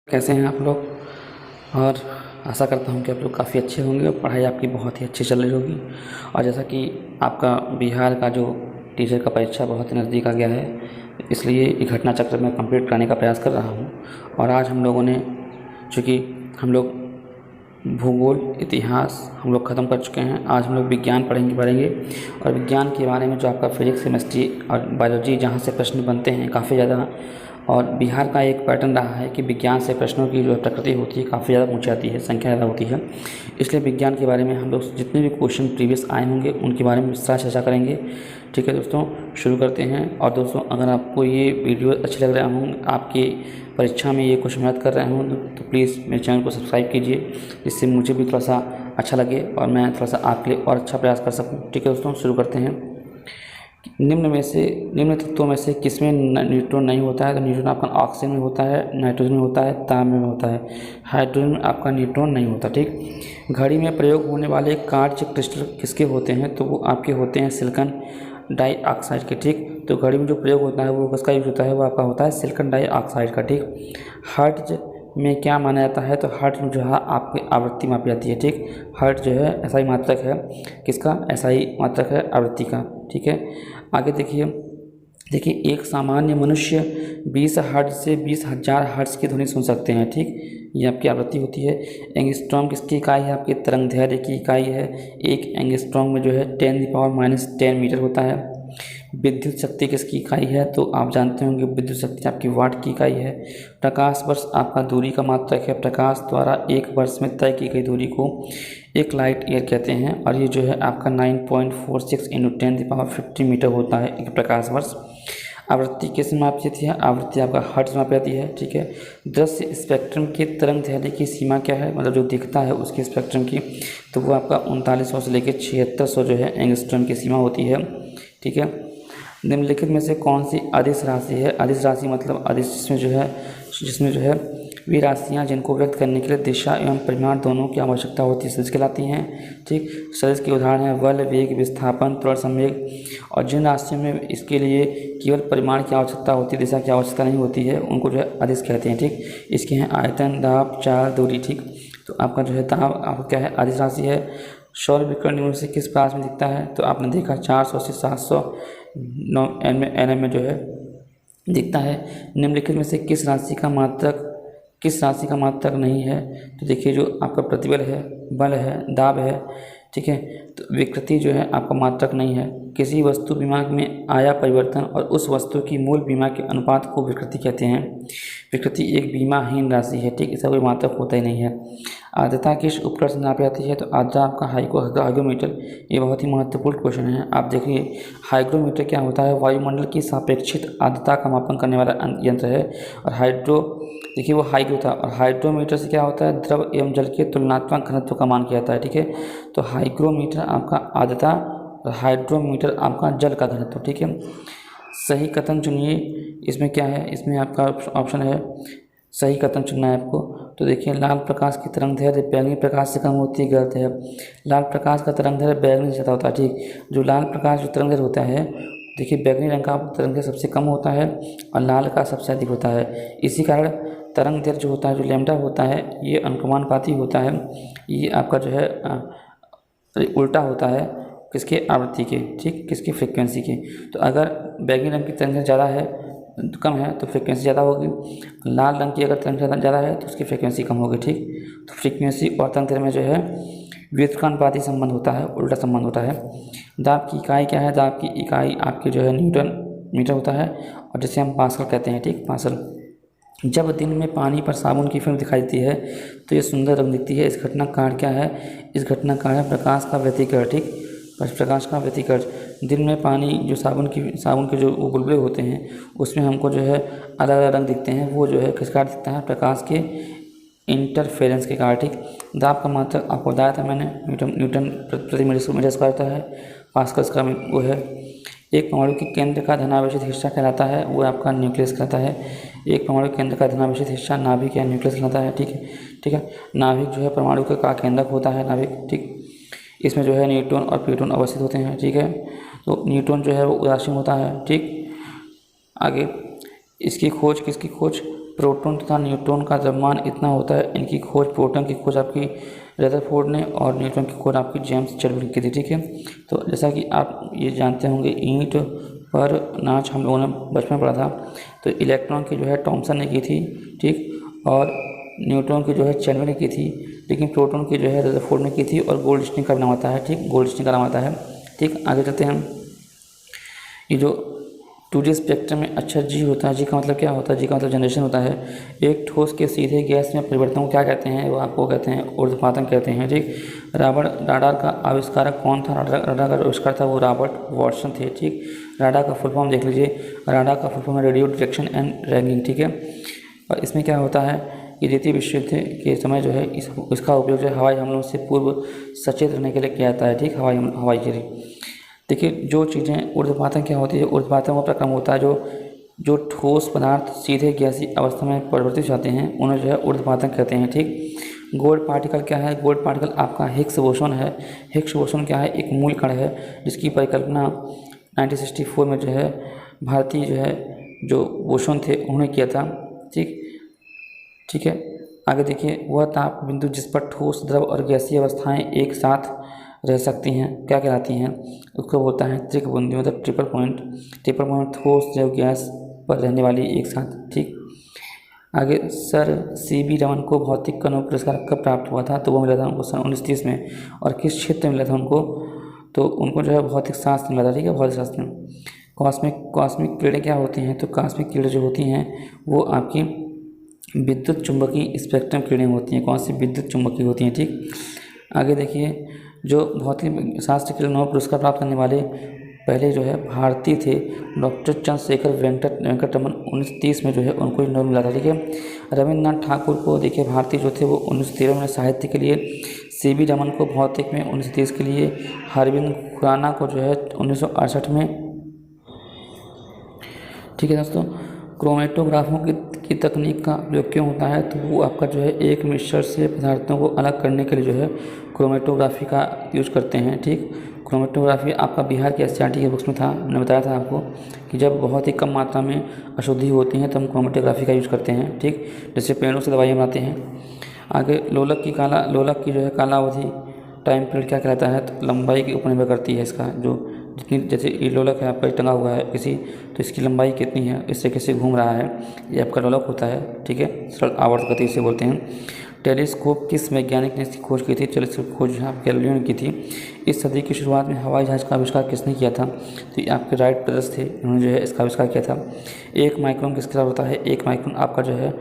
कैसे हैं आप लोग। और आशा करता हूं कि आप लोग काफ़ी अच्छे होंगे और पढ़ाई आपकी बहुत ही अच्छी चल रही होगी। और जैसा कि आपका बिहार का जो टीचर का परीक्षा बहुत ही नज़दीक आ गया है, इसलिए ये घटना चक्र में कंप्लीट कराने का प्रयास कर रहा हूं। और आज हम लोगों ने, चूँकि हम लोग भूगोल इतिहास हम लोग ख़त्म कर चुके हैं, आज हम लोग विज्ञान पढ़ेंगे। और विज्ञान के बारे में जो आपका फिजिक्स केमिस्ट्री और बायोलॉजी जहाँ से प्रश्न बनते हैं काफ़ी ज़्यादा, और बिहार का एक पैटर्न रहा है कि विज्ञान से प्रश्नों की जो प्रकृति होती है काफ़ी ज़्यादा ऊँची आती है, संख्या ज़्यादा होती है। इसलिए विज्ञान के बारे में हम लोग जितने भी क्वेश्चन प्रीवियस आए होंगे उनके बारे में विस्तार चर्चा करेंगे। ठीक है दोस्तों, शुरू करते हैं। और दोस्तों, अगर आपको ये वीडियो अच्छे लग रहा हूँ, आपकी परीक्षा में ये कुछ मदद कर रहे हूँ, तो प्लीज़ मेरे चैनल को सब्सक्राइब कीजिए, जिससे मुझे भी थोड़ा सा अच्छा लगे और मैं थोड़ा सा आपके लिए और अच्छा प्रयास कर सकूँ। ठीक है दोस्तों, शुरू करते हैं। निम्न तत्वों में से किसमें न्यूट्रॉन नहीं होता है? तो न्यूट्रॉन आपका ऑक्सीजन में होता है, नाइट्रोजन में होता है, तांबे में होता है। हाइड्रोजन में आपका न्यूट्रॉन नहीं होता। ठीक। घड़ी में प्रयोग होने वाले कार्य क्रिस्टल किसके होते हैं? तो वो आपके होते हैं सिलिकॉन डाइऑक्साइड के। ठीक। तो घड़ी में जो प्रयोग होता है वो किसका यूज होता है? वो आपका होता है सिलिकॉन डाइऑक्साइड का। ठीक। हर्ट्ज में क्या माना जाता है? तो हर्ट्ज में जो है आपकी आवृत्ति मापी जाती है। ठीक। हर्ट्ज जो है एसआई मात्रक है। किसका? एसआई मात्रक है आवृत्ति का। ठीक है। आगे देखिए एक सामान्य मनुष्य 20 हर्ट्ज से 20,000 हर्ट्ज की ध्वनि सुन सकते हैं। ठीक। ये आपकी आवृत्ति होती है। एंगस्ट्रॉम किसकी इकाई है? आपके तरंग दैर्ध्य की इकाई है। एक एंगस्ट्रॉम में जो है 10⁻⁻10 मीटर होता है। विद्युत शक्ति किसकी इकाई है? तो आप जानते होंगे विद्युत शक्ति आपकी वाट की इकाई है। प्रकाश वर्ष आपका दूरी का मात्रक है। प्रकाश द्वारा एक वर्ष में तय की गई दूरी को एक लाइट ईयर कहते हैं। और ये जो है आपका 9.46 × 10⁻50 मीटर होता है एक प्रकाश वर्ष। आवृत्ति किस में मापी जाती है? आवृत्ति आपका हर्ट्ज में मापी जाती है। ठीक है। दृश्य स्पेक्ट्रम के तरंग दैर्ध्य की सीमा क्या है? मतलब जो दिखता है उसके स्पेक्ट्रम की, तो वो आपका 3900 से लेकर 7600 जो है एंगस्ट्रॉम की सीमा होती है। ठीक है। निम्नलिखित में से कौन सी अदिश राशि है? अदिश राशि मतलब अदिश जिसमें जो है वे राशियाँ जिनको व्यक्त करने के लिए दिशा एवं परिमाण दोनों की आवश्यकता होती है सदिश कहलाती हैं। ठीक। सदिश के उदाहरण हैं बल, वेग, विस्थापन, त्वरण, संवेग। और जिन राशियों में इसके लिए केवल परिमाण की आवश्यकता होती है, दिशा की आवश्यकता नहीं होती है, उनको जो है अदिश कहते हैं। ठीक। इसके हैं आयतन, दाब, चाल, दूरी। ठीक। तो आपका जो है दाब आपका क्या है? अदिश राशि है। सौर विकिरण निम्न से किस प्रकाश में दिखता है? तो आपने देखा 400 से 700 nm में जो है दिखता है। निम्नलिखित में से किस राशि का मात्रक नहीं है? तो देखिए जो आपका प्रतिबल है, बल है, दाब है। ठीक है। तो विकृति जो है आपका मात्रक नहीं है। किसी वस्तु विमा में आया परिवर्तन और उस वस्तु की मूल बीमा के अनुपात को विकृति कहते हैं। विकृति एक बीमाहीन राशि है। ठीक। इसका कोई मात्रक होता ही नहीं है। आर्द्रता किस उपकरण से नापी जाती है? तो आर्द्रता आपका हाइग्रोमीटर। ये बहुत ही महत्वपूर्ण क्वेश्चन है। आप देखिए हाइग्रोमीटर क्या होता है? वायुमंडल की सापेक्षित आर्द्रता का मापन करने वाला यंत्र है। और देखिए वो हाइग्रो था। और हाइड्रोमीटर से क्या होता है? द्रव एवं जल के तुलनात्मक घनत्व का मान किया जाता है। ठीक है। तो हाइग्रोमीटर आपका आर्द्रता और हाइड्रोमीटर आपका जल का घनत्व। ठीक है। सही कथन चुनिए। इसमें क्या है? इसमें आपका ऑप्शन है सही कथन चुनना है आपको। तो देखिए लाल प्रकाश की तरंग दैर्ध्य बैंगनी प्रकाश से कम होती है, गलत है। लाल प्रकाश का तरंग दैर्ध्य बैंगनी से ज़्यादा होता है। ठीक। जो लाल प्रकाश जो तरंग दैर्ध्य होता है, देखिए बैंगनी रंग का तरंग दैर्ध्य सबसे कम होता है और लाल का सबसे अधिक होता है। इसी कारण तरंग दैर्ध्य जो होता है, जो लैम्डा होता है, ये अनुकमानुपाती होता है। ये आपका जो है उल्टा होता है किसके? आवृत्ति के। ठीक। किसकी? फ्रिक्वेंसी के। तो अगर बैंगनी रंग की तरंग दैर्ध्य ज़्यादा है, कम है, तो फ्रिक्वेंसी ज़्यादा होगी। लाल रंग की अगर तरंग ज़्यादा है तो उसकी फ्रिक्वेंसी कम होगी। ठीक। तो फ्रिक्वेंसी और तरंग दैर्ध्य में जो है व्युत्क्रमानुपाती संबंध होता है, उल्टा संबंध होता है। दाब की इकाई क्या है? दाब की इकाई आपकी जो है न्यूटन मीटर होता है, और जिसे हम पास्कल कहते हैं। ठीक। पास्कल। जब दिन में पानी पर साबुन की फिल्म दिखाई देती है तो ये सुंदर रंग दिखती है। इस घटना का कारण क्या है? इस घटना का कारण है प्रकाश का व्यतिकरण। ठीक। प्रकाश का व्यतिकरण। दिन में पानी जो साबुन के जो वो बुलबुले होते हैं उसमें हमको जो है अलग अलग रंग दिखते हैं। वो जो है किस कारण दिखता है? प्रकाश के इंटरफेरेंस के कारण। ठीक। दाब का मात्रक आपको बताया था मैंने, न्यूटन प्रति मीटर स्क्वायर होता है। पास्कल्स का वो है। एक परमाणु के केंद्र का धनावेशित हिस्सा कहलाता है, वो आपका न्यूक्लियस कहलाता है। एक परमाणु केंद्र का धनावेशित हिस्सा नाभिक या न्यूक्लियस कहलाता है। ठीक है। ठीक है। नाभिक जो है परमाणु का केंद्रक होता है नाभिक। ठीक। इसमें जो है न्यूट्रॉन और प्रोटॉन अवस्थित होते हैं। ठीक है। तो न्यूट्रॉन जो है वो उदासीन होता है। ठीक। आगे इसकी खोज किसकी खोज? प्रोटॉन तथा न्यूट्रॉन का द्रव्यमान इतना होता है। इनकी खोज, प्रोटॉन की खोज आपकी रदरफोर्ड ने और न्यूट्रॉन की खोज आपकी जेम्स चेडविक ने की थी। ठीक है, तो जैसा कि आप ये जानते होंगे, ईंट पर नाच हम लोगों ने बचपन में पढ़ा था। तो इलेक्ट्रॉन की जो है थॉमसन ने की थी, ठीक, और न्यूट्रॉन की जो है चेडविक ने की थी, लेकिन प्रोटॉन की जो है रदरफोर्ड ने की थी और गोल्डस्टीन का नाम आता है। ठीक, गोल्डस्टीन का नाम आता है। ठीक, आगे चलते हैं। ये जो 2D स्पेक्ट्रम में अक्षर जी होता है, जी का मतलब क्या होता है? जी का मतलब जनरेशन होता है। एक ठोस के सीधे गैस में परिवर्तन को क्या कहते हैं? वो आपको कहते हैं ऊर्ध्वपातन कहते हैं। ठीक, राडार का आविष्कारक कौन था? राडार का आविष्कार था वो रॉबर्ट वॉटसन थे। ठीक, राडार का फुल फॉर्म देख लीजिए। राडार का फुल फॉर्म है रेडियो डिटेक्शन एंड रैंकिंग। ठीक है, और इसमें क्या होता है कि द्वितीय विश्व युद्ध के समय जो है इसका उपयोग जो है हवाई हमलों से पूर्व सचेत रहने के लिए किया जाता है। ठीक, हवाई के लिए। देखिए, जो चीज़ें ऊर्ध्वपातन क्या होती है? ऊर्ध्वपातन वो प्रक्रम होता है जो ठोस पदार्थ सीधे गैसीय अवस्था में परिवर्तित हो जाते हैं, उन्हें जो है ऊर्ध्वपातन कहते हैं। ठीक, गोल्ड पार्टिकल क्या है? गोल्ड पार्टिकल आपका हिग्स बोसोन है। हिग्स बोसोन क्या है? एक मूल कण है जिसकी परिकल्पना 1964 में जो है भारतीय जो है जो बोसोन थे उन्होंने किया था। ठीक, ठीक है, आगे देखिए, वह ताप बिंदु जिस पर ठोस, द्रव और गैसीय अवस्थाएं एक साथ रह सकती हैं क्या कहलाती हैं? उसको बोलता है त्रिक बूंदी, मतलब ट्रिपल पॉइंट ठोस, द्रव, गैस पर रहने वाली एक साथ। ठीक, आगे सर CB रमन को भौतिक का नोबेल पुरस्कार कब प्राप्त हुआ था? तो वो मिला था उनको सन 1930 में। और किस क्षेत्र में मिला था उनको? तो उनको जो है भौतिक शास्त्र मिला था। ठीक है, भौतिक शास्त्र में। कॉस्मिक किरणें क्या होती हैं? तो कॉस्मिक किरणें जो होती हैं वो आपकी विद्युत चुंबकीय स्पेक्ट्रम किरणें होती हैं। कौन सी? विद्युत चुंबकीय होती हैं। ठीक, आगे देखिए, जो भौतिक शास्त्र के लिए नोबेल पुरस्कार प्राप्त करने वाले पहले जो है भारतीय थे डॉक्टर चंद्रशेखर वेंकट रमन। 1930 में जो है उनको ही नोबेल मिला था। ठीक है, रविन्द्रनाथ ठाकुर को देखिए भारतीय जो थे वो 1913 में साहित्य के लिए, CB रमन को भौतिक में 1930 के लिए, अरविंद खुराना को जो है 1968 में। ठीक है दोस्तों, क्रोमेटोग्राफों की तकनीक का उपयोग क्यों होता है? तो वो आपका जो है एक मिक्सचर से पदार्थों को अलग करने के लिए जो है क्रोमेटोग्राफी का यूज करते हैं। ठीक, क्रोमेटोग्राफी आपका बिहार के SCERT के बुक्स में था। मैंने बताया था आपको कि जब बहुत ही कम मात्रा में अशुद्धि होती है तो हम क्रोमेटोग्राफी का यूज करते हैं। ठीक, जैसे पेड़ों से दवाइयाँ बनाते हैं। आगे लोलक की जो है कालावधि टाइम पीरियड क्या कहलाता है? तो लंबाई के ऊपर निर्भर करती है इसका, जो जितनी, जैसे ये लोलक है आपका टंगा हुआ है किसी, तो इसकी लंबाई कितनी है, इससे कैसे घूम रहा है, ये आपका लोलक होता है। ठीक है, सरल आवर्त गति से बोलते हैं। टेलीस्कोप किस वैज्ञानिक ने इसकी खोज की थी? टेलीस्कोप की खोज गैलीलियो ने की थी। इस सदी की शुरुआत में हवाई जहाज़ का आविष्कार किसने किया था? तो ये आपके राइट ब्रदर्स थे, उन्होंने जो है इसका आविष्कार किया था। 1 माइक्रोन किसके बराबर होता है? 1 माइक्रोन आपका जो है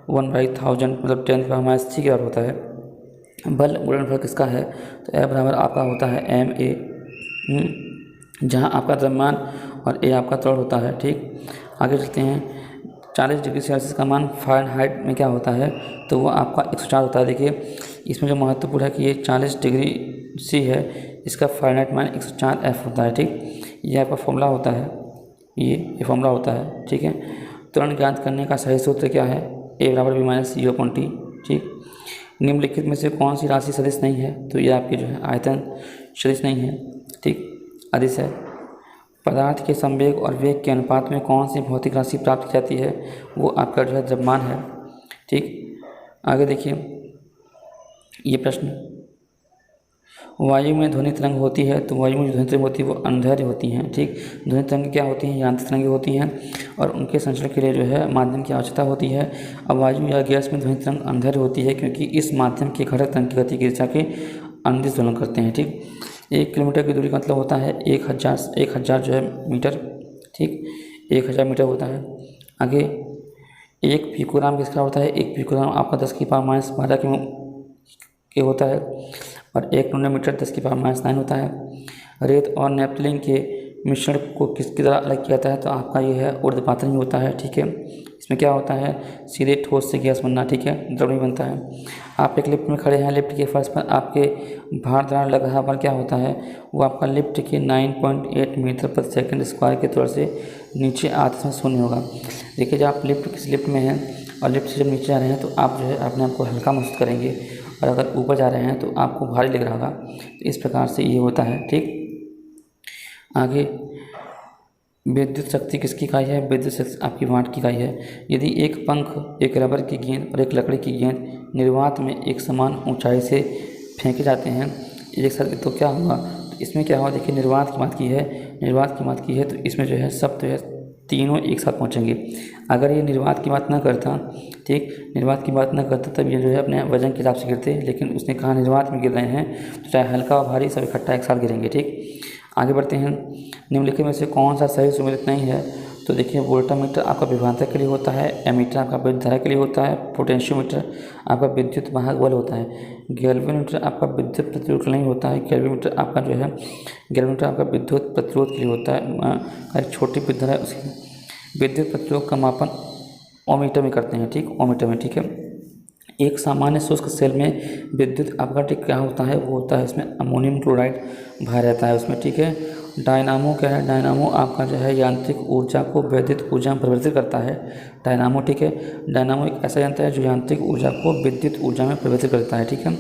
1/1000 मतलब 10⁻³ के बराबर होता है। बल गुणनफल किसका है? तो F बराबर आपका होता है ma, जहाँ आपका द्रव्यमान और A आपका त्वरण होता है। ठीक, आगे चलते हैं। 40 डिग्री सेल्सियस का मान फ़ारेनहाइट में क्या होता है? तो वो आपका 104 होता है। देखिए, इसमें जो महत्वपूर्ण है कि ये 40 डिग्री C है, इसका फ़ारेनहाइट मान 104 F होता है। ठीक, ये आपका फॉर्मूला होता है, ये फॉर्मूला होता है। ठीक है, त्वरण ज्ञात करने का सही सूत्र क्या है? A बराबर B - U/T। ठीक, निम्नलिखित में से कौन सी राशि सदिश नहीं है? तो ये आपकी जो है आयतन सदिश नहीं है। ठीक, अदिश है। पदार्थ के संवेग और वेग के अनुपात में कौन सी भौतिक राशि प्राप्त की जाती है? वो आपका जो है द्रव्यमान है। ठीक, आगे देखिए ये प्रश्न, वायु में ध्वनि तरंग होती है, तो वायु में जो ध्वनि तरंग होती है वो अंधैर्य होती हैं। ठीक, ध्वनि तरंग क्या होती हैं? यांत्रिक तरंगें होती हैं और उनके संचरण के लिए जो है माध्यम की आवश्यकता होती है। अब वायु या गैस में ध्वनि तरंग अंधैर्य होती है क्योंकि इस माध्यम के घटक तरंग की गति की दिशा के अनुदिश दोलन करते हैं। ठीक, 1 किलोमीटर की दूरी का मतलब होता है 1000 जो है मीटर। ठीक, 1000 मीटर होता है। आगे 1 पिकोग्राम किसका होता है? 1 पिकोग्राम आपका 10⁻12 के होता है और 1 नैनोमीटर 10⁻9 होता है। रेत और नेपथलीन के मिश्रण को किसकी तरह अलग किया जाता है? तो आपका ये है ऊर्ध्वपातन ही होता है। ठीक है, इसमें क्या होता है? सीधे ठोस से गैस बनना। ठीक है, द्रव नहीं बनता है। आप एक लिफ्ट में खड़े हैं, लिफ्ट के फर्श पर आपके भार द्वारा लग रहा बल क्या होता है? वो आपका लिफ्ट के 9.8 मीटर प्रति सेकंड स्क्वायर के तौर से नीचे आते समय शून्य होगा। देखिए, जब आप किसी लिफ्ट में हैं और लिफ्ट से जब नीचे जा रहे हैं तो आप जो है अपने आप को हल्का महसूस करेंगे और अगर ऊपर जा रहे हैं तो आपको भारी लग रहा होगा। तो इस प्रकार से ये होता है। ठीक, आगे विद्युत शक्ति किसकी इकाई है? विद्युत शक्ति आपकी वाट की इकाई है। यदि एक पंख, एक रबर की गेंद और एक लकड़ी की गेंद निर्वात में एक समान ऊंचाई से फेंके जाते हैं एक साथ, तो क्या होगा? तो इसमें क्या होगा, देखिए निर्वात की बात की है, निर्वात की बात की है, तो इसमें जो है सब जो है तीनों एक साथ पहुंचेंगे। अगर ये निर्वात की बात ना करता, ठीक, निर्वात की बात ना करता तब ये जो है अपने वजन के हिसाब से गिरते, लेकिन उसने कहा निर्वात में गिर रहे हैं तो चाहे हल्का और भारी सब इकट्ठा एक साथ गिरेंगे। ठीक, आगे बढ़ते हैं। निम्नलिखित में से कौन सा सही सुमेलित नहीं है? तो देखिए वोल्टामीटर आपका विभवांतर के लिए होता है, एमीटर आपका विद्युत धारा के लिए होता है, पोटेंशियोमीटर आपका विद्युत वाहक बल होता है, गैल्वेनोमीटर आपका विद्युत प्रतिरोध के लिए नहीं होता है, गैल्वेनोमीटर आपका जो है गैल्वेनोमीटर आपका विद्युत प्रतिरोध के लिए होता है। एक छोटी विद्युत धारा उसकी विद्युत प्रतिरोध का मापन ओमीटर में करते हैं। ठीक, ओमीटर में। ठीक है, एक सामान्य शुष्क सेल में विद्युत अपघट्य क्या होता है? वो होता है इसमें अमोनियम क्लोराइड भरा रहता है उसमें। ठीक है, डायनामो क्या है? डायनामो आपका जो है यांत्रिक ऊर्जा को वैद्युत ऊर्जा में परिवर्तित करता है, डायनामो। ठीक है, डायनामो एक ऐसा यंत्र है जो यांत्रिक ऊर्जा को विद्युत ऊर्जा में परिवर्तित करता है। ठीक है,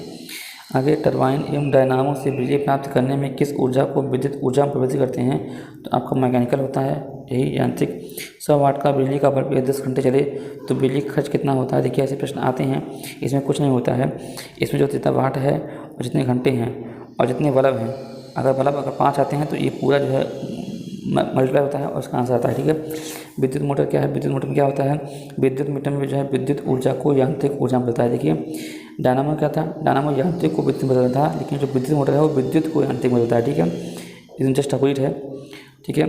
आगे टरबाइन एवं डायनामो से बिजली प्राप्त करने में किस ऊर्जा को विद्युत ऊर्जा में परिवर्तित करते हैं? तो आपका मैकेनिकल होता है, यही यांत्रिक। 100 वाट का बिजली का बल्ब 10 घंटे चले तो बिजली खर्च कितना होता है? देखिए ऐसे प्रश्न आते हैं, इसमें कुछ नहीं होता है। इसमें जो जितना वाट है और जितने घंटे हैं और जितने बल्ब हैं, अगर 5 आते हैं तो ये पूरा जो है मल्टीप्लाई होता है और उसका आंसर आता है। ठीक है, विद्युत मोटर क्या है? विद्युत मोटर में क्या होता है? विद्युत मीटर में जो है विद्युत ऊर्जा को यांत्रिक ऊर्जा में बदलता है। देखिए डायनामो क्या था? डायनामो यांत्रिक को विद्युत में बदलता था, लेकिन जो विद्युत मोटर है वो विद्युत को यांत्रिक में बदलता है। ठीक है, इसमें जस्ट अपोजिट है। ठीक है,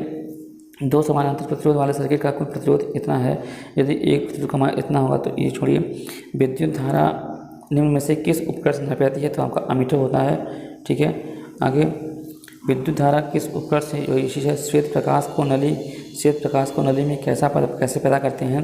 दो समानांतर प्रतिरोध वाले सर्किट का कुल प्रतिरोध इतना है, यदि एक प्रतिरोध का मान इतना होगा तो ये छोड़िए। विद्युत धारा निम्न में से किस उपकरण से नापी जाती है? तो आपका अमीटर होता है। ठीक है, आगे विद्युत धारा किस उपकरण से इसी से श्वेत प्रकाश को नली में कैसे पैदा करते हैं?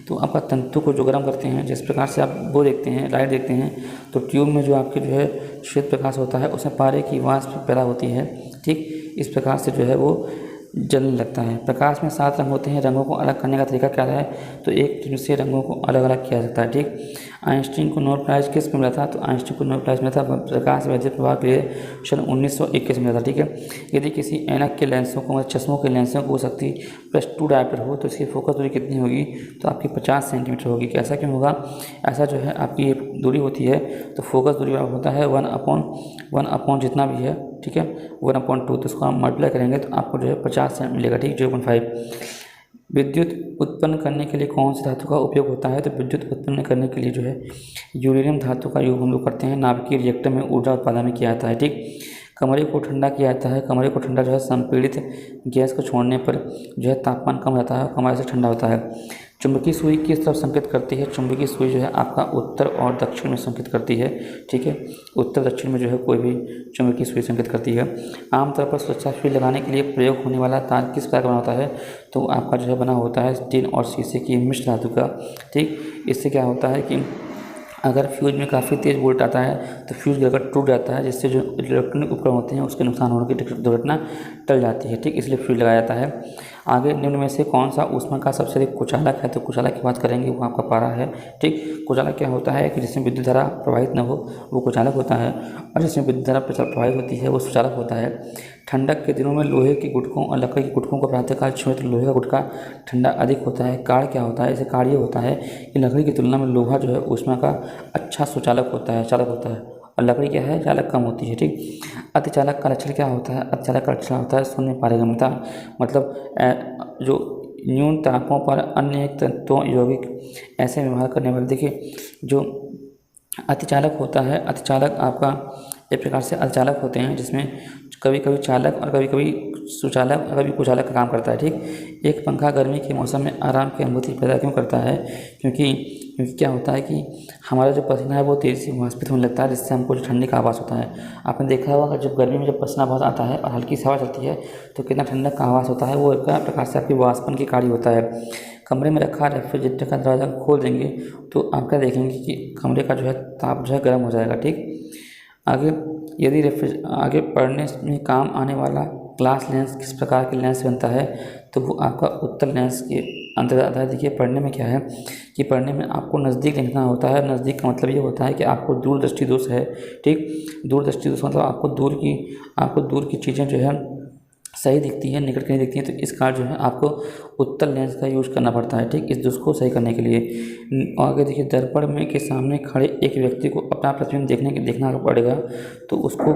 तो आपका तंतु को जो गर्म करते हैं, जिस प्रकार से आप वो देखते हैं, लाइट देखते हैं, तो ट्यूब में जो आपके जो है श्वेत प्रकाश होता है उसमें पारे की वाष्प पैदा होती है। ठीक, इस प्रकार से जो है वो जलने लगता है। प्रकाश में 7 रंग होते हैं, रंगों को अलग करने का तरीका क्या है? तो एक टिन से रंगों को अलग अलग किया जाता है। ठीक, आइंस्टीन को नोबेल प्राइज़ किस में मिला था? तो आइंस्टीन को नोबेल प्राइज़ मिला था प्रकाश वैद्युत प्रभाव के लिए सन 1921 में मिला था। ठीक है, यदि किसी ऐनक के लेंसों को, चश्मों के लेंसों को शक्ति +2 डायोप्टर हो तो इसकी फोकस दूरी कितनी होगी? तो आपकी 50 सेंटीमीटर होगी। ऐसा क्यों होगा? ऐसा जो है आपकी दूरी होती है तो फोकस दूरी होता है 1/1 जितना भी है। ठीक है, 1/2, तो इसको हम मल्टीप्लाई करेंगे तो आपको जो है 50 से मिलेगा। ठीक, 0.5। विद्युत उत्पन्न करने के लिए कौन सी धातु का उपयोग होता है? तो विद्युत उत्पन्न करने के लिए जो है यूरेनियम धातु का उपयोग हम लोग करते हैं, नाभिकीय रिएक्टर में ऊर्जा उत्पादन में किया जाता है। ठीक, कमरे को ठंडा किया जाता है, कमरे को ठंडा जो है संपीड़ित गैस को छोड़ने पर जो है तापमान कम रहता है, कमरा से ठंडा होता है। चुंबकीय सुई किस तरफ संकेत करती है? चुंबकीय सुई जो है आपका उत्तर और दक्षिण में संकेत करती है। ठीक है, उत्तर दक्षिण में जो है कोई भी चुंबकीय सुई संकेत करती है। आमतौर पर सुरक्षा सुई लगाने के लिए प्रयोग होने वाला तार किस प्रकार का बना होता है? तो आपका जो है बना होता है टिन और शीशे की मिश्र धातु का। ठीक, इससे क्या होता है कि अगर फ्यूज में काफ़ी तेज़ वोल्ट आता है तो फ्यूज गिरकर टूट जाता है, जिससे जो इलेक्ट्रॉनिक उपकरण होते हैं उसके नुकसान होने की दुर्घटना टल जाती है। ठीक, इसलिए फ्यूज लगाया जाता है। आगे निम्न में से कौन सा ऊष्मा का सबसे अधिक कुचालक है? तो कुचालक की बात करेंगे, वो आपका पारा है। ठीक, कुचालक क्या होता है कि जिसमें विद्युत धारा प्रवाहित न हो वो कुचालक होता है, और जिसमें विद्युत धारा प्रवाहित होती है वो सुचालक होता है। ठंडक के दिनों में लोहे के गुटकों और लकड़ी के गुटकों को प्रातःकाल छुएं तो लोहे का गुटका ठंडा अधिक होता है। काढ़ क्या होता है? इसे काढ़ ये होता है कि लकड़ी की तुलना में लोहा जो है ऊष्मा का अच्छा सुचालक होता है, चालक होता है, और लकड़ी क्या है? चालक कम होती है। ठीक, अतिचालक का लक्षण क्या होता है? अतिचालक का लक्षण होता है शून्य पारगम्यता, मतलब जो न्यून तापों पर अन्य तत्वों यौगिक ऐसे व्यवहार करने वाले। देखिए जो अतिचालक होता है, अतिचालक आपका एक प्रकार से अतिचालक होते हैं जिसमें कभी कभी चालक और कभी कभी सुचालक और कभी कुचालक का काम करता है। ठीक, एक पंखा गर्मी के मौसम में आराम की अनुभूति पैदा क्यों करता है? क्योंकि क्या होता है कि हमारा जो पसीना है वो तेज़ी से वाष्पित होने लगता है, जिससे हमको जो ठंडी का आभास होता है। आपने देखा होगा जब गर्मी में जब पसीना बहुत आता है और हल्की सी हवा चलती है तो कितना ठंडक का आभास होता है, वो एक प्रकार से आपकी वाष्पन की कार्य होता है। कमरे में रखा रेफ्रिजरेटर का दरवाज़ा खोल देंगे तो आप क्या देखेंगे कि कमरे का जो है ताप जो है गर्म हो जाएगा। ठीक, आगे यदि आगे पढ़ने में काम आने वाला ग्लास लेंस किस प्रकार के लेंस बनता है? तो वो आपका उत्तल लेंस के अंतर्गत आता है। देखिए पढ़ने में क्या है कि पढ़ने में आपको नज़दीक देखना होता है। नज़दीक का मतलब ये होता है कि आपको दूरदृष्टि दोष है। ठीक, दूरदृष्टि दोष मतलब आपको दूर की चीज़ें जो है सही दिखती है, निकट की नहीं दिखती है, तो इस कारण जो है आपको उत्तल लेंस का यूज़ करना पड़ता है, ठीक, इस दोष को सही करने के लिए। और आगे देखिए, दर्पण में के सामने खड़े एक व्यक्ति को अपना प्रतिबिंब देखना पड़ेगा, तो उसको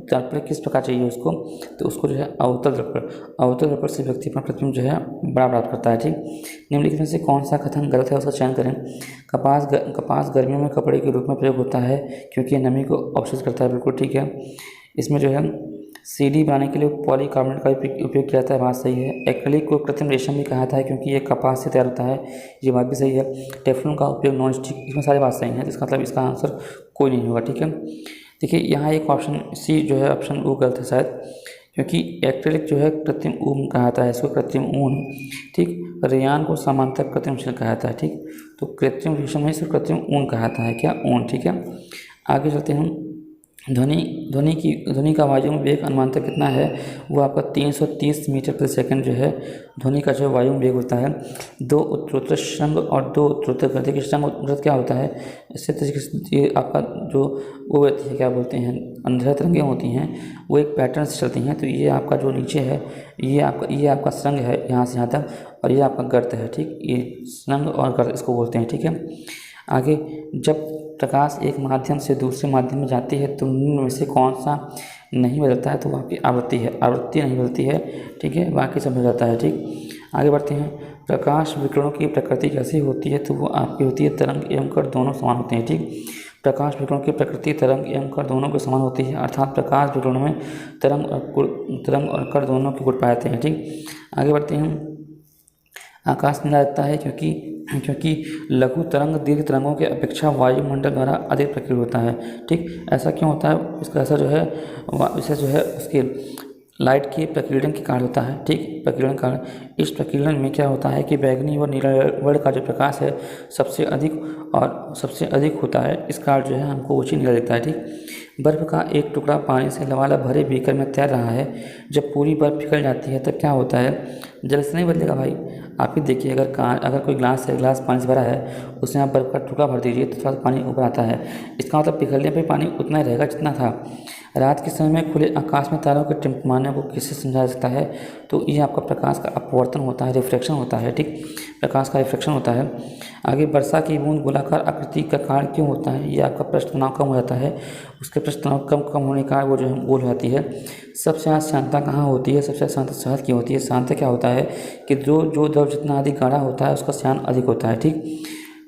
दर्पण किस प्रकार चाहिए उसको, तो उसको जो है अवतल दर्पण से व्यक्ति अपना प्रतिबिंब जो है बड़ा प्राप्त करता है, ठीक। निम्नलिखित में से कौन सा कथन गलत है, उसका चयन करें। कपास गर्मियों में कपड़े के रूप में प्रयोग होता है क्योंकि यह नमी को अवशोषित करता है, बिल्कुल ठीक है। इसमें जो है सीढ़ी बनाने के लिए पॉलीकार्बोनेट का उपयोग किया जाता है, बात सही है। एक्रिलिक को कृत्रिम रेशम भी कहा था है क्योंकि ये कपास से तैयार होता है, ये बात भी सही है। टेफ्लॉन का उपयोग नॉन स्टिक, इसमें सारी बात सही है, इसका मतलब इसका आंसर कोई नहीं होगा, ठीक है। देखिए यहाँ एक ऑप्शन सी जो है ऑप्शन वो गलत है शायद, क्योंकि एक्रिलिक जो है कृत्रिम ऊन कहा जाता है इसको, कृत्रिम ऊन, ठीक। रेयान को समांतर कृत्रिम शिल्प कहा जाता है, ठीक। तो कृत्रिम रेशम नहीं, सिर्फ कृत्रिम ऊन कहा जाता है, क्या, ऊन, ठीक है। आगे चलते हैं। ध्वनि का वायु में वेग अनुमानतः कितना है, वो आपका 330 मीटर प्रति सेकंड जो है ध्वनि का जो वायु में वेग होता है। दो उत्तरोत्तर श्रृंग और दो उत्तरोत्तर गति की श्रृंग उत्तरोत्तर क्या होता है, इससे ये आपका जो वो होती है, क्या बोलते हैं, अंधेरा तरंगें होती हैं, वो एक पैटर्न से चलती हैं। तो ये आपका जो नीचे है ये आपका श्रृंग है यहाँ से यहाँ तक, और ये आपका गर्त है, ठीक। ये श्रृंग और गर्त इसको बोलते हैं, ठीक है। आगे, जब प्रकाश एक माध्यम से दूसरे माध्यम में जाती है तो निम्न में से कौन सा नहीं बदलता है, तो वो आपकी आवृत्ति है, आवृत्ति नहीं बदलती है, ठीक है, बाकी सब बदल जाता है, ठीक। आगे बढ़ते हैं। प्रकाश विकिरणों की प्रकृति कैसी होती है, तो वो आपकी होती है तरंग एवं कण दोनों समान होते हैं, ठीक। प्रकाश विकिरणों की प्रकृति तरंग एवं कण दोनों के समान होती है, अर्थात प्रकाश विकिरणों में तरंग और कण दोनों के गुण पाए जाते हैं, ठीक। आगे बढ़ते हैं। आकाश नीला रहता है क्योंकि लघु तरंग दीर्घ तरंगों के अपेक्षा वायुमंडल द्वारा अधिक प्रकीर्णित होता है, ठीक। ऐसा क्यों होता है, इसका असर जो है इसे जो है उसके लाइट के प्रकीर्णन के कारण होता है, ठीक, प्रकीर्णन कारण। इस प्रकीर्णन में क्या होता है कि बैगनी व नीला वर्ण का जो प्रकाश है सबसे अधिक होता है, इस कारण जो है हमको ऊँची नीला दिखता है, ठीक। बर्फ़ का एक टुकड़ा पानी से लबालब भरे बीकर में तैर रहा है, जब पूरी बर्फ़ पिघल जाती है तब क्या होता है, जल से नहीं बदलेगा भाई। आप ही देखिए, अगर कोई ग्लास है, ग्लास पानी से भरा है, उसमें आप बर्फ़ का टुकड़ा भर दीजिए तो थोड़ा सा पानी ऊपर आता है, इसका मतलब पिघलने पे पानी उतना ही रहेगा जितना था। रात के समय में खुले आकाश में तारों के टिमटिमाने को किससे समझा सकता है, तो ये आपका प्रकाश का अपवर्तन होता है, रिफ्लेक्शन होता है, ठीक, प्रकाश का रिफ्लेक्शन होता है। आगे, वर्षा की बूंद गोलाकार आकृति का कारण क्यों होता है, ये आपका पृष्ठ तनाव कम हो जाता है, उसके पृष्ठ तनाव कम होने के कारण वो जो है गोल हो जाती है। सबसे ज़्यादा श्यानता कहाँ होती है, सबसे ज़्यादा श्यानता शहद की होती है। श्यानता क्या होता है कि जो द्रव जितना अधिक गाढ़ा होता है उसका श्यान अधिक होता है, ठीक।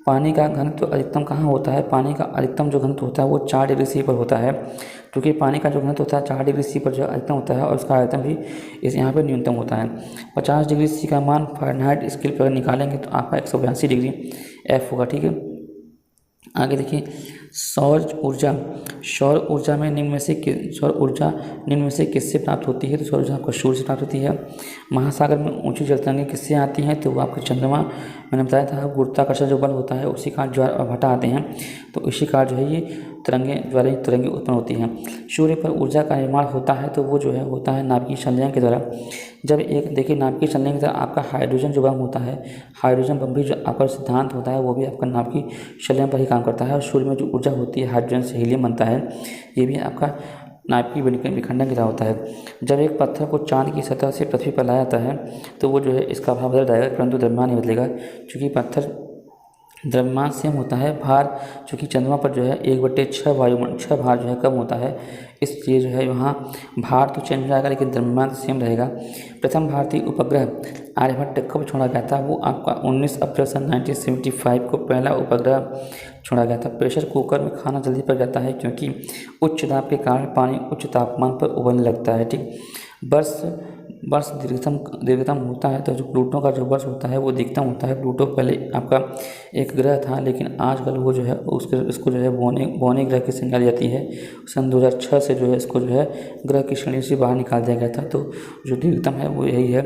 पानी का घनत्व अधिकतम कहाँ होता है, पानी का अधिकतम जो घनत्व होता है वो 4 डिग्री सी पर होता है, क्योंकि पानी का जो घनत्व होता है 4 डिग्री सी पर जो अधिकतम होता है और उसका आयतन भी इस यहाँ पर न्यूनतम होता है। 50 डिग्री सी का मान फ़ारेनहाइट स्केल पर निकालेंगे तो आपका 182 डिग्री F होगा, ठीक है। आगे देखिए, सौर ऊर्जा निम्न में से किससे प्राप्त होती है, तो सौर ऊर्जा आपको सूर्य से प्राप्त होती है। महासागर में ऊंची जलतरंगें किससे आती हैं, तो वो आपका चंद्रमा, मैंने बताया था, गुरुत्वाकर्षण जो बल होता है उसी कारण ज्वार और भाटा आते हैं, तो इसी कारण जो है ये तरंगें उत्पन्न होती हैं। सूर्य पर ऊर्जा का निर्माण होता है तो वो जो है होता है नाभिकीय संलयन के द्वारा। जब एक देखिए नाभिकीय संलयन के द्वारा आपका हाइड्रोजन जो बम होता है, हाइड्रोजन बम भी जो आपका सिद्धांत होता है वो भी आपका नाभिकीय संलयन पर ही काम करता है। और सूर्य में जो ऊर्जा होती है हाइड्रोजन से हीलियम बनता है, ये भी आपका नाभिकीय विखंडन के द्वारा होता है। जब एक पत्थर को चांद की सतह से पृथ्वी पर लाया जाता है तो वो जो है इसका भार बदल जाएगा, परंतु द्रव्यमान नहीं बदलेगा, क्योंकि पत्थर द्रव्यमान सेम होता है, भार चूँकि चंद्रमा पर जो है 1/6 भार जो है कम होता है, इसलिए जो है वहाँ भार तो चेंज हो जाएगा लेकिन द्रव्यमान तो सेम रहेगा। प्रथम भारतीय उपग्रह आर्यभट्ट कब छोड़ा गया था, वो आपका 19 अप्रैल सन 1975 को पहला उपग्रह छोड़ा गया था। प्रेशर कुकर में खाना जल्दी पक जाता है क्योंकि उच्च दाब के कारण पानी उच्च तापमान पर उबलने लगता है, ठीक। वर्ष दीर्घतम होता है, तो जो प्लूटो का जो वर्ष होता है वो अधिकतम होता है। प्लूटो पहले आपका एक ग्रह था, लेकिन आजकल वो जो है इसको जो है बौने ग्रह की संज्ञा दी जाती है। सन 2006 से जो है इसको जो है ग्रह की श्रेणी से बाहर निकाल दिया गया था। तो जो दीर्घतम है वो यही है।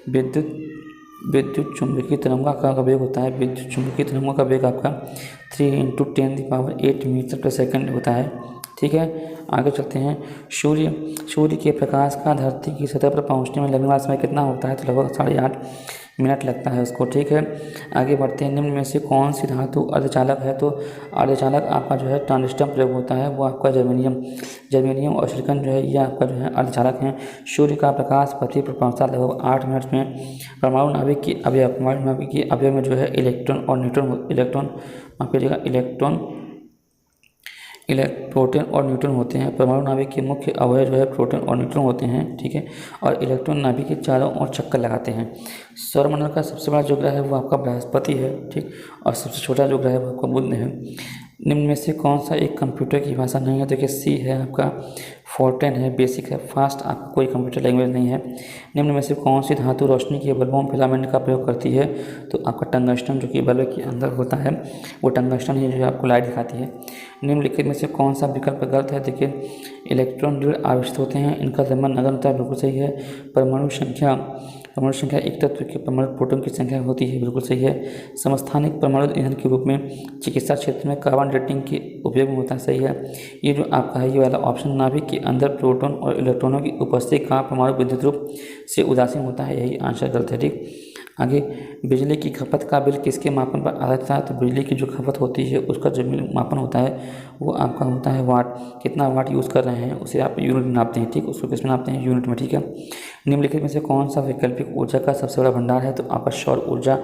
विद्युत चुंबकीय तरंगों का वेग होता है, विद्युत चुंबकीय तरंगों का वेग आपका 3 × 10⁸ मीटर प्रति सेकंड होता है, ठीक है। आगे चलते हैं। सूर्य के प्रकाश का धरती की सतह पर पहुंचने में लगने वाला समय कितना होता है, तो लगभग 8.5 मिनट लगता है उसको, ठीक है। आगे बढ़ते हैं, निम्न में से कौन सी धातु अर्धचालक है? तो अर्धचालक आपका जो है टंगस्टन प्रयोग होता है, वो आपका जर्मेनियम और सिलिकॉन जो है ये आपका जो है अर्धचालक हैं। सूर्य का प्रकाश पृथ्वी पर पहुंचता लगभग 8 मिनट में। परमाणु नाभिक के अवयव में जो है इलेक्ट्रॉन और न्यूट्रॉन माफ करिएगा प्रोटॉन और न्यूट्रॉन होते हैं। परमाणु नाभिक के मुख्य अवयव जो है प्रोटॉन और न्यूट्रॉन होते हैं, ठीक है। और इलेक्ट्रॉन नाभिक के चारों ओर चक्कर लगाते हैं। सौरमंडल का सबसे बड़ा जो ग्रह है वो आपका बृहस्पति है, ठीक। और सबसे छोटा जो ग्रह है वो आपका बुध है। निम्न में से कौन सा एक कंप्यूटर की भाषा नहीं है? देखिए सी है आपका, फोर्टेन है, बेसिक है, फास्ट आपका कोई कंप्यूटर लैंग्वेज नहीं है। निम्न में से कौन सी धातु रोशनी के बल्बों में फिलामेंट का प्रयोग करती है? तो आपका टंगस्टन, जो कि बल्ब के अंदर होता है वो टंगस्टन ही जो है आपको लाइट दिखाती है। निम्नलिखित में से कौन सा विकल्प गलत है? देखिए इलेक्ट्रॉन दृढ़ आवेशित होते हैं, इनका द्रव्यमान नगण्य होता है, बिल्कुल सही है। परमाणु संख्या एक तत्व के परमाणु प्रोटॉन की संख्या होती है, बिल्कुल सही है। समस्थानिक परमाणु ईंधन के रूप में चिकित्सा क्षेत्र में कार्बन डेटिंग के उपयोग में होता है, सही है। ये जो आपका है ये वाला ऑप्शन, नाभिक के अंदर प्रोटॉन और इलेक्ट्रॉनों की उपस्थिति का परमाणु विद्युत रूप से उदासीन होता है, यही आंसर गलत है, ठीक। आगे, बिजली की खपत का बिल किसके मापन पर आधारित है? तो बिजली की जो खपत होती है उसका जो मापन होता है वो आपका होता है वाट। कितना वाट यूज़ कर रहे हैं उसे आप यूनिट में नापते हैं, ठीक। उसको किस में नापते हैं? यूनिट में, ठीक है। निम्नलिखित में से कौन सा वैकल्पिक ऊर्जा का सबसे बड़ा भंडार है? तो आपका सौर ऊर्जा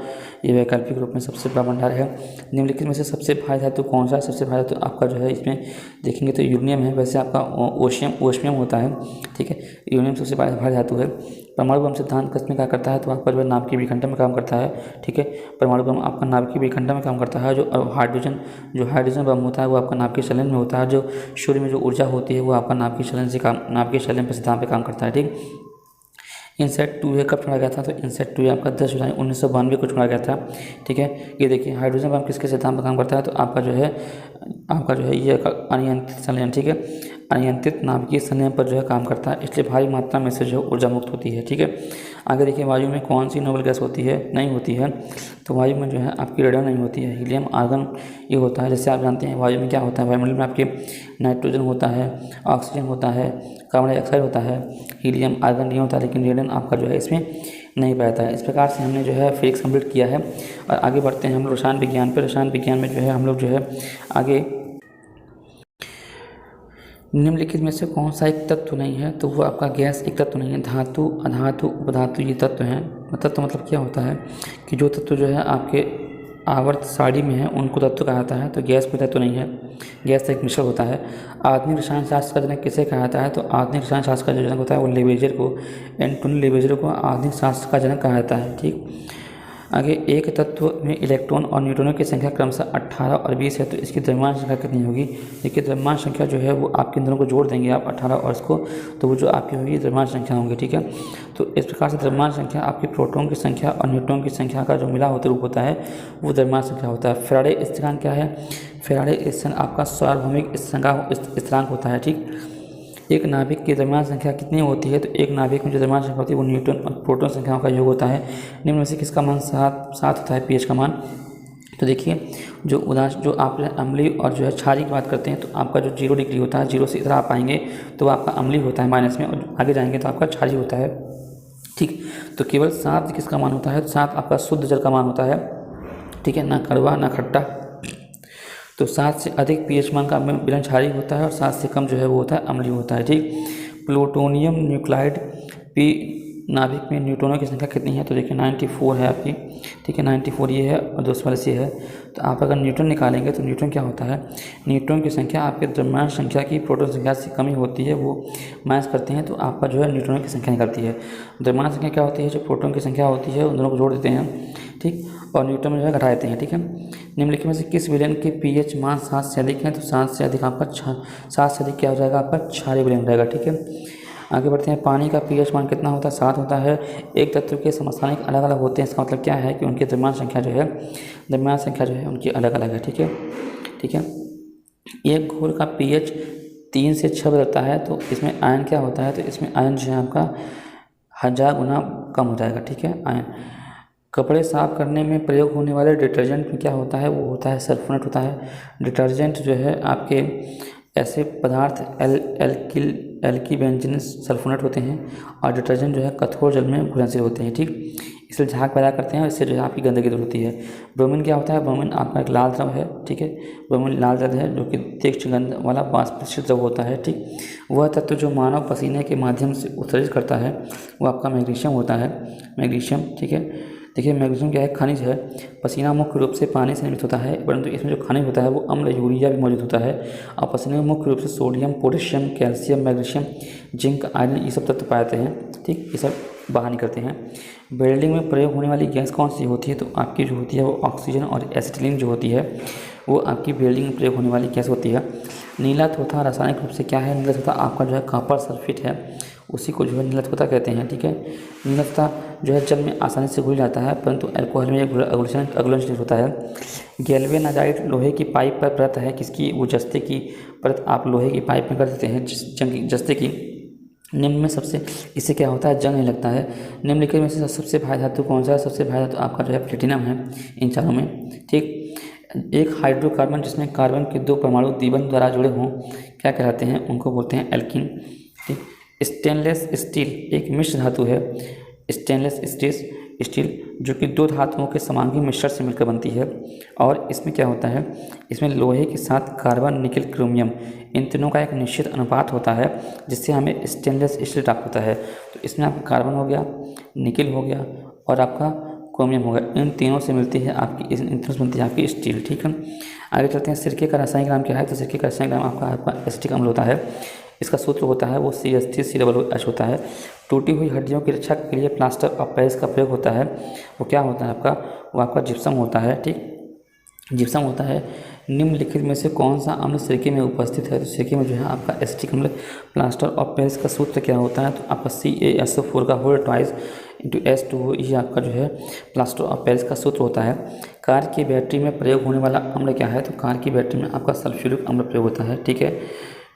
ये वैकल्पिक रूप में सबसे बड़ा भंडार है। निम्नलिखित में से सबसे भारी धातु कौन सा? सबसे भारी धातु आपका जो है इसमें देखेंगे तो यूरेनियम है, वैसे आपका ओस्मियम होता है, ठीक है। यूरेनियम सबसे भारी धातु है। परमाणु बम सिद्धांत किस में क्या करता है? तो आपका जो है नाभिकीय विखंडन में काम करता है, ठीक है। परमाणु बम आपका नाभिकीय विखंडन में काम करता है। जो हाइड्रोजन बम होता है वो आपका नाभिकीय संलयन में होता है। जो सूर्य में जो ऊर्जा होती है वो आपका नाभिकीय संलयन पर सिद्धांत पे काम करता है, ठीक। इनसेट 2 कब छोड़ा गया था? तो इनसेट 2 आपका 10 जुलाई 1992 को छोड़ा गया था, ठीक है। ये देखिए हाइड्रोजन बम किसके सिद्धांत पर काम करता है? तो आपका जो है ये अनियंत्रित संलयन, ठीक है। अनियंत्रित नाभिकीय संलयन पर जो है काम करता है, इसलिए भारी मात्रा में से जो ऊर्जा मुक्त होती है, ठीक है। आगे देखिए, वायु में कौन सी नोबल गैस होती है? नहीं होती है। तो वायु में जो है आपकी रेडियम नहीं होती है, हीलियम आर्गन ये होता है। जैसे आप जानते हैं वायु में क्या होता है, वायुमंडल में आपके नाइट्रोजन होता है, ऑक्सीजन होता है, कार्बन डाइऑक्साइड होता है, हीलियम आर्गन नहीं होता, लेकिन रेडियम आपका जो है इसमें नहीं पाता है। इस प्रकार से हमने जो है फिजिक्स कंप्लीट किया है और आगे बढ़ते हैं हम रसायन विज्ञान पर। रसायन विज्ञान में जो है हम लोग जो है आगे, निम्नलिखित में से कौन सा एक तत्व नहीं है? तो वो आपका गैस एक तत्व नहीं है। धातु, अधातु, उपधातु ये तत्व हैं। तत्व मतलब क्या होता है कि जो तत्व जो है आपके आवर्त सारणी में है उनको तत्व कहा जाता है। तो गैस कोई तत्व नहीं है, गैस एक मिश्रण होता है। आधुनिक रसायन शास्त्र का जनक किसे कहा जाता है? तो आधुनिक रसायन शास्त्र का जो जनक होता है वो लेवेजर को, एंटोनी लेवेजर को आधुनिक शास्त्र का जनक कहा जाता है, ठीक। आगे, एक तत्व में इलेक्ट्रॉन और न्यूट्रॉनों की संख्या क्रमशः 18 और 20 है, तो इसकी द्रव्यमान संख्या कितनी होगी? देखिए द्रव्यमान संख्या जो है वो आपके दोनों को जोड़ देंगे आप 18 और इसको, तो वो जो आपकी होगी द्रव्यमान संख्या होंगी, ठीक है। तो इस प्रकार से द्रव्यमान संख्या आपकी प्रोटॉन की संख्या और न्यूट्रॉन की संख्या का जो मिला होता रूप होता है वो द्रव्यमान संख्या होता है। फैराडे स्थिरांक क्या है? फैराडे स्थिरांक आपका सार्वभौमिक स्थिरांक होता है, ठीक। एक नाभिक की द्रव्यमान संख्या कितनी होती है? तो एक नाभिक में जो द्रव्यमान संख्या होती है वो न्यूट्रॉन और प्रोटॉन संख्याओं का योग होता है। निम्न में से किसका मान 7 होता है? पीएच का मान। तो देखिए जो आप अम्लीय और जो है क्षारीय की बात करते हैं तो आपका जो 0 डिग्री होता है, 0 से इधर आप आएंगे तो आपका अम्लीय होता है माइनस में, और आगे जाएंगे तो आपका क्षारीय होता है, ठीक। तो केवल 7 किसका मान होता है? तो 7 आपका शुद्ध जल का मान होता है, ठीक है, ना कड़वा ना खट्टा। तो 7 से अधिक पीएच मान का मिलन क्षारीय होता है और 7 से कम जो है वो होता है अम्लीय होता है, ठीक। प्लूटोनियम न्यूक्लाइड पी नाभिक में न्यूट्रॉनों की संख्या कितनी है? तो देखिए 94 है आपकी, ठीक है, 94 ये है और 240 है। तो आप अगर न्यूट्रॉन निकालेंगे तो न्यूट्रॉन क्या होता है? न्यूट्रॉन की संख्या आपके द्रव्यमान संख्या की प्रोटॉन संख्या से कमी होती है, वो माइनस करते हैं तो आपका जो है न्यूट्रॉनों की संख्या निकलती है। द्रव्यमान संख्या क्या होती है? जो प्रोटॉन की संख्या होती है उन दोनों को जोड़ देते हैं, ठीक, और न्यूट्रॉन में जो है घटा देते हैं, ठीक है। निम्नलिखित में से किस विलयन के पीएच मान 7 से अधिक है? तो 7 से अधिक आपका 7 से अधिक क्या हो जाएगा? आपका क्षारीय विलयन हो जाएगा, ठीक है। आगे बढ़ते हैं, पानी का पीएच मान कितना होता है? 7 होता है। एक तत्व के समस्थानिक अलग अलग होते हैं, इसका मतलब क्या है कि उनकी द्रव्यमान संख्या जो है उनकी अलग अलग है, ठीक है, ठीक है। एक घोल का पीएच 3 से 6 बदलता है, तो इसमें आयन क्या होता है? तो इसमें आयन जो है आपका 1000 गुना कम हो जाएगा, ठीक है, आयन। कपड़े साफ करने में प्रयोग होने वाले डिटर्जेंट में क्या होता है? वो होता है सल्फोनेट होता है। डिटर्जेंट जो है आपके ऐसे पदार्थ एल्किल एल्की बेंजीन सल्फोनेट होते हैं और डिटर्जेंट जो है कठोर जल में घुलनशील होते हैं, ठीक। इसलिए झाग पैदा करते हैं और इससे जो है आपकी गंदगी दूर होती है। ब्रोमीन क्या होता है? ब्रोमीन आपका एक लाल द्रव है, ठीक है। ब्रोमीन लाल द्रव है जो कि तीक्ष्ण गंध वाला वाष्पशील द्रव होता है, ठीक। वह तत्व जो मानव पसीने के माध्यम से उत्सर्जित करता है वो आपका मैग्नीशियम होता है, मैग्नीशियम, ठीक है। देखिए मैग्नीशियम क्या है? खनिज है। पसीना मुख्य रूप से पानी से निर्मित होता है, परंतु इसमें जो खनिज होता है वो अम्ल यूरिया भी मौजूद होता है। और पसीने में मुख्य रूप से sodium, potassium, calcium, magnesium, zinc, iron ये सब तत्व पाए जाते हैं, ठीक। ये सब बाहर निकलते हैं। वेल्डिंग में प्रयोग होने वाली गैस कौन सी होती है? तो आपकी जो होती है वो ऑक्सीजन और एसिटिलीन जो होती है वो आपकी वेल्डिंग में प्रयोग होने वाली गैस होती है। नीला तोता रासायनिक रूप से क्या है? नीला तोता आपका जो है कॉपर सल्फेट है, उसी को जो है नीला तोता कहते हैं, ठीक है। नीला तोता जो है जल में आसानी से घुल जाता है, परंतु अल्कोहल में अघुलनशील होता है। गैल्वेनाइज्ड लोहे की पाइप पर परत है किसकी? वो जस्ते की परत आप लोहे की पाइप में कर सकते हैं, जस्ते की। निम्न में सबसे इससे क्या होता है? जंग नहीं लगता है। निम्नलिखित में से सबसे भारी धातु कौन सा है? सबसे भारी धातु आपका जो है प्लेटिनम है इन चारों में, ठीक। एक हाइड्रोकार्बन जिसमें कार्बन के 2 परमाणु द्विबंध द्वारा जुड़े हों क्या कहलाते हैं? उनको बोलते हैं एल्कीन, ठीक। स्टेनलेस स्टील एक मिश्र धातु है, स्टेनलेस स्टील जो कि 2 धातुओं के समांगी मिश्रण से मिलकर बनती है। और इसमें क्या होता है? इसमें लोहे के साथ कार्बन, निकेल, क्रोमियम इन तीनों का एक निश्चित अनुपात होता है जिससे हमें स्टेनलेस स्टील प्राप्त होता है। तो इसमें आपका कार्बन हो गया, निकेल हो गया और आपका क्रोमियम हो गया, इन तीनों से मिलती है आपकी, इन तीनों से बनती है आपकी स्टील, ठीक है। आगे चलते हैं। सिरके का रासायनिक नाम क्या है? तो सिरके का रासायनिक नाम आपका एसिटिक अम्ल होता है। इसका सूत्र होता है वो CH3COOH होता है। टूटी हुई हड्डियों की रक्षा के लिए प्लास्टर ऑफ पेरिस का प्रयोग होता है, वो क्या होता है आपका? वो आपका जिप्सम होता है, ठीक, जिप्सम होता है। निम्नलिखित में से कौन सा अम्ल सिरके में उपस्थित है? तो सिरके में जो है आपका एसिटिक अम्ल। प्लास्टर ऑफ पेरिस का सूत्र क्या होता है? तो आपका CaSO4 का होल ट्वाइस इंटू H2O ये आपका जो है प्लास्टर ऑफ पेरिस का सूत्र होता है। कार की बैटरी में प्रयोग होने वाला अम्ल क्या है? तो कार की बैटरी में आपका सल्फ्यूरिक अम्ल प्रयोग होता है, ठीक है,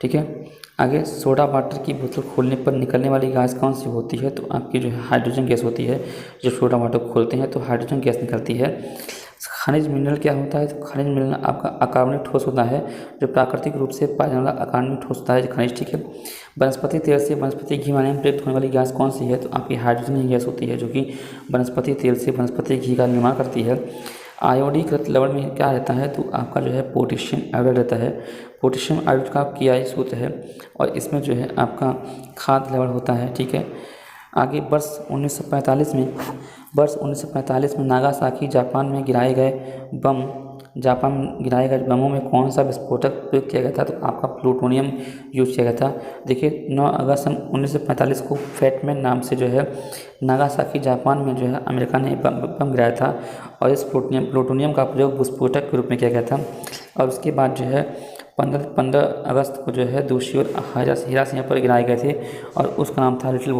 ठीक है। आगे सोडा वाटर की बोतल खोलने पर निकलने वाली गैस कौन सी होती है? तो आपकी जो है हाइड्रोजन गैस होती है। जब सोडा वाटर खोलते हैं तो हाइड्रोजन गैस निकलती है। खनिज मिनरल क्या होता है? तो खनिज मिनरल आपका अकार्बनिक ठोस होता है जो प्राकृतिक रूप से पाया जाने वाला अकार्बनिक ठोस होता है खनिज, ठीक है। वनस्पति तेल से वनस्पति घी बनाने में प्रयुक्त होने वाली गैस कौन सी है? तो आपकी हाइड्रोजन गैस होती है जो कि वनस्पति तेल से वनस्पति घी का निर्माण करती है। आयोडीकृत लवण में क्या रहता है? तो आपका जो है पोटेशियम आयोडाइड रहता है। पोटेशियम आयोडाइड का KI सूत्र है और इसमें जो है आपका खाद लवण होता है, ठीक है। आगे वर्ष 1945 में नागासाकी जापान में गिराए गए बमों में कौन सा विस्फोटक प्रयोग किया गया था? तो आपका प्लूटोनियम यूज किया गया था। देखिए 9 अगस्त 1945 को फैटमैन नाम से जो है नागासाकी जापान में जो है अमेरिका ने बम गिराया था और इस प्लूटोनियम का प्रयोग विस्फोटक के रूप में किया गया था। और उसके बाद जो है 15 अगस्त को जो है दूसरी ओर हिरोशिमा पर गिराए गए थे और उसका नाम था लिटिल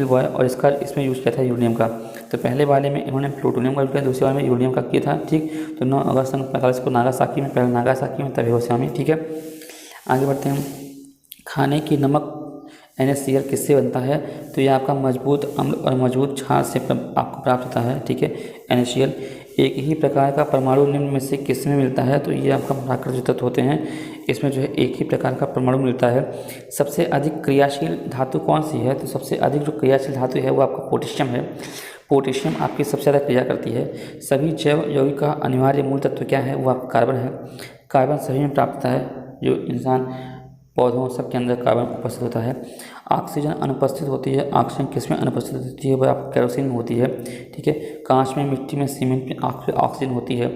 बॉय और इसमें यूज़ किया था यूरेनियम का। तो पहले वाले में इन्होंने प्लूटोनियम का यूज़ किया, दूसरे वाले में यूरेनियम का किया था, ठीक। तो 9 अगस्त 1945 को नागासाकी में, पहले नागासाकी में तब हिरोशिमा में, ठीक है। आगे बढ़ते हैं। खाने की नमक NaCl किससे बनता है? तो यह आपका मजबूत अम्ल और मजबूत क्षार से आपको प्राप्त होता है, ठीक है, NaCl। एक ही प्रकार का परमाणु निम्न में से किस में मिलता है? तो ये आपका प्राकृतिक तत्व होते हैं, इसमें जो है एक ही प्रकार का परमाणु मिलता है। सबसे अधिक क्रियाशील धातु कौन सी है? तो सबसे अधिक जो क्रियाशील धातु है वो आपका पोटेशियम है। पोटेशियम आपकी सबसे ज़्यादा क्रिया करती है। सभी जैव यौगिक का अनिवार्य मूल तत्व क्या है? वो आपका कार्बन है। कार्बन सभी में प्राप्त होता है, जो इंसान, पौधों सबके अंदर कार्बन उपस्थित होता है। ऑक्सीजन अनुपस्थित होती है। ऑक्सीजन किस में अनुपस्थित होती है? वह आपको केरोसिन में होती है, ठीक है। कांच में, मिट्टी में, सीमेंट में ऑक्सीजन होती है।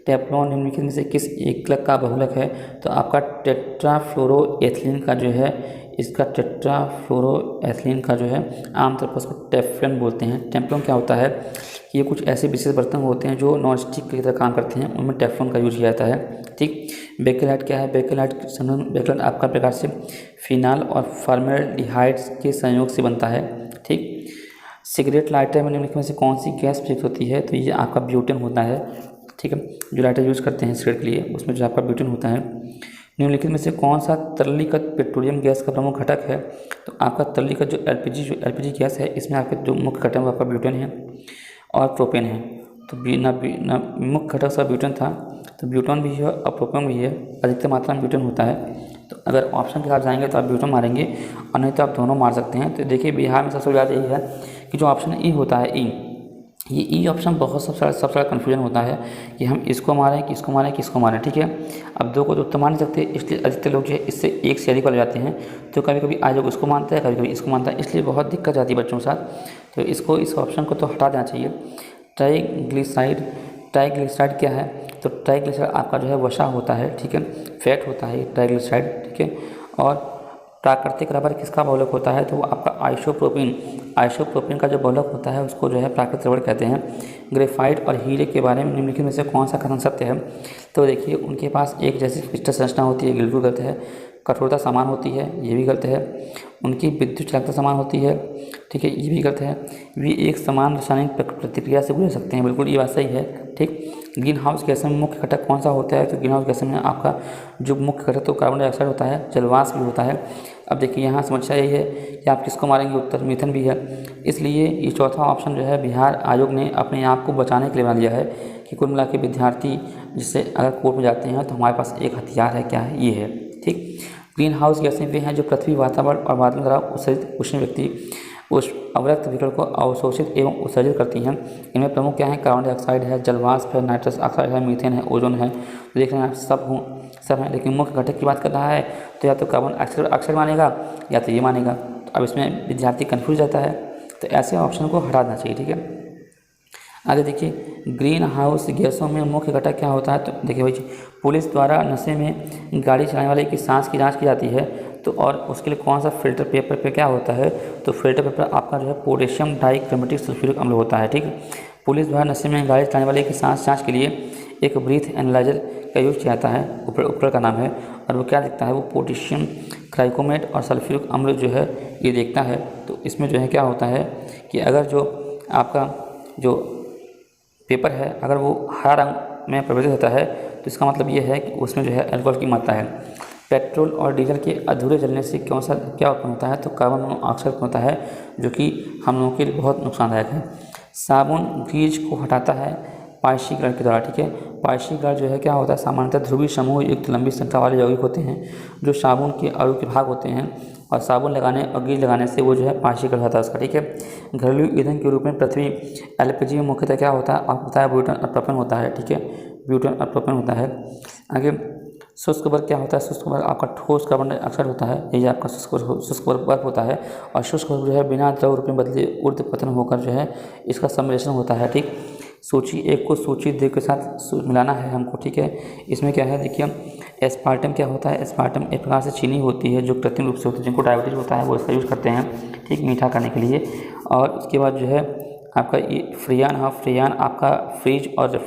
टेफ्लॉन निम्नलिखित में से किस एकलक का बहुलक है? तो आपका टेट्राफ्लोरोएथिलीन का जो है, इसका टेट्राफ्लोरोएथिलीन का जो है आमतौर पर उसको टेफ्लॉन बोलते हैं। टेफ्लॉन क्या होता है कि ये कुछ ऐसे विशेष बर्तन होते हैं जो नॉन स्टिक की तरह काम करते हैं, उनमें टेफ्लॉन का यूज किया जाता है, ठीक। बेकेलाइट क्या है? बेकेलाइट आपका प्रकार से फिनाल और फॉर्मेल्डिहाइड्स के संयोग से बनता है, ठीक। सिगरेट लाइटर में निम्नलिखित में से कौन सी गैस प्रयुक्त होती है? तो ये आपका ब्यूटेन होता है, ठीक है। जो लाइटर यूज करते हैं सिगरेट के लिए उसमें जो आपका ब्यूटेन होता है। निम्नलिखित में से कौन सा तरलीकृत पेट्रोलियम गैस का प्रमुख घटक है? तो आपका तरलीकृत जो एलपीजी गैस है, इसमें आपके जो मुख्य घटक है वो आपका ब्यूटेन है और प्रोपेन है। तो मुख्य घटक सा ब्यूटेन था, तो ब्यूटेन भी है और प्रोपेन भी है, अधिकतर मात्रा में ब्यूटेन होता है, तो अगर ऑप्शन के साथ जाएंगे तो आप ब्यूटेन मारेंगे और नहीं तो आप दोनों मार सकते हैं। तो देखिए बिहार में सबसे ज़्यादा यही है कि जो ऑप्शन ई होता है, ई, ये ई ऑप्शन बहुत सबसे ज़्यादा कन्फ्यूजन होता है कि हम इसको मारें कि इसको मारें, किसको मारें, ठीक है। अब दो को तो मान नहीं सकते, इसलिए अधिकतर लोग जो है इससे एक से अधिक वाले जाते हैं। तो कभी कभी आयोग इसको मानता है, कभी कभी इसको मानता है, इसलिए बहुत दिक्कत आती है बच्चों के साथ। तो इसको, इस ऑप्शन को तो हटा देना चाहिए। ट्राइग्लिसराइड, ट्राइग्लिसराइड क्या है? तो ट्राइग्लिसराइड आपका जो है वसा होता है, ठीक है, फैट होता है ट्राइग्लिसराइड, ठीक है। और प्राकृतिक रबर किसका बहुलक होता है? तो वो आपका आइसोप्रोपिन, आइसोप्रोपिन का जो बहुलक होता है उसको जो है प्राकृतिक रबर कहते हैं। ग्रेफाइट और हीरे के बारे में निम्नलिखित में से कौन सा कथन सत्य है? तो देखिए उनके पास एक जैसी क्रिस्टल संरचना होती है, बिल्कुल गलत है। कठोरता समान होती है, ये भी गलत है। उनकी विद्युत चालकता समान होती है, ठीक है, ये भी गलत है। वे एक समान रासायनिक प्रतिक्रिया से गुजर सकते हैं, बिल्कुल ये बात सही है, ठीक। ग्रीन हाउस गैस में मुख्य घटक कौन सा होता है? तो ग्रीन हाउस गैस में आपका जो मुख्य घटक तो कार्बन डाइऑक्साइड होता है, जलवाष्प भी होता है। अब देखिए यहाँ समस्या यही है कि आप किसको मारेंगे, उत्तर मीथेन भी है। इसलिए ये चौथा ऑप्शन जो है बिहार आयोग ने अपने आप को बचाने के लिए बना लिया है कि कुल मिला के विद्यार्थी जिससे अगर कोर्ट में जाते हैं तो हमारे पास एक हथियार है, क्या है, ये है, ठीक। ग्रीन हाउस गैसें वे हैं जो पृथ्वी, वातावरण और बादलों द्वारा उत्सर्जित उष्ण व्यक्ति उस अवरक्त विकिरण को अवशोषित एवं उत्सर्जित करती हैं। इनमें प्रमुख क्या है? कार्बन डाइऑक्साइड है, जलवाष्प है, नाइट्रस ऑक्साइड है, मीथेन है, ओजोन है। तो देख रहे हैं आप सब हैं, लेकिन मुख्य घटक की बात कर रहा है तो या तो कार्बन ऑक्साइड मानेगा या तो ये मानेगा। तो अब इसमें विद्यार्थी कन्फ्यूज रहता है, तो ऐसे ऑप्शन को हटा देना चाहिए, ठीक है। आगे देखिए ग्रीन हाउस गैसों में मुख्य घटक क्या होता है? तो देखिए भाई, पुलिस द्वारा नशे में गाड़ी चलाने वाले की सांस की जांच की जाती है, तो और उसके लिए कौन सा फिल्टर पेपर पे क्या होता है? तो फिल्टर पेपर आपका जो है पोटेशियम डाइक्रोमेटिक सल्फ्यूरिक अम्ल होता है, ठीक। पुलिस द्वारा नशे में गाड़ी चलाने वाले की सांस जाँच के लिए एक ब्रीथ एनालाइजर का यूज किया जाता है, उपकरण का नाम है, और वो क्या देखता है? वो पोटेशियम क्राइकोमेट और सल्फ्यूरिक अम्ल जो है ये देखता है। तो इसमें जो है क्या होता है कि अगर जो आपका जो पेपर है अगर वो हरा रंग में प्रवर्तित होता है तो इसका मतलब ये है कि उसमें जो है अल्कोहल की मात्रा है। पेट्रोल और डीजल के अधूरे जलने से क्या उत्पन्न होता है? तो कार्बन मोनोऑक्साइड होता है, जो कि हम लोगों के लिए बहुत नुकसानदायक है। साबुन ग्रीज को हटाता है पाइशीगढ़ के द्वारा, ठीक है। पाइशीगढ़ जो है क्या होता है? सामान्यतः ध्रुवीय समूह युक्त लंबी श्रृंखला वाले यौगिक होते हैं जो साबुन के अणु के भाग होते हैं, और साबुन लगाने और ग्रीज लगाने से वो जो है पाइशीगढ़ होता है उसका, ठीक है। घरेलू ईंधन के रूप में पृथ्वी एलपीजी में मुख्यतः क्या होता है? आपको बताया ब्यूटेन और प्रोपेन होता है, ठीक है, ब्यूटेन और प्रोपेन होता है। आगे शुष्क बर्फ क्या होता है? शुष्क बर्फ आपका ठोस कार्बन डाइऑक्साइड होता है, यही आपका शुष्क बर्फ होता है। और शुष्क बर्फ जो है बिना द्रव रूप में बदले ऊर्ध्वपतन होकर जो है इसका सम्मिश्रण होता है, ठीक। सूची एक को सूची दो के साथ मिलाना है हमको, ठीक है। इसमें क्या है देखिए, एस्पार्टम क्या होता है? एस्पार्टम एक प्रकार से चीनी होती है जो कृत्रिम रूप से होती है, जिनको डायबिटीज होता है वो इसका यूज़ करते हैं, ठीक, मीठा करने के लिए। और उसके बाद जो है आपका ये फ्रियान, हाँ फ्रियान आपका फ्रिज और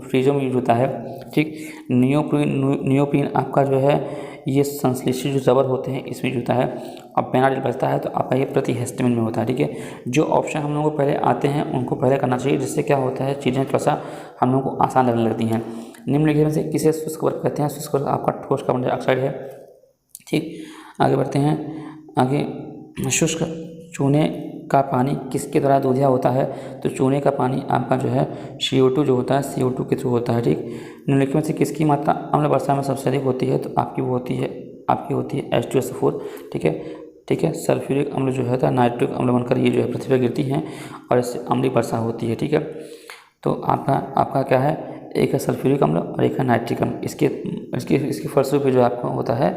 फ्रीजों में यूज होता है, ठीक। नियोप्रीन आपका जो है ये संश्लेषित जो रबर होते हैं इसमें यूज होता है। अब पेनाडिल बचता है तो आपका ये प्रतिहिस्टामिन में होता है, ठीक है। जो ऑप्शन हम लोगों को पहले आते हैं उनको पहले करना चाहिए, जिससे क्या होता है चीज़ें थोड़ा सा हम लोगों को आसान लगने लगती हैं। निम्नलिखित में से किसे शुष्क बर्फ कहते हैं? शुष्क बर्फ आपका ठोस कार्बन डाइऑक्साइड है, ठीक। आगे बढ़ते हैं। आगे शुष्क चूने का पानी किसके द्वारा दूधिया होता है? तो चूने का पानी आपका जो है CO2 जो होता है CO2 के थ्रू होता है, ठीक। निम्नलिखित में से किसकी मात्रा अम्ल वर्षा में सबसे अधिक होती है? तो आपकी वो होती है H2SO4, ठीक है, ठीक है। सल्फ्यूरिक अम्ल जो है नाइट्रिक अम्ल बनकर ये जो है पृथ्वी पर गिरती हैं और इससे अम्लीय वर्षा होती है, ठीक है। तो आपका क्या है? एक है सल्फ्यूरिक अम्ल और एक है नाइट्रिक अम्ल। इसके फलस्वरूप जो आपका होता है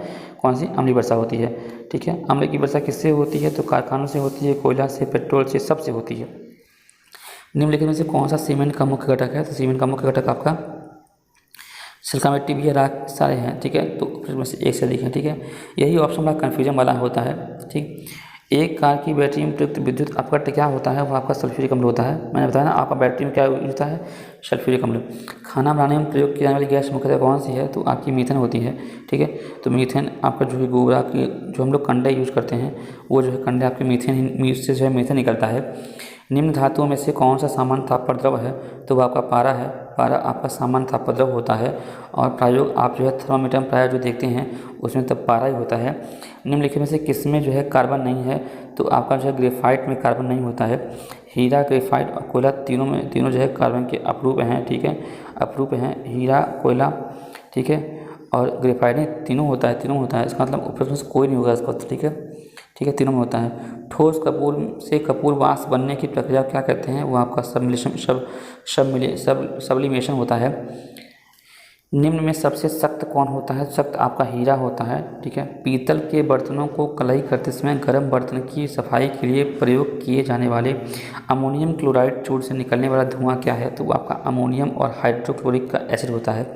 कौन सी अम्लीय वर्षा होती है, ठीक है। अम्ल की वर्षा किससे होती है? तो कारखानों से होती है, कोयला से, पेट्रोल से, सबसे होती है। निम्नलिखित में से कौन सा सीमेंट का मुख्य घटक है? तो सीमेंट का मुख्य घटक आपका सिल्का मिट्टी भी है, राख सारे हैं, ठीक है। तो उसमें से एक से अधिक है, ठीक है। यही ऑप्शन बड़ा कन्फ्यूजन वाला होता है, ठीक। एक कार की बैटरी में प्रयुक्त विद्युत अपघट्य क्या होता है? वो आपका सल्फ्यूरिक अम्ल होता है। मैंने बताया ना आपका बैटरी में क्या होता है? सल्फ्यूरिक अम्ल। खाना बनाने में प्रयोग की जाने वाली गैस मुख्यतः कौन सी है? तो आपकी मीथेन होती है, ठीक है। तो मीथेन आपका जो है गोबरा की जो हम लोग कंडे यूज करते हैं वो जो है कंडे आपके मीथेन से जो है मीथेन निकलता है। निम्न धातुओं में से कौन सा सामान्य ताप पर द्रव है? तो वो आपका पारा है। पारा आपका सामान्य ताप पर द्रव होता है, और प्रायोग आप जो है थर्मामीटर में प्राय जो देखते हैं उसमें तब पारा ही होता है। निम्नलिखित में से किसमें जो है कार्बन नहीं है? तो आपका जो है ग्रेफाइट में कार्बन नहीं होता है। हीरा, ग्रेफाइट और कोयला तीनों जो है कार्बन के अपरूप हैं, ठीक है, अपरूप हैं हीरा, कोयला, ठीक है। और ग्रेफाइट नहीं, तीनों होता है, तीनों होता है। इसका मतलब उपरोक्त में से कोई नहीं होगा इसका, ठीक है, ठीक है, तीनों में होता है। ठोस कपूर से कपूर वाष्प बनने की प्रक्रिया क्या कहते हैं? वो आपका सब्लिमेशन होता है। निम्न में सबसे सख्त कौन होता है? सख्त आपका हीरा होता है, ठीक है। पीतल के बर्तनों को कलाई करते समय गर्म बर्तन की सफाई के लिए प्रयोग किए जाने वाले अमोनियम क्लोराइड चूर्ण से निकलने वाला धुआं क्या है? तो वो आपका अमोनियम और हाइड्रोक्लोरिक का एसिड होता है।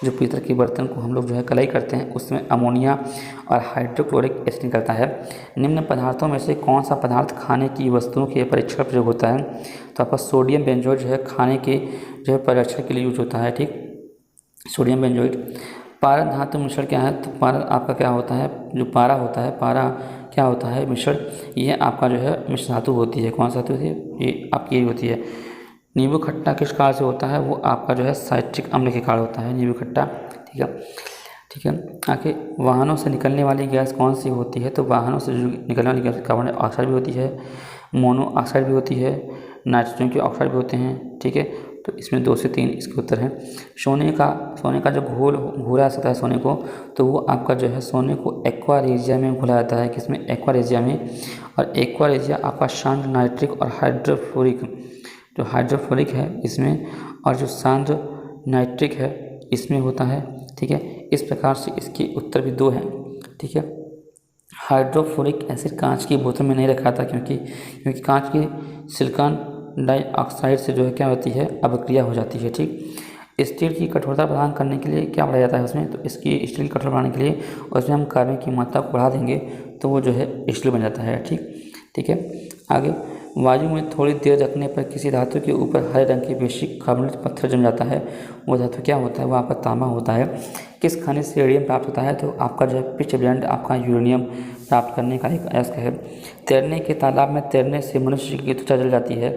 जो पीतल के बर्तन को हम लोग जो है कलाई करते हैं उसमें अमोनिया और हाइड्रोक्लोरिक एसिड निकलता है। निम्न पदार्थों में से कौन सा पदार्थ खाने की वस्तुओं के परीक्षण प्रयोग होता है? तो आपका सोडियम बेंजोएट जो है खाने के जो है परीक्षण के लिए यूज होता है, ठीक, सोडियम बेंजोएट। पारा धातु मिश्रण क्या है? तो पारा आपका क्या होता है? जो पारा होता है, पारा क्या होता है? मिश्रण। ये आपका जो है मिश्र धातु होती है। कौन सा धातु होती है? ये आपकी यही होती है। नींबू खट्टा किस कारण से होता है? वो आपका जो है साइट्रिक अम्ल के कारण होता है नींबू खट्टा, ठीक है, ठीक है। आगे वाहनों से निकलने वाली गैस कौन सी होती है? तो वाहनों से जो निकलने वाली गैस कार्बन डाइऑक्साइड भी होती है, मोनोऑक्साइड भी होती है, नाइट्रोजन के ऑक्साइड भी होते हैं, ठीक है। तो इसमें 2 से 3 इसके उत्तर हैं। सोने का जो घोला जाता है सोने को, तो वो आपका जो है सोने को एक्वा रेजिया में घोला जाता है। किसमें? एक्वा रेजिया में। और एक्वा रेजिया आपका शांत नाइट्रिक और हाइड्रोफ्लोरिक, जो हाइड्रोफ्लोरिक है इसमें, और जो शांत नाइट्रिक है इसमें होता है, ठीक है। इस प्रकार से इसके उत्तर भी 2 हैं, ठीक है। हाइड्रोफ्लोरिक एसिड कांच की बोतल में नहीं रखा था क्योंकि कांच की सिलिकॉन डाइऑक्साइड से जो है क्या होती है? अभिक्रिया हो जाती है, ठीक। स्टील की कठोरता प्रदान करने के लिए क्या बढ़ाया जाता है उसमें? तो इसकी स्टील की कठोरता बढ़ाने के लिए उसमें हम कार्बन की मात्रा को बढ़ा देंगे तो वो जो है स्टील बन जाता है, ठीक, ठीक है। आगे वायु में थोड़ी देर रखने पर किसी धातु के ऊपर हरे रंग के बेसिक कार्बोनेट पत्थर जम जाता है, वो धातु क्या होता है? वो आपका तांबा होता है। किस खनिज से रेडियम प्राप्त होता है? तो आपका जो है पिचब्लेंड आपका यूरेनियम प्राप्त करने का एक अयस्क है। तैरने के तालाब में तैरने से मनुष्य की त्वचा जल जाती है,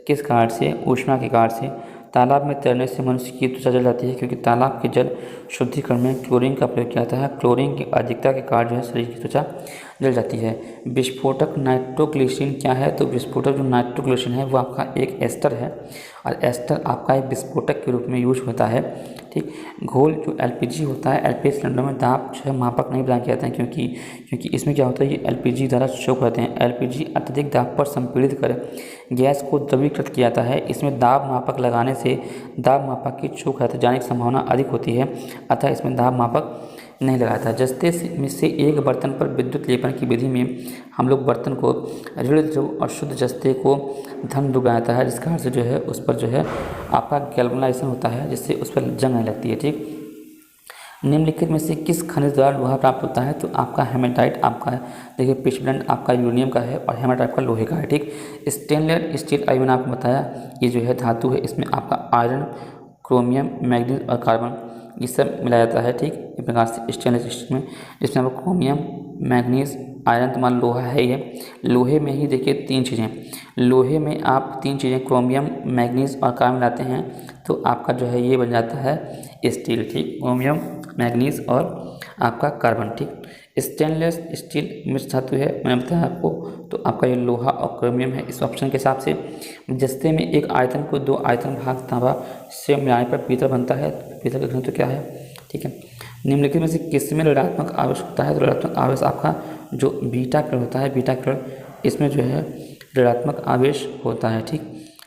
किस कारण से? ऊष्मा के कारण से। तालाब में तैरने से मनुष्य की त्वचा जल जाती है क्योंकि तालाब के जल शुद्धिकरण में क्लोरीन का प्रयोग किया जाता है। क्लोरीन की अधिकता के कारण जो है शरीर की त्वचा जल जाती है। विस्फोटक नाइट्रोग्लिसरीन क्या है? तो विस्फोटक जो नाइट्रोग्लिसरीन है वो आपका एक एस्टर है और एस्टर आपका एक विस्फोटक के रूप में यूज होता है, ठीक। घोल जो एलपीजी होता है, एलपीजी सिलेंडर में दाब जो है मापक नहीं प्रदान किया जाता है क्योंकि इसमें क्या होता है? ये एलपीजी द्वारा शोक रहते हैं। एलपीजी अत्यधिक दाब पर संपीड़ित कर गैस को द्रवीकृत किया जाता है। इसमें दाब मापक लगाने से दाब मापक की चूक रह जाने की संभावना अधिक होती है, अतः इसमें दाब मापक नहीं लगाया था। जस्ते में से एक बर्तन पर विद्युत लेपन की विधि में हम लोग बर्तन को ऋण ध्रुव और शुद्ध जस्ते को धन ध्रुव बनाता है, जिस कारण से जो है उस पर जो है आपका गैल्वेनाइजेशन होता है, जिससे उस पर जंग नहीं लगती है, ठीक। निम्नलिखित में से किस खनिज द्वारा लोहा प्राप्त होता है? तो आपका हेमेटाइट आपका है, देखिए पिचब्लेंड आपका यूरेनियम का है और हेमेटाइट का लोहे का है, ठीक। स्टेनलेस स्टील अभी मैंने आपको बताया ये जो है धातु है, इसमें आपका आयरन, क्रोमियम, मैग्नीज और कार्बन ये सब मिलाया जाता है, ठीक। इस प्रकार से स्टेनलेस स्टील में जिसमें आपको क्रोमियम, मैग्नीज, आयरन तो मान लोहा है ही है। लोहे में ही देखिए 3 चीज़ें, लोहे में आप 3 चीज़ें क्रोमियम, मैग्नीज और कार्बन मिलाते हैं तो आपका जो है ये बन जाता है स्टील, ठीक। क्रोमियम, मैग्नीज और आपका कार्बन, ठीक। स्टेनलेस स्टील मिश्र धातु है, मैंने बताया आपको, तो आपका ये लोहा और क्रोमियम है इस ऑप्शन के हिसाब से। जस्ते में एक आयतन को 2 आयतन भाग तांबा से मिलाने पर पीतल बनता है, पीतल का घनत्व क्या है, ठीक है। निम्नलिखित में से किसमें ऋणात्मक आवेश होता है? तो ऋणात्मक आवेश आपका जो बीटा किरण होता है, बीटा किरण इसमें जो है ऋणात्मक आवेश होता है, ठीक,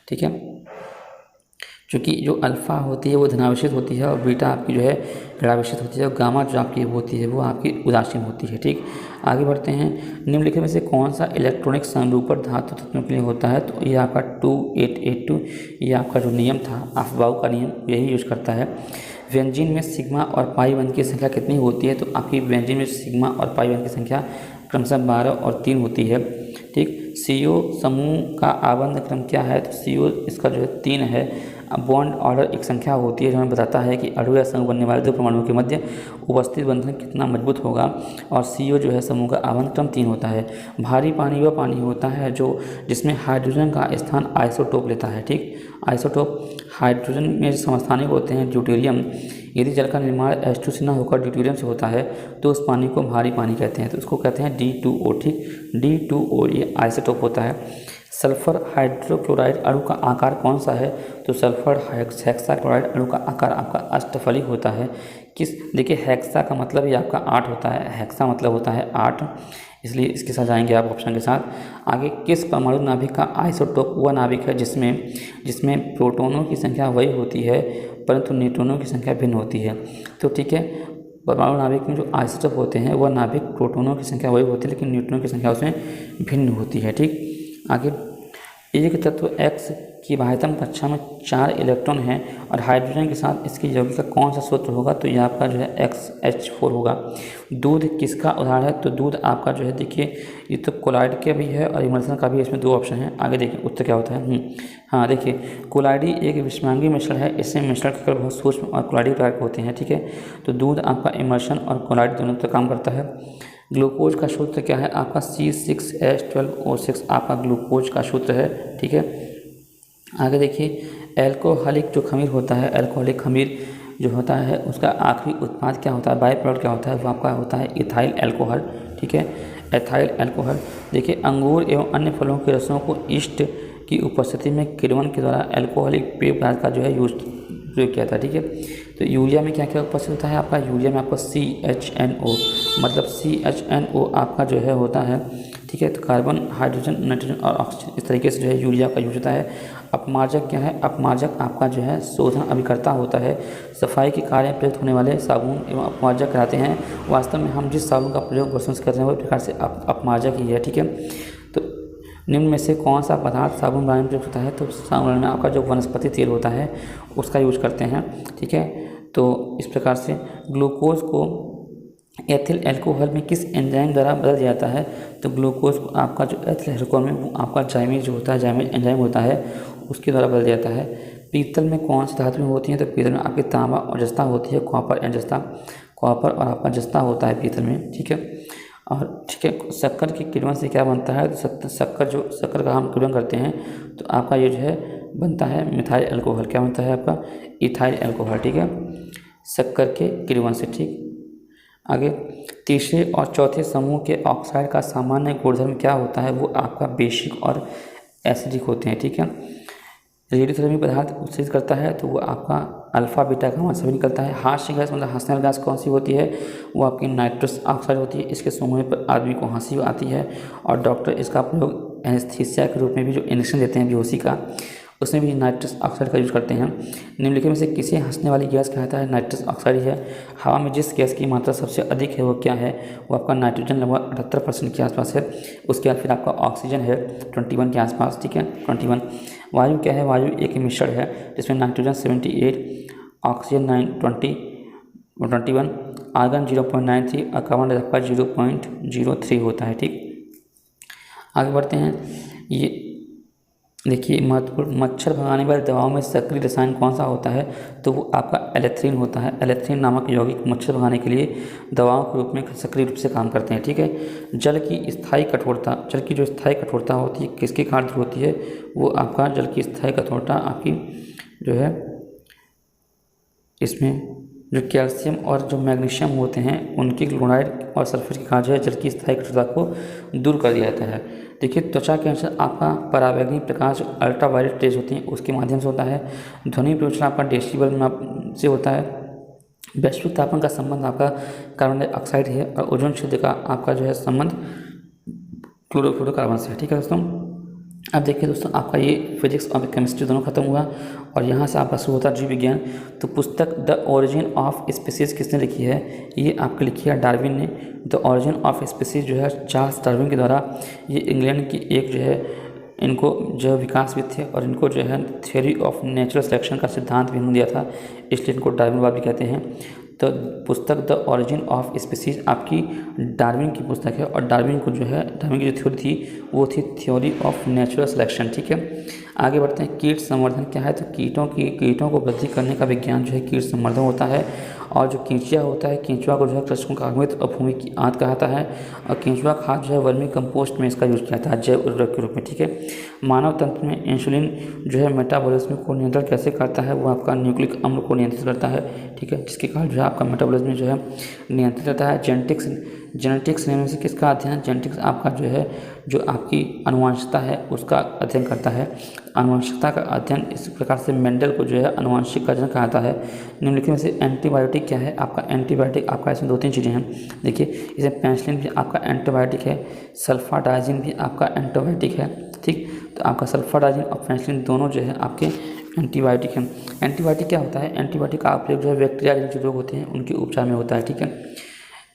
ठीक है। क्योंकि जो अल्फ़ा होती है वो धनावेशित होती है और बीटा आपकी जो है ऋणावेशित होती है और गामा जो आपकी होती है वो आपकी उदासीन होती है, ठीक। आगे बढ़ते हैं। निम्नलिखित में से कौन सा इलेक्ट्रॉनिक संरूपण धातु तत्वों के लिए होता है? तो ये आपका 2882 ये आपका जो नियम था अफबाउ का नियम यही यूज करता है। व्यंजन में सिग्मा और पाई वन की संख्या कितनी होती है? तो आपकी व्यंजन में सिग्मा और पाई वन की संख्या क्रमशः 12 और 3 होती है, ठीक। CO समूह का आबंध क्रम क्या है? तो CO इसका जो है 3 है। बॉन्ड ऑर्डर एक संख्या होती है जो हमें बताता है कि अणु या समूह बनने वाले 2 परमाणुओं के मध्य उपस्थित बंधन कितना मजबूत होगा, और CO जो है समूह का आबंध क्रम 3 होता है। भारी पानी वह पानी होता है जो जिसमें हाइड्रोजन का स्थान आइसोटोप लेता है, ठीक। आइसोटोप हाइड्रोजन में जो समस्थानिक होते हैं ड्यूटेरियम, यदि जल का निर्माण H2 से न होकर ड्यूटेरियम से होता है तो उस पानी को भारी पानी कहते हैं, तो उसको कहते हैं D2O, ठीक। D2O ये आइसोटोप होता है। सल्फर हाइड्रोक्लोराइड अणु का आकार कौन सा है? तो सल्फर हेक्साक्लोराइड अणु का आकार आपका अष्टफली होता है। किस, देखिए हेक्सा का मतलब ही आपका 8 होता है, हेक्सा मतलब होता है 8, इसलिए इसके साथ जाएंगे आप ऑप्शन के साथ। आगे किस परमाणु नाभिक का आइसोटोप वह नाभिक है जिसमें प्रोटॉनों की संख्या वही होती है परंतु न्यूट्रॉनों की संख्या भिन्न होती है। तो ठीक है, परमाणु नाभिक में जो आइसोटोप होते हैं वह नाभिक प्रोटॉनों की संख्या वही होती है लेकिन न्यूट्रॉनों की संख्या उसमें भिन्न होती है। ठीक, आगे एक तत्व X की बाह्यतम कक्षा में 4 इलेक्ट्रॉन हैं और हाइड्रोजन के साथ इसकी यौगिका कौन सा सूत्र होगा, तो ये आपका जो है XH4 होगा। दूध किसका उदाहरण है, तो दूध आपका जो है देखिए ये तो कोलाइड के भी है और इमल्सन का भी, इसमें 2 ऑप्शन है। आगे देखिए उत्तर क्या होता है। हाँ देखिए, कोलाइडी एक विषमांगी मिश्रण है, इसमें मिश्रण के कण बहुत सूक्ष्म और कोलाइडी प्रकार के होते हैं। ठीक है, तो दूध आपका इमल्सन और कोलाइड दोनों पर काम करता है। ग्लूकोज का सूत्र क्या है आपका C6H12O6 आपका ग्लूकोज का सूत्र है। ठीक है, आगे देखिए एल्कोहलिक जो खमीर होता है, एल्कोहलिक खमीर जो होता है उसका आखिरी उत्पाद क्या होता है, बाय प्रोडक्ट क्या होता है, वो आपका होता है इथाइल अल्कोहल। ठीक है, एथाइल अल्कोहल। देखिए अंगूर एवं अन्य फलों के रसों को ईस्ट की उपस्थिति में किण्वन के द्वारा अल्कोहलिक पेय पदार्थ का जो है प्रयोग किया था। ठीक है, तो यूरिया में क्या क्या उपस्थित होता है आपका, यूरिया में आपका CHNO मतलब CHNO आपका जो है होता है। ठीक है, तो कार्बन, हाइड्रोजन, नाइट्रोजन और ऑक्सीजन, इस तरीके से जो है यूरिया का यूज होता है। अपमार्जक क्या है, अपमार्जक आपका जो है शोधन अभिकर्ता होता है। सफाई के कार्य में प्रयुक्त होने वाले साबुन एवं अपमार्जक कहलाते हैं। वास्तव में हम जिस साबुन का प्रयोग वर्षों से कर रहे हैं वो प्रकार से अपमार्जक ही है। ठीक है, तो निम्न में से कौन सा पदार्थ साबुन बनाने में प्रयुक्त होता है, तो साबुन में आपका जो वनस्पति तेल होता है उसका यूज करते हैं। ठीक है, तो इस प्रकार से ग्लूकोज को एथिल अल्कोहल में किस एंजाइम द्वारा बदल दिया जाता है, तो ग्लूकोज को आपका जो एथिल अल्कोहल में वो आपका जाइमेज जो होता है, जाइमेज एंजाइम होता है उसके द्वारा बदल दिया जाता है। पीतल में कौन सी धातुएं होती हैं, तो पीतल में आपकी तांबा और जस्ता होती है, कॉपर एंड जस्ता, कॉपर और आपका जस्ता होता है पीतल में। ठीक है, और ठीक है, शक्कर के किण्वन से क्या बनता है, तो शक्कर का हम किण्वन करते हैं तो आपका ये जो है बनता है मिथाइल अल्कोहल। क्या बनता है आपका, इथाइल अल्कोहल। ठीक है, शक्कर के किण्वन से। ठीक, आगे तीसरे और चौथे समूह के ऑक्साइड का सामान्य गुणधर्म क्या होता है, वो आपका बेसिक और एसिडिक होते हैं। ठीक है, रेडियोधर्मी पदार्थ उत्सर्जित करता है तो वो आपका अल्फा बीटा गामा सभी निकलता है। हास्य गैस मतलब हंसने वाली गैस कौन सी होती है, वो आपकी नाइट्रस ऑक्साइड होती है। इसके सूंघने पर आदमी को हंसी आती है और डॉक्टर इसका प्रयोग एनेस्थीसिया के रूप में भी जो इंजेक्शन देते हैं बेहोशी का, उसमें भी नाइट्रस ऑक्साइड का यूज करते हैं। निम्नलिखित में से किसे हंसने वाली गैस कहता है, नाइट्रस ऑक्साइड है। हवा में जिस गैस की मात्रा सबसे अधिक है वो क्या है, वो आपका नाइट्रोजन लगभग 78% के आसपास है। उसके बाद फिर आपका ऑक्सीजन है 21 के आसपास। ठीक है, 21। वायु क्या है, वायु एक मिश्रण है जिसमें नाइट्रोजन 78, ऑक्सीजन 21, आर्गन 0.93 और कार्बन डाइऑक्साइड 0.03 होता है। ठीक, आगे बढ़ते हैं। ये देखिए महत्वपूर्ण, मच्छर भगाने वाली दवाओं में सक्रिय रसायन कौन सा होता है, तो वो आपका एलेथ्रीन होता है। एलेथ्रीन नामक यौगिक मच्छर भगाने के लिए दवाओं के रूप में सक्रिय रूप से काम करते हैं। ठीक है, जल की स्थायी कठोरता, जल की जो स्थायी कठोरता होती है किसके कारण होती है, वो आपका जल की स्थायी कठोरता आपकी जो है इसमें जो कैल्शियम और जो मैग्नीशियम होते हैं उनकी क्लोराइड और सल्फर के कारण जो है जल की स्थायी कठोरता को दूर कर दिया जाता है। देखिए त्वचा के अनुसार आपका पराबैंगनी प्रकाश अल्ट्रावायलेट रेज होती हैं उसके माध्यम से होता है। ध्वनि प्रदूषण आपका डेसिबल में से होता है। वैश्विक तापमान का संबंध आपका कार्बन डाइऑक्साइड है और ओजोन क्षेत्र का आपका जो है संबंध क्लोरोफ्लोरोकार्बन से है। ठीक है दोस्तों, अब देखिए दोस्तों आपका ये फिजिक्स और केमिस्ट्री दोनों खत्म हुआ और यहाँ से आपका शुरू होता है जीव विज्ञान। तो पुस्तक द ओरिजिन ऑफ स्पीसीज किसने लिखी है, ये आपकी लिखी है डार्विन ने। द ओरिजिन ऑफ स्पीसीज जो है चार्ल्स डार्विन के द्वारा, ये इंग्लैंड की एक जो है इनको जो विकासविद थे और इनको जो है थ्योरी ऑफ नेचुरल सिलेक्शन का सिद्धांत भी उन्होंने दिया था, इसलिए इनको डार्विनवाद भी कहते हैं। तो पुस्तक द ओरिजिन ऑफ स्पीसीज आपकी डार्विन की पुस्तक है और डार्विन को जो है डार्विन की जो थ्योरी थी वो थी थ्योरी ऑफ नेचुरल सिलेक्शन। ठीक है, आगे बढ़ते हैं। कीट संवर्धन क्या है, तो कीटों को वृद्धि करने का विज्ञान जो है कीट संवर्धन होता है। और जो केंचुआ होता है, केंचुआ को जो है कृषकों का अमृत और भूमि की आंत कहता है और केंचुआ खाद जो है वर्मी कंपोस्ट में इसका यूज किया जाता है जैव उर्वरक के रूप में। ठीक है, मानव तंत्र में इंसुलिन जो है मेटाबॉलिज्म को नियंत्रण कैसे करता है, वो आपका न्यूक्लिक अम्ल को नियंत्रित करता है। ठीक है, जिसके कारण जो है आपका मेटाबॉलिज्म जो है नियंत्रित रहता है। जेनेटिक्स में से किसका अध्ययन? जेनेटिक्स आपका जो है, जो आपकी आनुवंशिकता है उसका अध्ययन करता है। आनुवंशिकता का अध्ययन इस प्रकार से मेंडल को जो है आनुवंशिक का अध्ययन कहता है। निम्नलिखित में से एंटीबायोटिक क्या है? आपका एंटीबायोटिक आपका इसमें 2-3 चीज़ें हैं। देखिए, इसमें पेनिसिलिन भी आपका एंटीबायोटिक है, सल्फाडाइजिन भी आपका एंटीबायोटिक है। ठीक, तो आपका सल्फाडाइजिन और पेनिसिलिन दोनों जो है आपके एंटीबायोटिक हैं। एंटीबायोटिक क्या होता है? एंटीबायोटिक का उपयोग जो है बैक्टीरिया जनित जो रोग होते हैं उनके उपचार में होता है। ठीक है,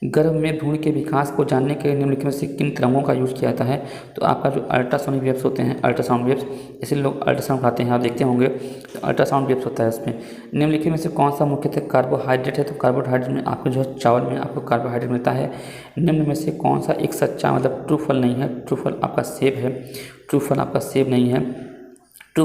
गर्भ में भ्रूण के विकास को जानने के लिए निम्नलिखित में से किन तरंगों का यूज किया जाता है? तो आपका जो अल्ट्रासोनिक वेव्स होते हैं, अल्ट्रासाउंड वेव्स, ऐसे लोग अल्ट्रासाउंड खाते हैं, आप देखते होंगे, तो अल्ट्रासाउंड वेव्स होता है उसमें। निम्नलिखित में से कौन सा मुख्यतः कार्बोहाइड्रेट है? तो कार्बोहाइड्रेट में आपको जो है चावल में आपको कार्बोहाइड्रेट मिलता है। निम्न में से कौन सा एक सच्चा मतलब ट्रू फल नहीं है? ट्रू फल आपका सेब है। ट्रू फल आपका सेब नहीं है। ट्रू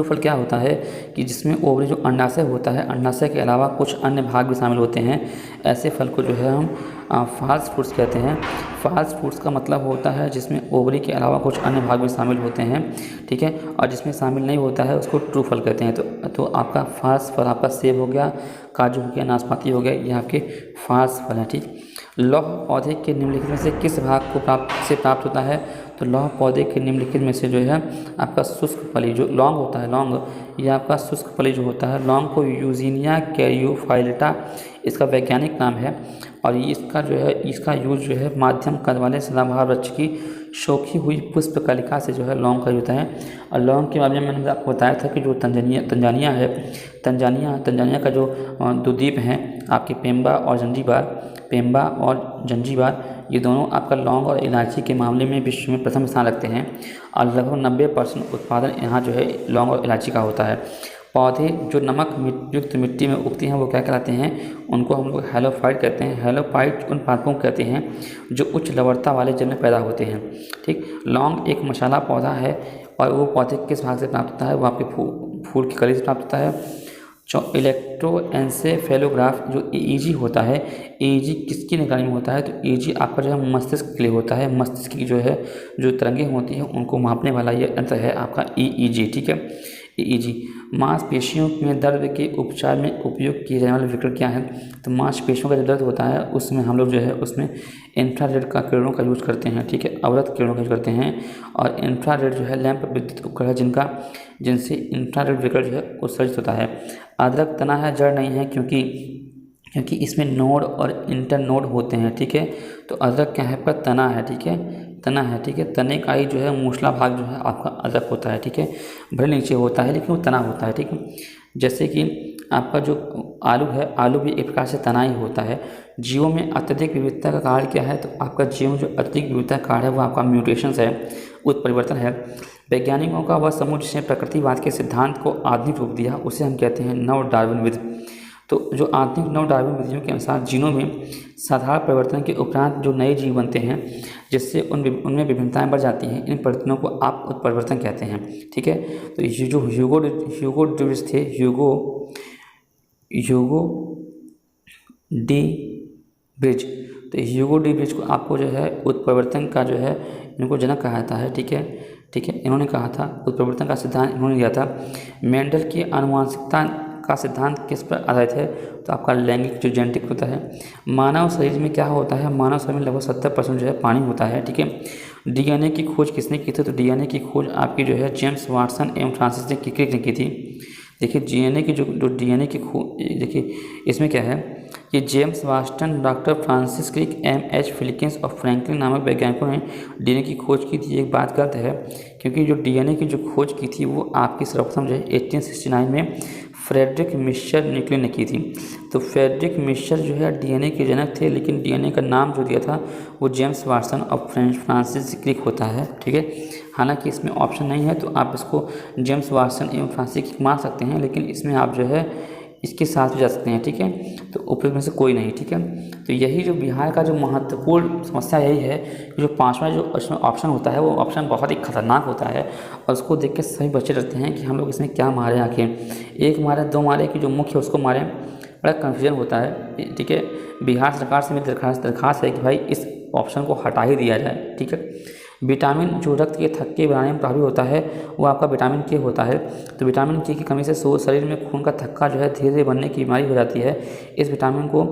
फल क्या होता है कि जिसमें ओवरी जो अंडाशय होता है, अंडाशय के अलावा कुछ अन्य भाग भी शामिल होते हैं, ऐसे फल को जो है हम फॉल्स फ्रूट्स कहते हैं। फॉल्स फ्रूट्स का मतलब होता है जिसमें ओवरी के अलावा कुछ अन्य भाग भी शामिल होते हैं। ठीक है, और जिसमें शामिल नहीं होता है उसको ट्रू फल कहते हैं। तो आपका फॉल्स फल आपका सेब हो गया, काजू हो गया, नाशपाती हो गया, ये आपके फॉल्स फल हैं। ठीक, लौह पौधे के निम्नलिखित में से किस भाग को प्राप्त होता है? तो लौह पौधे के निम्नलिखित में से जो है आपका शुष्क फली जो लौंग होता है, लौंग, ये आपका शुष्क फली जो होता है, लौंग को यूजीनिया कैरियोफाइलेटा इसका वैज्ञानिक नाम है। और इसका जो है इसका यूज जो है माध्यम कद वाले सदाबहार वृक्ष की शोखी हुई पुष्प कलिका से जो है लौंग का होता है। और लौंग के बारे में मैंने आपको बताया था कि जो तंजानिया है, तंजानिया का जो दो द्वीप हैं आपके पेम्बा और जंजीबार, ये दोनों आपका लौंग और इलायची के मामले में विश्व में प्रथम स्थान रखते हैं। और लगभग 90% उत्पादन यहाँ जो है लौंग और इलायची का होता है। पौधे जो नमक युक्त मिट्टी में उगती हैं वो क्या कहलाते हैं? उनको हम लोग हैलोफाइट कहते हैं। हैलोफाइट उन पादपों को कहते हैं जो उच्च लवणता वाले जल में पैदा होते हैं। ठीक, लौंग एक मसाला पौधा है और वो पौधे किस भाग से प्राप्त होता है? वो आपके फूल की कली से प्राप्त होता है। इलेक्ट्रोएंसेफेलोग्राफ जो EEG होता है, EEG किसकी निगरानी में होता है? तो EEG आपका जो है मस्तिष्क के लिए होता है। मस्तिष्क की जो है जो तरंगें होती हैं उनको मापने वाला ये यंत्र है आपका EEG। ठीक है, EEG। मांसपेशियों में दर्द के उपचार में उपयोग किए जाने वाले विकिरण क्या है? तो मांसपेशियों का जो दर्द होता है उसमें हम लोग जो है उसमें इंफ्रारेड का किरणों का यूज करते हैं। ठीक है, अवरत किरणों का यूज करते हैं। और इंफ्रारेड जो है लैंप विद्युत उपकरण है जिनसे इंफ्रारेड विकिरण जो है उत्सर्जित होता है। अदरक तना है, जड़ नहीं है, क्योंकि इसमें नोड और इंटर नोड होते हैं। ठीक है, तो अदरक क्या है? पर तना है। ठीक है, तना है। ठीक है, तने का ही जो है मूसला भाग जो है आपका अदरक होता है। ठीक है, भले नीचे होता है लेकिन वो तना होता है। ठीक है, जैसे कि आपका जो आलू है, आलू भी एक प्रकार से तना ही होता है। जीवों में अत्यधिक विविधता का कारण क्या है? तो आपका जीव में जो अत्यधिक विविधता का कारण है वो आपका म्यूटेशंस है, उत्परिवर्तन है। वैज्ञानिकों का वह समूह जिसने प्रकृतिवाद के सिद्धांत को आधुनिक रूप दिया उसे हम कहते हैं नव डार्विन विधि। तो जो आधुनिक नव डार्विन विधियों के अनुसार जीनों में साधारण परिवर्तन के उपरांत जो नए जीव बनते हैं जिससे उनमें विभिन्नताएं बढ़ जाती हैं, इन परिवर्तनों को आप उत्परिवर्तन कहते हैं। ठीक है, तो ये जो ह्यूगो ड्यूरिस थे, ह्यूगो डी ब्रिज, तो ह्यूगो डी ब्रिज को आपको जो है उत्परिवर्तन का जो है इनको जनक कहा जाता है। ठीक है, इन्होंने कहा था उत्परिवर्तन का सिद्धांत इन्होंने दिया था। मेंडल की आनुवंशिकता का सिद्धांत किस पर आधारित है? तो आपका लैंगिक जो जेनेटिक होता है। मानव शरीर में क्या होता है? मानव शरीर में लगभग 70% जो है पानी होता है। ठीक है, DNA की खोज किसने की थी? तो DNA की खोज आपकी जो है जेम्स वाटसन एवं फ्रांसिस ने की थी। देखिए DNA की जो DNA की खोज, देखिए इसमें क्या है कि James Watson, doctor Francis Crick, M.H. Wilkins और फ्रैंकलिन नामक वैज्ञानिकों ने DNA की खोज की थी। एक बात गलत है क्योंकि जो DNA की जो खोज की थी वो आपकी सर्वप्रथम जो है 1869 में फ्रेडरिक मिशर न्यूक्लियर ने की थी। तो फ्रेडरिक मिशर जो है DNA के जनक थे, लेकिन DNA का नाम जो दिया था वो जेम्स वाटसन और फ्रांसिस क्रिक होता है। ठीक है, हालांकि इसमें ऑप्शन नहीं है तो आप इसको जेम्स वाटसन एवं फ्रांसिस क्रिक मान सकते हैं, लेकिन इसमें आप जो है इसके साथ भी जा सकते हैं। ठीक है, तो उपयुक्त में से कोई नहीं। ठीक है, तो यही जो बिहार का जो महत्वपूर्ण समस्या यही है कि जो 5वां जो इसमें ऑप्शन होता है वो ऑप्शन बहुत ही खतरनाक होता है और उसको देख के सभी बच्चे डरते हैं कि हम लोग इसमें क्या मारें, आखिर 1 मारे 2 मारे कि जो मुख्य है उसको मारें, बड़ा कन्फ्यूजन होता है। ठीक है, बिहार सरकार से मेरी दरखास्त है कि भाई इस ऑप्शन को हटा ही दिया जाए। ठीक है, विटामिन जो रक्त के थक्के बनाने में प्रभावी होता है वो आपका विटामिन के होता है। तो विटामिन के की कमी से शरीर में खून का थक्का जो है धीरे धीरे बनने की बीमारी हो जाती है। इस विटामिन को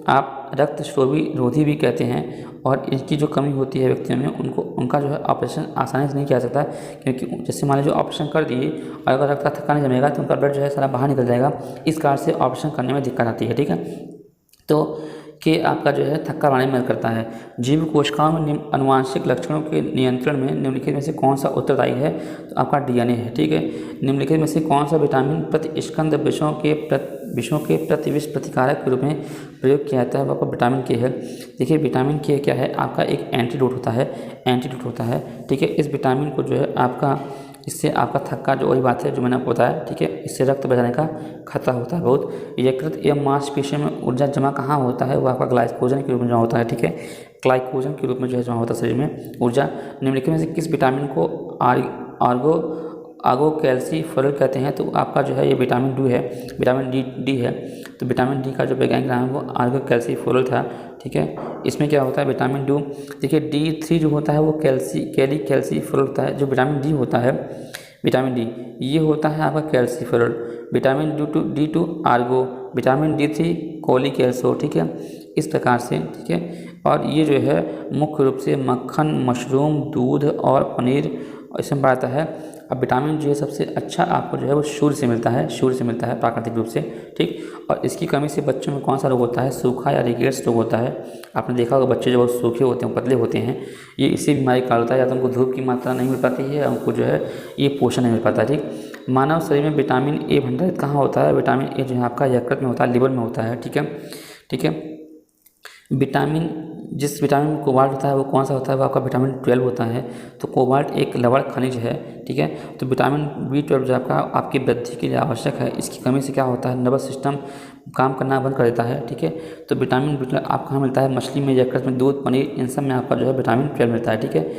आप रक्त रोधी भी कहते हैं, और इसकी जो कमी होती है व्यक्तियों में उनका जो है ऑपरेशन आसानी से नहीं किया सकता, क्योंकि जैसे मान लीजिए ऑपरेशन कर दिए और अगर रक्त का थक्का नहीं जमेगा तो उनका ब्लड जो है सारा बाहर निकल जाएगा, इस कारण से ऑपरेशन करने में दिक्कत आती है। ठीक है, तो कि आपका जो है थक्का बनाने में मदद करता है। जीव कोशिकाओं में आनुवांशिक लक्षणों के नियंत्रण में निम्नलिखित में से कौन सा उत्तरदायी है? तो आपका डीएनए है। ठीक है, निम्नलिखित में से कौन सा विटामिन प्रतिस्कंद विषों के प्रतिविष प्रतिकारक के रूप में प्रयोग किया जाता है? वो आपका विटामिन के है। देखिए विटामिन के क्या है, आपका एक एंटीडोट होता है। ठीक है, इस विटामिन को जो है आपका, इससे आपका थक्का जो वही बात है जो मैंने आपको बताया। ठीक है, इससे रक्त बढ़ जाने का खतरा होता है बहुत। यकृत एवं मांसपेशियों में ऊर्जा जमा कहाँ होता है? वो आपका ग्लाइकोजन के रूप में जमा होता है। ठीक है, ग्लाइकोजन के रूप में जो है जमा होता है शरीर में ऊर्जा। निम्नलिखित में से किस विटामिन को आर्गो कैल्सीफेरॉल कहते हैं? तो आपका जो है ये विटामिन विटामिन डी है। तो विटामिन डी का जो वैज्ञानिक नाम है वो आर्गो कैल्सीफेरॉल था। ठीक है, इसमें क्या होता है विटामिन डी, देखिए D3 जो होता है वो कैल्सीफेरॉल होता है। जो विटामिन डी होता है, विटामिन डी ये होता है आपका calciferol, vitamin D2 Ergo, vitamin D3 कोलिकैल्सो। ठीक है, इस प्रकार से। ठीक है, और ये जो है मुख्य रूप से मक्खन, मशरूम, दूध और पनीर इसमें पाता है। अब विटामिन जो है सबसे अच्छा आपको जो है वो सूर्य से मिलता है प्राकृतिक रूप से। ठीक, और इसकी कमी से बच्चों में कौन सा रोग होता है? सूखा या रिकेट्स रोग होता है। आपने देखा होगा बच्चे जो बहुत सूखे होते हैं, पतले होते हैं, ये इसी बीमारी का होता है, या तो उनको धूप की मात्रा नहीं मिल पाती है या उनको जो है ये पोषण नहीं मिल पाता। ठीक, मानव शरीर में विटामिन ए भंडारित कहाँ होता है? विटामिन ए जो है आपका यकृत में होता है, लिवर में होता है। ठीक है, जिस विटामिन में कोबाल्ट होता है वो कौन सा होता है? वो आपका विटामिन 12 होता है। तो कोबाल्ट एक लवण खनिज है। ठीक है, तो विटामिन B12 जो आपकी वृद्धि के लिए आवश्यक है, इसकी कमी से क्या होता है? नर्वस सिस्टम काम करना बंद कर देता है। ठीक है, तो विटामिन B12 आप कहाँ मिलता है? मछली में, यकृत में, दूध, पनीर, इन सब में आपका जो है विटामिन 12 मिलता है। ठीक है,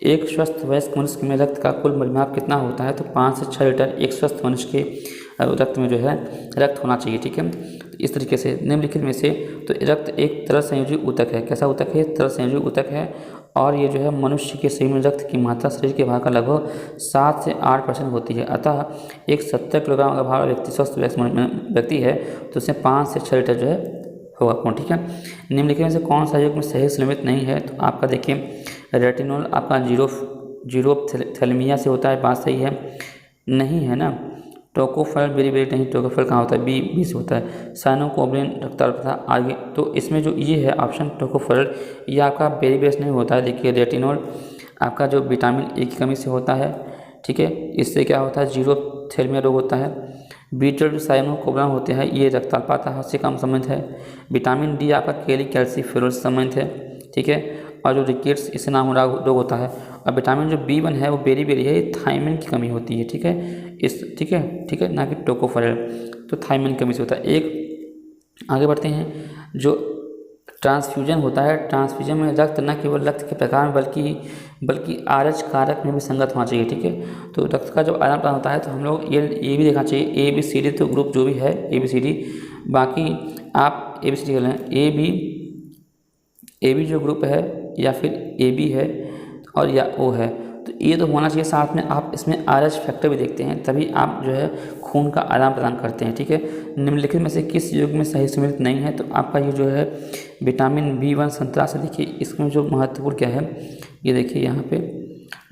एक स्वस्थ वयस्क मनुष्य में रक्त का कुल परिमाप कितना होता है? तो 5 से 6 लीटर एक स्वस्थ मनुष्य के रक्त में जो है रक्त होना चाहिए। ठीक है, तो इस तरीके से निम्नलिखित में से तो रक्त एक तरल संयोजी ऊतक है। कैसा ऊतक है? तरल संयोजी ऊतक है, और ये जो है मनुष्य के शरीर में रक्त की मात्रा शरीर के भार का लगभग 7 से 8% होती है। अतः एक 70 किलोग्राम अगर भार व्यक्ति स्वस्थ व्यक्ति है तो उसमें 5 से 6 लीटर जो है होगा कौन। ठीक है, निम्नलिखित में से कौन सा युग में सही सलामत नहीं है? तो आपका देखिए रेटिनॉल आपका जीरोथैलेमिया से होता है, बात सही है नहीं है ना। टोकोफेरल बेरी नहीं, टोकोफेरल कहाँ होता है? बी से होता है। साइनोकोबिलिन रक्ताल्पता आगे, तो इसमें जो ये है ऑप्शन टोकोफेरल, ये आपका बेरी नहीं होता है। देखिए रेटिनॉल आपका जो विटामिन ए की कमी से होता है। ठीक है, इससे क्या होता है? जीरोथैलेमिया रोग होता है। B12 जो साइनोकोबिलिन होते हैं ये रक्ताल्पता से कम संबंधित है। विटामिन डी आपका कैल्सीफेरॉल से संबंधित है। ठीक है, और जो रिकेट्स इससे नाम रोग होता है। और विटामिन जो B1 है वो बेरी है, ये थायमिन की कमी होती है। ठीक है, ठीक है, ना कि टोकोफेरल, तो थायमिन की कमी से होता है। एक आगे बढ़ते हैं, जो ट्रांसफ्यूजन होता है, ट्रांसफ्यूजन में रक्त न केवल रक्त के प्रकार में बल्कि आरएच कारक में भी संगत होना चाहिए। ठीक है, तो रक्त का जब आदान प्रदान होता है तो हम लोग ये भी देखना चाहिए ABCD, तो ग्रुप जो भी है ABCD, बाकी आप ABCD कर लें, AB जो ग्रुप है या फिर AB है और या O है, तो ये तो होना चाहिए। साथ में आप इसमें RH फैक्टर भी देखते हैं, तभी आप जो है खून का आदान प्रदान करते हैं। ठीक है, निम्नलिखित में से किस युग में सही सम्मिलित नहीं है? तो आपका ये जो है विटामिन B1 संतरा से। देखिए इसमें जो महत्वपूर्ण क्या है, ये देखिए यहाँ पे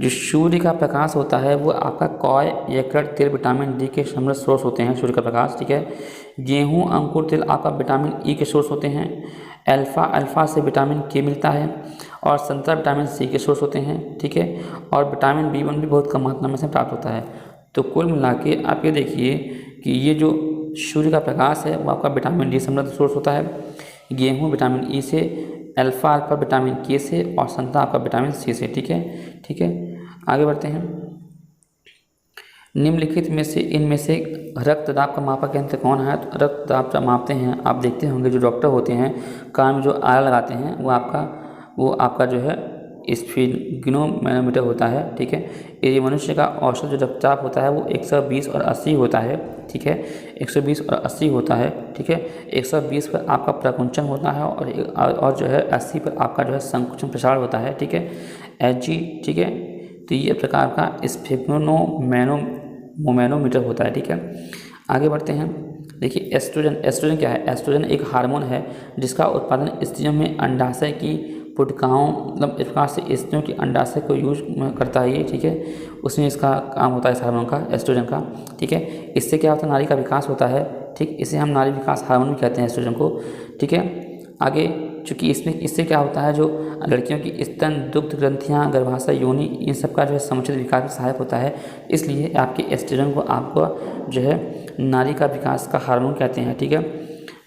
जो सूर्य का प्रकाश होता है वो आपका कॉय, यकृत, तिल, विटामिन डी के समृद्ध सोर्स होते हैं सूर्य का प्रकाश। ठीक है, गेहूँ, अंकुर, तिल आपका विटामिन E के सोर्स होते हैं। अल्फा से विटामिन के मिलता है, और संतरा विटामिन C के सोर्स होते हैं। ठीक है, और विटामिन B1 भी बहुत कम मात्रा में से प्राप्त होता है। तो कुल मिला के आप ये देखिए कि ये जो सूर्य का प्रकाश है वो आपका विटामिन डी समृद्ध सोर्स होता है। गेहूँ विटामिन E से, अल्फा विटामिन के से, और संतरा आपका विटामिन C से। ठीक है, आगे बढ़ते हैं। निम्नलिखित में से इनमें से रक्तदाब का मापक यंत्र कौन है? तो रक्तदाब का मापते हैं, आप देखते होंगे जो डॉक्टर होते हैं कान में जो आला लगाते हैं वो आपका जो है स्फिग्नोमैनोमीटर होता है, ठीक है। ये मनुष्य का औसत जो रक्तचाप होता है वो 120 और 80 होता है, ठीक है, 120 और 80 होता है, ठीक है। 120 पर आपका प्रकुंचन होता है और जो है 80 पर आपका जो है संकुचन प्रसार होता है, ठीक है, Hg, ठीक है। तो ये प्रकार का स्फिग्नोमैनोमीटर होता है, ठीक है। आगे बढ़ते हैं। देखिए एस्ट्रोजन क्या है? एस्ट्रोजन एक हार्मोन है जिसका उत्पादन स्त्रियों में अंडाशय की पुटिकाओं, मतलब इस प्रकार से स्त्रियों की अंडाशय को यूज करता है ये, ठीक है। उसमें इसका काम होता है इस हार्मोन का, एस्ट्रोजन का, ठीक है। इससे क्या होता है? नारी का विकास होता है, ठीक। इसे हम नारी विकास हार्मोन भी कहते हैं एस्ट्रोजन को, ठीक है। आगे चूँकि इससे क्या होता है, जो लड़कियों की स्तन, दुग्ध ग्रंथियाँ, गर्भाशय, योनि, इन सब का जो है समुचित विकास में सहायक होता है। इसलिए आपके एस्ट्रोजन को आपको जो है नारी का विकास का हार्मोन कहते हैं, ठीक है।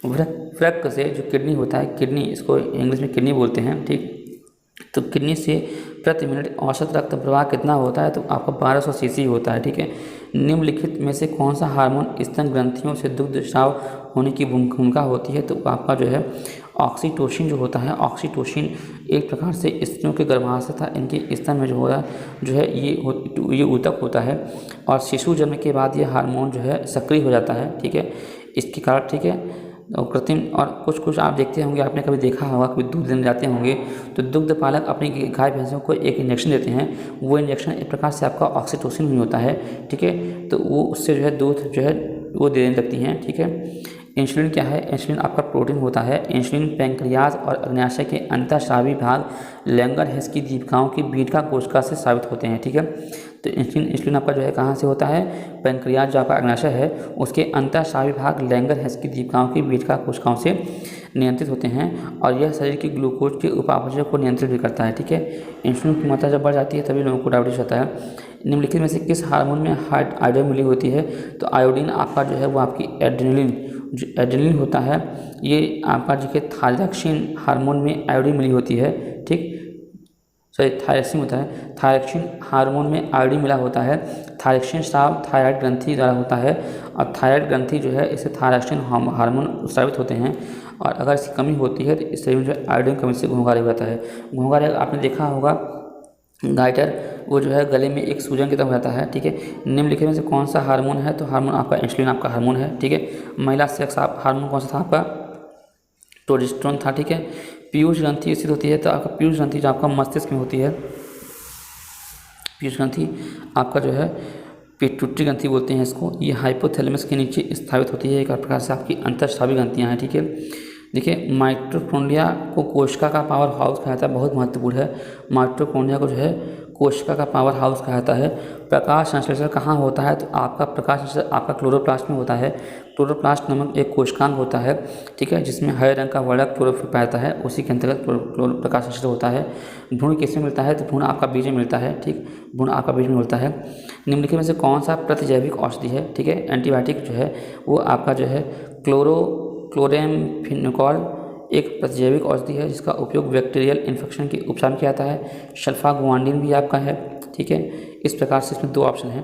वृक्क से जो किडनी होता है, किडनी, इसको इंग्लिश में किडनी बोलते हैं, ठीक। तो किडनी से प्रति मिनट औसत रक्त प्रवाह कितना होता है? तो आपका 1200 सीसी होता है, ठीक है। निम्नलिखित में से कौन सा हार्मोन स्तन ग्रंथियों से दुग्ध स्राव होने की भूमिका होती है? तो आपका जो है ऑक्सीटोसिन जो होता है, ऑक्सीटोसिन एक प्रकार से स्त्रियों के गर्भाशय तथा इनके स्तन में जो है ये ऊतक होता है और शिशु जन्म के बाद ये हार्मोन जो है सक्रिय हो जाता है, ठीक है। इसके कारण, ठीक है, और कृत्रिम और कुछ आप देखते होंगे, आपने कभी देखा होगा, कभी दूध देने जाते होंगे तो दुग्ध पालक अपनी गाय भैंसों को एक इंजेक्शन देते हैं। वो इंजेक्शन एक प्रकार से आपका ऑक्सीटोसिन में होता है, ठीक है। तो वो उससे जो है दूध जो है वो देने लगती हैं, ठीक है। इंसुलिन क्या है? इंसुलिन आपका प्रोटीन होता है। इंसुलिन पैंक्रियाज और अग्न्याशय के अंतःस्रावी भाग लैंगरहैंस की दीपिकाओं की बीटा कोशिका से साबित होते हैं, ठीक है। तो इंसुलिन आपका जो है कहाँ से होता है? पैंक्रियाज जो आपका अग्न्याशय है उसके अंतःस्रावी भाग लैंगरहैंस की दीपिकाओं की बीटा कोशिकाओं से नियंत्रित होते हैं और यह शरीर की ग्लूकोज के उपापचय को नियंत्रित भी करता है, ठीक है। इंसुलिन की मात्रा जब बढ़ जाती है तभी लोगों को डायबिटीज होता है। निम्नलिखित में से किस हार्मोन में आयोडीन मिली होती है? तो आयोडीन आपका जो है वो आपकी जो एड्रेनलिन होता है, ये आपका जो कि थायरॉक्सिन हार्मोन में आयोडीन मिली होती है, ठीक। सॉरी, थायरॉक्सिन होता है, थायरॉक्सिन हार्मोन में आयोडीन मिला होता है। थायरॉक्सिन स्राव थायराइड ग्रंथि द्वारा होता है और थायराइड ग्रंथि जो है इससे थायरॉक्सिन हार्मोन स्रावित होते हैं और अगर इसकी कमी होती है तो इस शरीर में जो है आयोडीन कमी से घोंघा रोग होता है। घोंघा रोग आपने देखा होगा, गाइटर वो जो है गले में एक सूजन की तरह रहता है, ठीक है। निम्नलिखित में से कौन सा हार्मोन है? तो हार्मोन आपका इंसुलिन आपका हार्मोन है, ठीक है। महिला सेक्स हार्मोन कौन सा था? आपका प्रोजेस्टेरोन था, ठीक है। पीयूष ग्रंथि स्थित होती है, तो आपका पीयूष ग्रंथि जो आपका मस्तिष्क में होती है, पीयूष ग्रंथि आपका जो है पिट्यूटरी ग्रंथि बोलते हैं इसको, ये हाइपोथैलेमस के नीचे स्थापित होती है। एक प्रकार से आपकी अंतःस्रावी ग्रंथियाँ हैं, ठीक है। देखिए माइटोकॉन्ड्रिया को कोशिका का पावर हाउस कहा जाता है, बहुत महत्वपूर्ण है। माइटोकॉन्ड्रिया को जो है कोशिका का पावर हाउस कहा जाता है। प्रकाश संश्लेषण कहाँ होता है? तो आपका प्रकाश संश्लेषण आपका क्लोरोप्लास्ट में होता है। क्लोरोप्लास्ट नामक एक कोशिकांग होता है, ठीक है, जिसमें हरे रंग का वर्णक क्लोरोफिल पाया जाता है, उसी के अंतर्गत प्रकाश संश्लेषण होता है। भ्रूण किसमें मिलता है? तो भ्रूण आपका बीज में मिलता है, ठीक, भ्रूण आपका बीज में मिलता है। निम्नलिखित में से कौन सा प्रतिजैविक औषधि है? ठीक है, एंटीबायोटिक जो है वो आपका जो है क्लोरेम्फेनिकोल एक प्रतिजैविक औषधि है जिसका उपयोग बैक्टीरियल इन्फेक्शन के उपचार में किया जाता है। सल्फागुआंडिन भी आपका है, ठीक है। इस प्रकार से इसमें दो ऑप्शन है।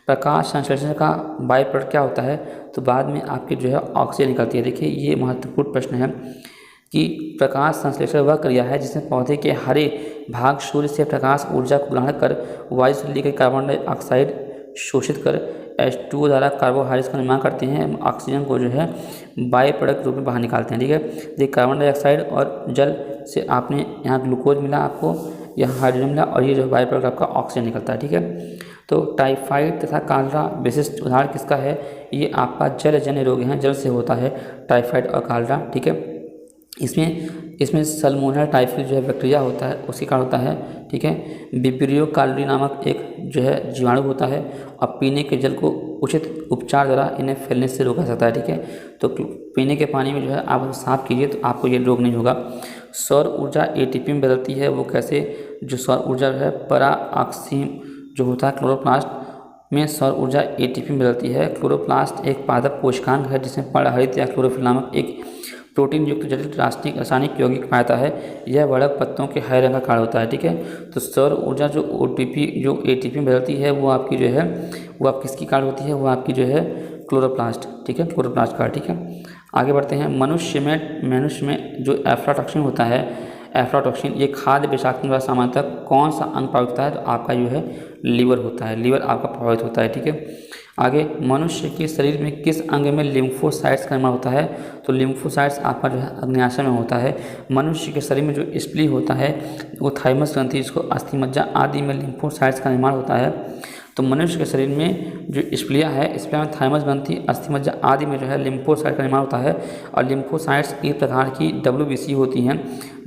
प्रकाश संश्लेषण का बाय प्रोडक्ट क्या होता है? तो बाद में आपके जो है ऑक्सीजन निकलती है। देखिए ये महत्वपूर्ण प्रश्न है कि प्रकाश संश्लेषण वह क्रिया है जिसमें पौधे के हरे भाग सूर्य से प्रकाश ऊर्जा को ग्रहण कर वायु से ली गई कार्बन डाइऑक्साइड शोषित कर H2O द्वारा कार्बोहाइड्रेट्स का निर्माण करते हैं, ऑक्सीजन को जो है बाय प्रोडक्ट रूप में बाहर निकालते हैं, ठीक है। देखिए कार्बन डाइऑक्साइड और जल से आपने यहाँ ग्लूकोज मिला, आपको यहाँ हाइड्रोजन मिला और ये जो बाय प्रोडक्ट आपका ऑक्सीजन निकलता है, ठीक है। तो टाइफाइड तथा कालरा विशिष्ट उदाहरण किसका है? ये आपका जलजन्य रोग है, जल से होता है टाइफाइड और कालरा, ठीक है। इसमें सल्मोनेला टाइफी जो है बैक्टीरिया होता है उसके कारण होता है, ठीक है। विब्रियो कालोरी नामक एक जो है जीवाणु होता है और पीने के जल को उचित उपचार द्वारा इन्हें फैलने से रोका सकता है, ठीक है। तो पीने के पानी में जो है आप साफ कीजिए तो आपको ये रोग नहीं होगा। सौर ऊर्जा एटीपी में बदलती है, वो कैसे? जो सौर ऊर्जा जो है पराऑक्सीन जो होता है क्लोरोप्लास्ट में सौर ऊर्जा एटीपी में बदलती है। क्लोरोप्लास्ट एक पादप कोशिकांग है जिसमें पर्णहरित या क्लोरोफिल नामक एक प्रोटीन युक्त जटिल रासायनिक यौगिक पाता है। यह वर्णक पत्तों के हरे रंग का कारण होता है, ठीक है। तो सौर ऊर्जा जो एटीपी में बदलती है वो आपकी जो है वो आप किसकी कारण होती है? वो आपकी जो है क्लोरोप्लास्ट, ठीक है, क्लोरोप्लास्ट का, ठीक है। आगे बढ़ते हैं। मनुष्य में जो एफ्लाटॉक्सिन होता है, एफ्लाटॉक्सिन, ये खाद्य विषाक्तता द्वारा सामान्यतः कौन सा अंग प्रभावित होता है? तो आपका जो है लीवर होता है, लीवर आपका प्रभावित होता है। ठीक है, आगे मनुष्य के शरीर में किस अंग में लिम्फोसाइट्स का निर्माण होता है? तो लिम्फोसाइट्स आपका जो है अग्न्याशय में होता है। मनुष्य के शरीर में जो स्प्ली होता है वो थाइमस ग्रंथि, जिसको अस्थिमज्जा आदि में लिम्फोसाइट्स का निर्माण होता है। तो मनुष्य के शरीर में जो स्प्लिया है, स्प्लिया में थाइमस ग्रंथि, अस्थिमज्जा आदि में जो है लिम्फोसाइट का निर्माण होता है। और लिम्फोसाइट्स एक प्रकार की WBC होती हैं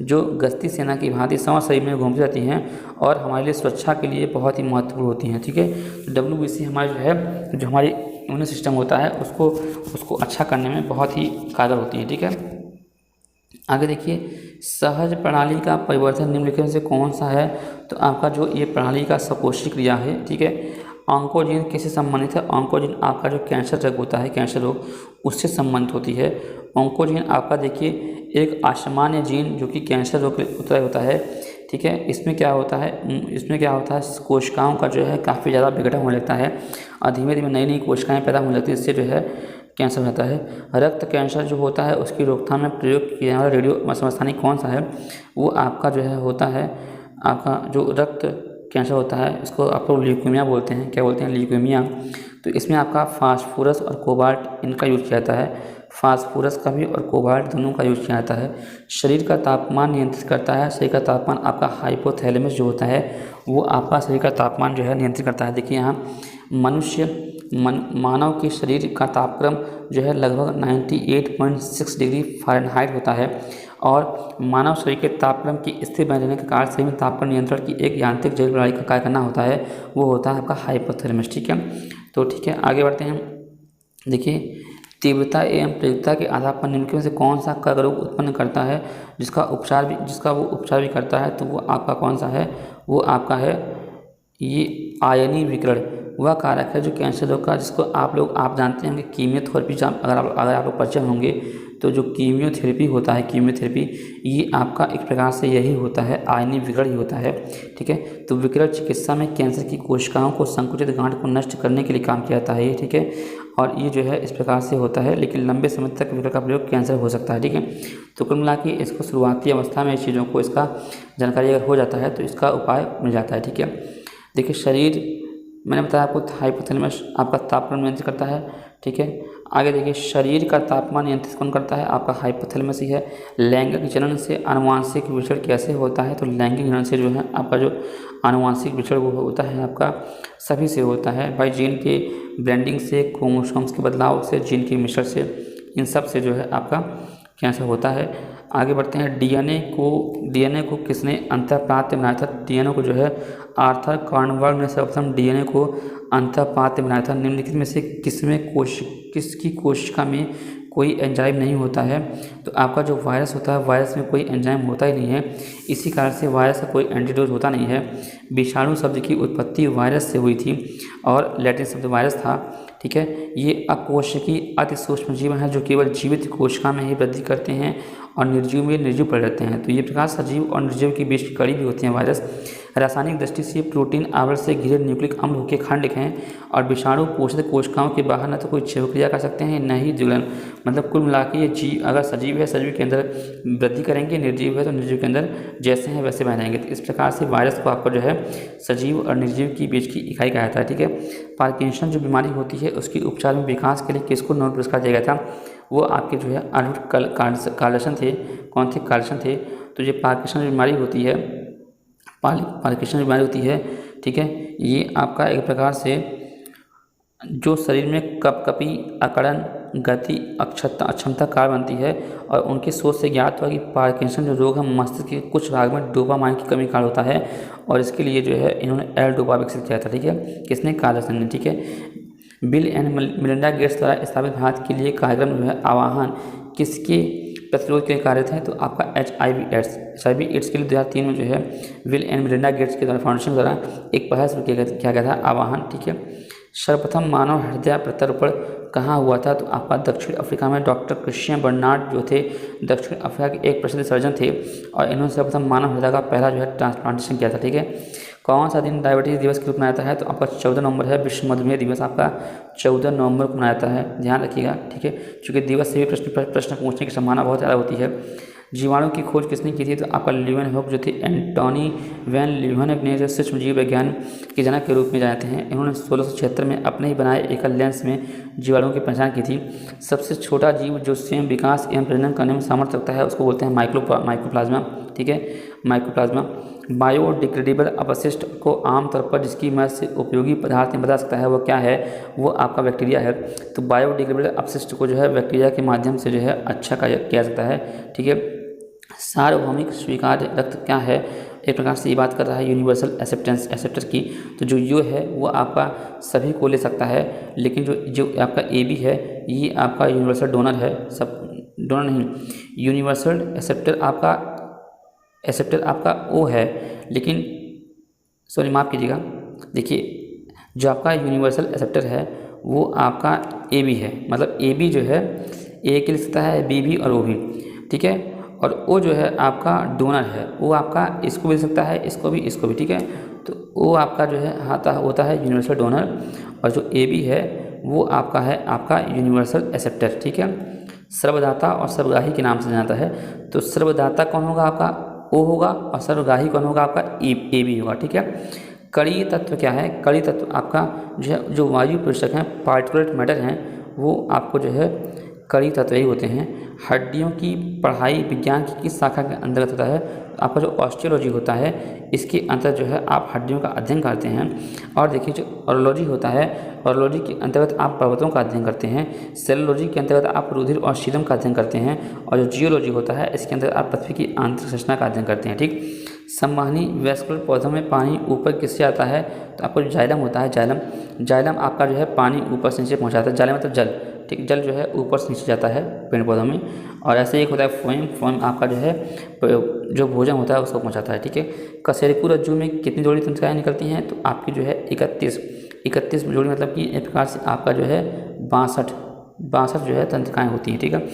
जो गश्ती सेना की भांति समस्त शरीर में घूमती रहती हैं और हमारे लिए सुरक्षा के लिए बहुत ही महत्वपूर्ण होती हैं। ठीक है, तो WBC हमारे जो है, जो हमारी इम्यून सिस्टम होता है उसको अच्छा करने में बहुत ही कारगर होती है। ठीक है, आगे देखिए, सहज प्रणाली का परिवर्तन निम्नलिखित में से कौन सा है? तो आपका जो ये प्रणाली का सकोशी क्रिया है। ठीक है, ऑन्कोजीन किससे संबंधित है? ऑन्कोजीन आपका जो कैंसर ड्रग होता है, कैंसर रोग, उससे संबंधित होती है। ऑन्कोजीन आपका देखिए एक असामान्य जीन जो कि कैंसर रोग के उत्तर होता है। ठीक है, इसमें क्या होता है, कोशिकाओं का जो है काफ़ी ज़्यादा विघटन होने लगता है और धीमे धीमे नई नई कोशिकाएँ पैदा होने लगती है, इससे जो है कैंसर होता है। रक्त कैंसर जो होता है उसकी रोकथाम में प्रयोग किया वाला रेडियो समस्थानिक कौन सा है? वो आपका जो है होता है, आपका जो रक्त कैंसर होता है इसको आप लोग ल्यूकेमिया बोलते हैं। क्या बोलते हैं? ल्यूकेमिया। तो इसमें आपका फास्फोरस और कोबाल्ट इनका यूज किया जाता है, फास्फोरस का भी और कोबाल्ट दोनों का यूज किया जाता है। शरीर का तापमान नियंत्रित करता है, शरीर का तापमान आपका हाइपोथैलेमस जो होता है वो आपका शरीर का तापमान जो है नियंत्रित करता है। देखिए यहाँ मानव के शरीर का तापक्रम जो है लगभग 98.6 डिग्री फ़ारेनहाइट होता है और मानव शरीर के तापक्रम की स्थिर बने रहने के कारण शरीर में तापक्रम नियंत्रण की एक यांत्रिक जैविक प्रणाली का कार्य करना होता है, वो होता है आपका हाइपोथैलेमस। ठीक है, तो ठीक है आगे बढ़ते हैं। देखिए, तीव्रता एवं प्रयोगिता के आधार पर निम्नलिखित में से कौन सा कर्करोग उत्पन्न करता है जिसका वो उपचार भी करता है? तो वो आपका कौन सा है? वो आपका है ये आयनीय विकिरण, वह कारक है जो कैंसर रोग का, जिसको आप जानते हैं कि कीमियोथेरेपी, अगर आप लोग परिचय होंगे तो जो कीमियोथेरेपी होता है, कीमियोथेरेपी ये आपका एक प्रकार से यही होता है, आयनीय विकिरण ही होता है। ठीक है, तो विकिरण चिकित्सा में कैंसर की कोशिकाओं को संकुचित गांठ को नष्ट करने के लिए काम किया जाता है ये। ठीक है, और ये जो है इस प्रकार से होता है, लेकिन लंबे समय तक विकिरण का प्रयोग कैंसर हो सकता है। ठीक है, तो कुल मिला के इसको शुरुआती अवस्था में इस चीज़ों को इसका जानकारी अगर हो जाता है तो इसका उपाय मिल जाता है। ठीक है, देखिए शरीर, मैंने बताया आपको हाइपोथैलेमस आपका तापमान नियंत्रित करता है। ठीक है, आगे देखिए शरीर का तापमान नियंत्रित कौन करता है? आपका हाइपोथैलेमस ही है। लैंगिक जनन से आनुवांशिक विचरण कैसे होता है? तो लैंगिक जनन से जो है आपका जो आनुवांशिक विचरण वो होता है आपका सभी से होता है भाई, जीन के ब्लेंडिंग से, क्रोमोसोम्स के बदलाव से, जीन के मिश्रण से, इन सब से जो है आपका कैंसर होता है। आगे बढ़ते हैं, डीएनए को किसने अंतःप्राप्त बनाया था? डीएनए को जो है आर्थर कॉर्नवाल ने सर्वप्रथम डीएनए को अंतःप्राप्त बनाया था। निम्नलिखित में से किसकी कोशिका में कोई एंजाइम नहीं होता है? तो आपका जो वायरस होता है, वायरस में कोई एंजाइम होता ही नहीं है, इसी कारण से वायरस का कोई एंटीडोट होता नहीं है। विषाणु शब्द की उत्पत्ति वायरस से हुई थी और लैटिन शब्द वायरस था। ठीक है, ये अकोशिकीय अति सूक्ष्म जीव हैं जो केवल जीवित कोशिका में ही वृद्धि करते हैं और निर्जीव में निर्जीव पड़े रहते हैं। तो ये प्रकार सजीव और निर्जीव के बीच की कड़ी भी होती है वायरस। रासायनिक दृष्टि से प्रोटीन आवरण से घिरे न्यूक्लिक अम्ल के खंड हैं और विषाणु पोषित कोशिकाओं के बाहर न तो कोई क्षय क्रिया कर सकते हैं, न ही जुलन। मतलब कुल मिला के ये जीव अगर सजीव है, सजीव के अंदर वृद्धि करेंगे, निर्जीव है तो निर्जीव के अंदर जैसे हैं वैसे बह जाएंगे। तो इस प्रकार से वायरस को आपको जो है सजीव और निर्जीव के बीच की इकाई कहा जाता है। ठीक है, पार्किंसन जो बीमारी होती है उसके उपचार में विकास के लिए किसको नोबेल पुरस्कार दिया गया था? वो आपके जो है अल्बर्ट कार्लसन थे। कौन थे? कार्लसन थे। तो ये पार्किंसन बीमारी होती है, पार्किंसन बीमारी होती है। ठीक है, ये आपका एक प्रकार से जो शरीर में कपकपी, अकड़न, गति, अक्षमता कार बनती है और उनके शोध से ज्ञात हुआ कि पार्किंसन जो रोग है मस्तिष्क के कुछ भाग में डोपामाइन की कमी कारण होता है और इसके लिए जो है इन्होंने एल डोपा विकसित किया था। ठीक है, किसने? कार्लसन ने। ठीक है, बिल एंड मेलिंडा गेट्स द्वारा स्थापित भारत के लिए कार्यक्रम जो है आह्वान किसके प्रतिरोध के कार्य थे? तो आपका HIV एड्स के लिए 2003 में जो है बिल एंड मेलिंडा गेट्स के द्वारा फाउंडेशन द्वारा एक पहल शुरू किया गया था, आह्वान। ठीक है, सर्वप्रथम मानव हृदय प्रत्यारोपण कहाँ हुआ था? तो आपका दक्षिण अफ्रीका में डॉक्टर क्रिश्चियन बर्नार्ड जो थे दक्षिण अफ्रीका के एक प्रसिद्ध सर्जन थे और इन्होंने सर्वप्रथम मानव हृदय का पहला जो है ट्रांसप्लांटेशन किया था। ठीक है, कौन सा दिन डायबिटीज़ दिवस के रूप में मनाया जाता है? तो आपका 14 नवंबर है। विश्व मधुमेह दिवस आपका 14 नवंबर को मनाया जाता है, ध्यान रखिएगा। ठीक है, चूँकि दिवस से भी प्रश्न पूछने की संभावना बहुत ज़्यादा होती है। जीवाणु की खोज किसने की थी? तो आपका लीeuwenhoek जो थे, एंटोनी वैन लीeuwenhoek ने जो सूक्ष्म जीव विज्ञान के जनक के रूप में जानते हैं। इन्होंने 1676 में अपने ही बनाए एकल लेंस में जीवाणुओं की पहचान की थी। सबसे छोटा जीव जो स्वयं विकास एवं प्रजनन करने में सामर्थ्य रखता है उसको बोलते हैं माइक्रोप्लाज्मा। ठीक है, माइक्रोप्लाज्मा। बायोडिग्रेडेबल अपशिष्ट को आमतौर पर जिसकी मदद से उपयोगी पदार्थ में बदल सकता है वो क्या है? वो आपका बैक्टीरिया है। तो बायोडिग्रेडेबल अपशिष्ट को जो है बैक्टीरिया के माध्यम से जो है अच्छा किया जाता है। ठीक है। सार्वभौमिक स्वीकार्य रक्त क्या है? एक प्रकार से ये बात कर रहा है यूनिवर्सल एक्सेप्टर की। तो जो यू है वो आपका सभी को ले सकता है, लेकिन जो आपका ए बी है ये आपका यूनिवर्सल डोनर है। सब डोनर नहीं, यूनिवर्सल एक्सेप्टर आपका ओ है, लेकिन सॉरी माफ़ कीजिएगा, देखिए जो आपका यूनिवर्सल एक्सेप्टर है वो आपका ए बी है। मतलब ए बी जो है ए के लिख सकता है, बी भी और ओ भी। ठीक है। और ओ जो है आपका डोनर है, वो आपका इसको भी लिख सकता है, इसको भी। ठीक है। तो वो आपका जो है होता है यूनिवर्सल डोनर, और जो ए बी है वो आपका है आपका यूनिवर्सल एक्सेप्टर। ठीक है। सर्वदाता और सर्वगाही के नाम से जाना जाता है। तो सर्वदाता कौन होगा? आपका ओ होगा, और सर्वगाही कौन होगा? आपका ए बी होगा। ठीक है। कणीय तत्व क्या है? कणीय तत्व आपका जो है जो वायु प्रेषक हैं, पार्टिकुलेट मैटर हैं, वो आपको जो है कणीय तत्व ही होते हैं। हड्डियों की पढ़ाई विज्ञान की किस शाखा के अंतर्गत होता है? आपका जो ऑस्टियोलॉजी होता है इसके अंतर्गत जो है आप हड्डियों का अध्ययन करते हैं। और देखिए जो ऑरोलॉजी होता है, ऑरोलॉजी के अंतर्गत आप पर्वतों का अध्ययन करते हैं। सेलोलॉजी के अंतर्गत आप रुधिर और सीरम का अध्ययन करते हैं। और जो जियोलॉजी होता है इसके अंतर्गत आप पृथ्वी की आंतरिक संरचना का अध्ययन करते हैं। ठीक। संवहनी वैस्कुलर पौधों में पानी ऊपर किससे आता है? तो आपको जो जाइलम होता है, जाइलम आपका जो है पानी ऊपर से नीचे पहुँचाता है। जाइलम मतलब जल। ठीक, जल जो है ऊपर से नीचे जाता है पेड़ पौधों में। और ऐसे एक होता है फोएम आपका जो है जो भोजन होता है उसको पहुंचाता है। ठीक है। कशेरुकी रज्जु में कितनी जोड़ी तंत्रिकाएँ निकलती हैं? तो आपकी जो है 31 जोड़ी, मतलब कि एक प्रकार से आपका जो है 62 जो है तंत्रिकाएँ होती हैं। ठीक है।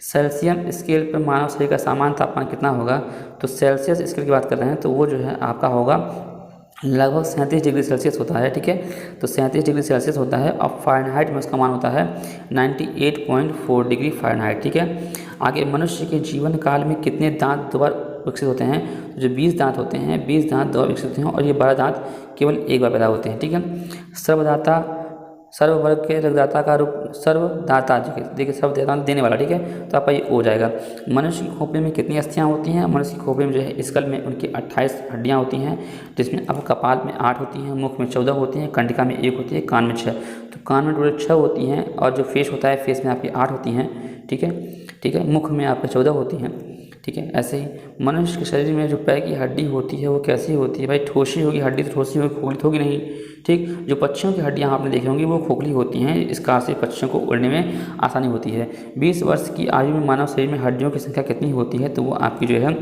सेल्सियम स्केल पर मानव शरीर का सामान्य तापमान कितना होगा? तो सेल्सियस स्केल की बात कर रहे हैं तो वो जो है आपका होगा लगभग 37 डिग्री सेल्सियस होता है। ठीक है। तो 37 डिग्री सेल्सियस होता है, और फ़ारेनहाइट में उसका मान होता है 98.4 डिग्री फ़ारेनहाइट। ठीक है। आगे, मनुष्य के जीवन काल में कितने दांत दोबारा विकसित होते हैं? जो 20 दांत होते हैं, 20 दांत दोबारा विकसित होते हैं, और ये 12 दांत केवल एक बार पैदा होते हैं। ठीक है। सर्वदाता, सर्ववर्ग के रक्तदाता का रूप सर्वदाता, देखिए सर्वदाता देने वाला। ठीक है। तो आपका ये हो जाएगा। मनुष्य की खोपड़ी में कितनी अस्थियाँ होती हैं? मनुष्य की खोपड़ी में जो है स्कल में उनकी 28 हड्डियाँ होती हैं, जिसमें अब कपाल में 8 होती हैं, मुख में 14 होती हैं, कंडिका में 1 होती है, कान में 6। तो कान में टोटल 6 होती हैं, और जो फेस होता है फेस में आपकी 8 होती हैं। ठीक है। मुख में आपके 14 होती हैं। ठीक है। ऐसे ही मनुष्य के शरीर में जो पैर की हड्डी होती है वो कैसी होती है? भाई ठोसी होगी, हड्डी तो ठोसी होगी, खोखली तो होगी नहीं। ठीक। जो पक्षियों की हड्डियाँ आपने देखी होंगी वो खोखली होती हैं, इस कारण से पक्षियों को उड़ने में आसानी होती है। 20 वर्ष की आयु में मानव शरीर में हड्डियों की संख्या कितनी होती है? तो वो आपकी जो है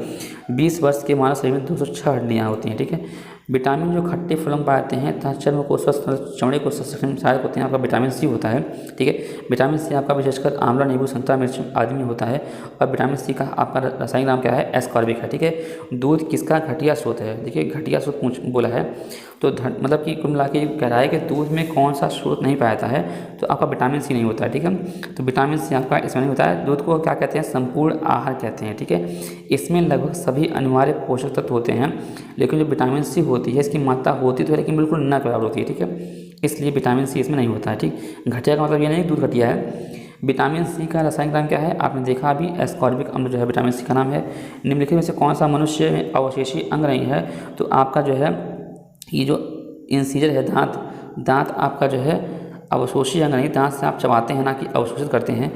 20 वर्ष के मानव शरीर में 206 हड्डियाँ होती हैं। ठीक है। विटामिन जो खट्टे फलों में पाए जाते हैं तथा चर्म को स्वस्थ, चमड़े को स्वस्थ रखने में सहायक होते हैं, आपका विटामिन सी होता है। ठीक है। विटामिन सी आपका विशेषकर आंवला, नींबू, संतरा, मिर्च आदि में होता है। और विटामिन सी का आपका रासायनिक नाम क्या है? एस्कॉर्बिक है। ठीक है। दूध किसका घटिया स्रोत है? देखिए घटिया स्रोत बोला है तो मतलब कि कुल मिला के कह रहा है कि दूध में कौन सा स्रोत नहीं पाया जाता है? तो आपका विटामिन सी नहीं होता है। ठीक है। तो विटामिन सी आपका इसमें नहीं होता है। दूध को क्या कहते हैं? संपूर्ण आहार कहते हैं। ठीक है। इसमें लगभग सभी अनिवार्य पोषक तत्व होते हैं, लेकिन जो विटामिन सी होती है इसकी मात्रा होती तो है लेकिन बिल्कुल न बराबर होती है। ठीक है। इसलिए विटामिन सी इसमें नहीं होता है। ठीक। घटिया का मतलब ये नहीं दूध घटिया है। विटामिन सी का रासायनिक नाम क्या है? आपने देखा अभी, एस्कॉर्बिक अम्ल जो है विटामिन सी का नाम है। निम्नलिखित में से कौन सा मनुष्य में अवशेषी अंग नहीं है? तो आपका जो है ये जो इंसीजर है, दांत आपका जो है अवशोषी अंग नहीं, दांत से आप चबाते हैं ना कि अवशोषित करते हैं।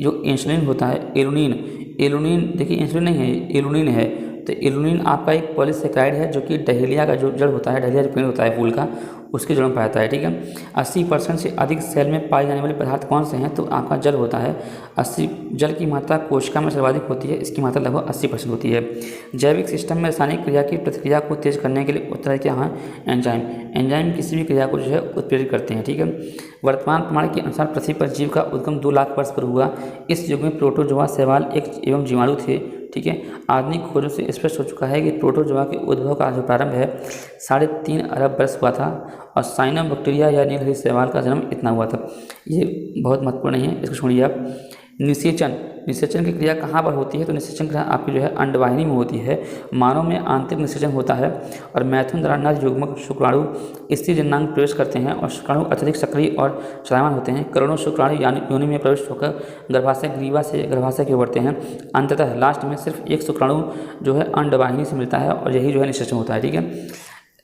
जो इंसुलिन होता है, एलुनिन देखिए इंसुलिन नहीं है, एलुनिन है। तो एलुनिन आपका एक पॉलीसेकेराइड है जो कि डहेलिया का जो जड़ होता है, डहेलिया जो पेड़ होता है फूल का, उसके जड़ में पाया जाता है। ठीक है। 80% से अधिक सेल में पाए जाने वाले पदार्थ कौन से हैं? तो आपका जल होता है। 80 जल की मात्रा कोशिका में सर्वाधिक होती है, इसकी मात्रा लगभग 80% होती है। जैविक सिस्टम में रासायनिक क्रिया की प्रतिक्रिया को तेज करने के लिए उत्तरदायी क्या है? एंजाइम किसी भी क्रिया को जो है उत्प्रेरित करते हैं। ठीक है। वर्तमान प्रमाण के अनुसार पृथ्वी पर जीव का उद्गम 2 लाख वर्ष पर हुआ। इस युग में प्रोटोजोआ, शैवाल एवं जीवाणु थे। ठीक है। आधुनिक खोजों से स्पष्ट हो चुका है कि प्रोटोजोआ के उद्भव का जो प्रारंभ है 3.5 अरब वर्ष हुआ था, और साइनोबैक्टीरिया या नीलहरित शैवाल का जन्म इतना हुआ था। ये बहुत महत्वपूर्ण नहीं है, इसको छोड़िए आप। निषेचन, निषेचन की क्रिया कहाँ पर होती है? तो निषेचन क्रिया आपकी जो है अंडवाहिनी में होती है। मानव में आंतरिक निषेचन होता है और मैथुन द्वारा नर युग्मक शुक्राणु स्त्री जननांग प्रवेश करते हैं और शुक्राणु अत्यधिक सक्रिय और चलायमान होते हैं। करोड़ों शुक्राणु योनि में प्रवेश होकर गर्भाशय ग्रीवा से गर्भाशय की ओर बढ़ते हैं। अंततः लास्ट में सिर्फ एक शुक्राणु जो है अंडवाहिनी से मिलता है और यही जो है निषेचन होता है। ठीक है,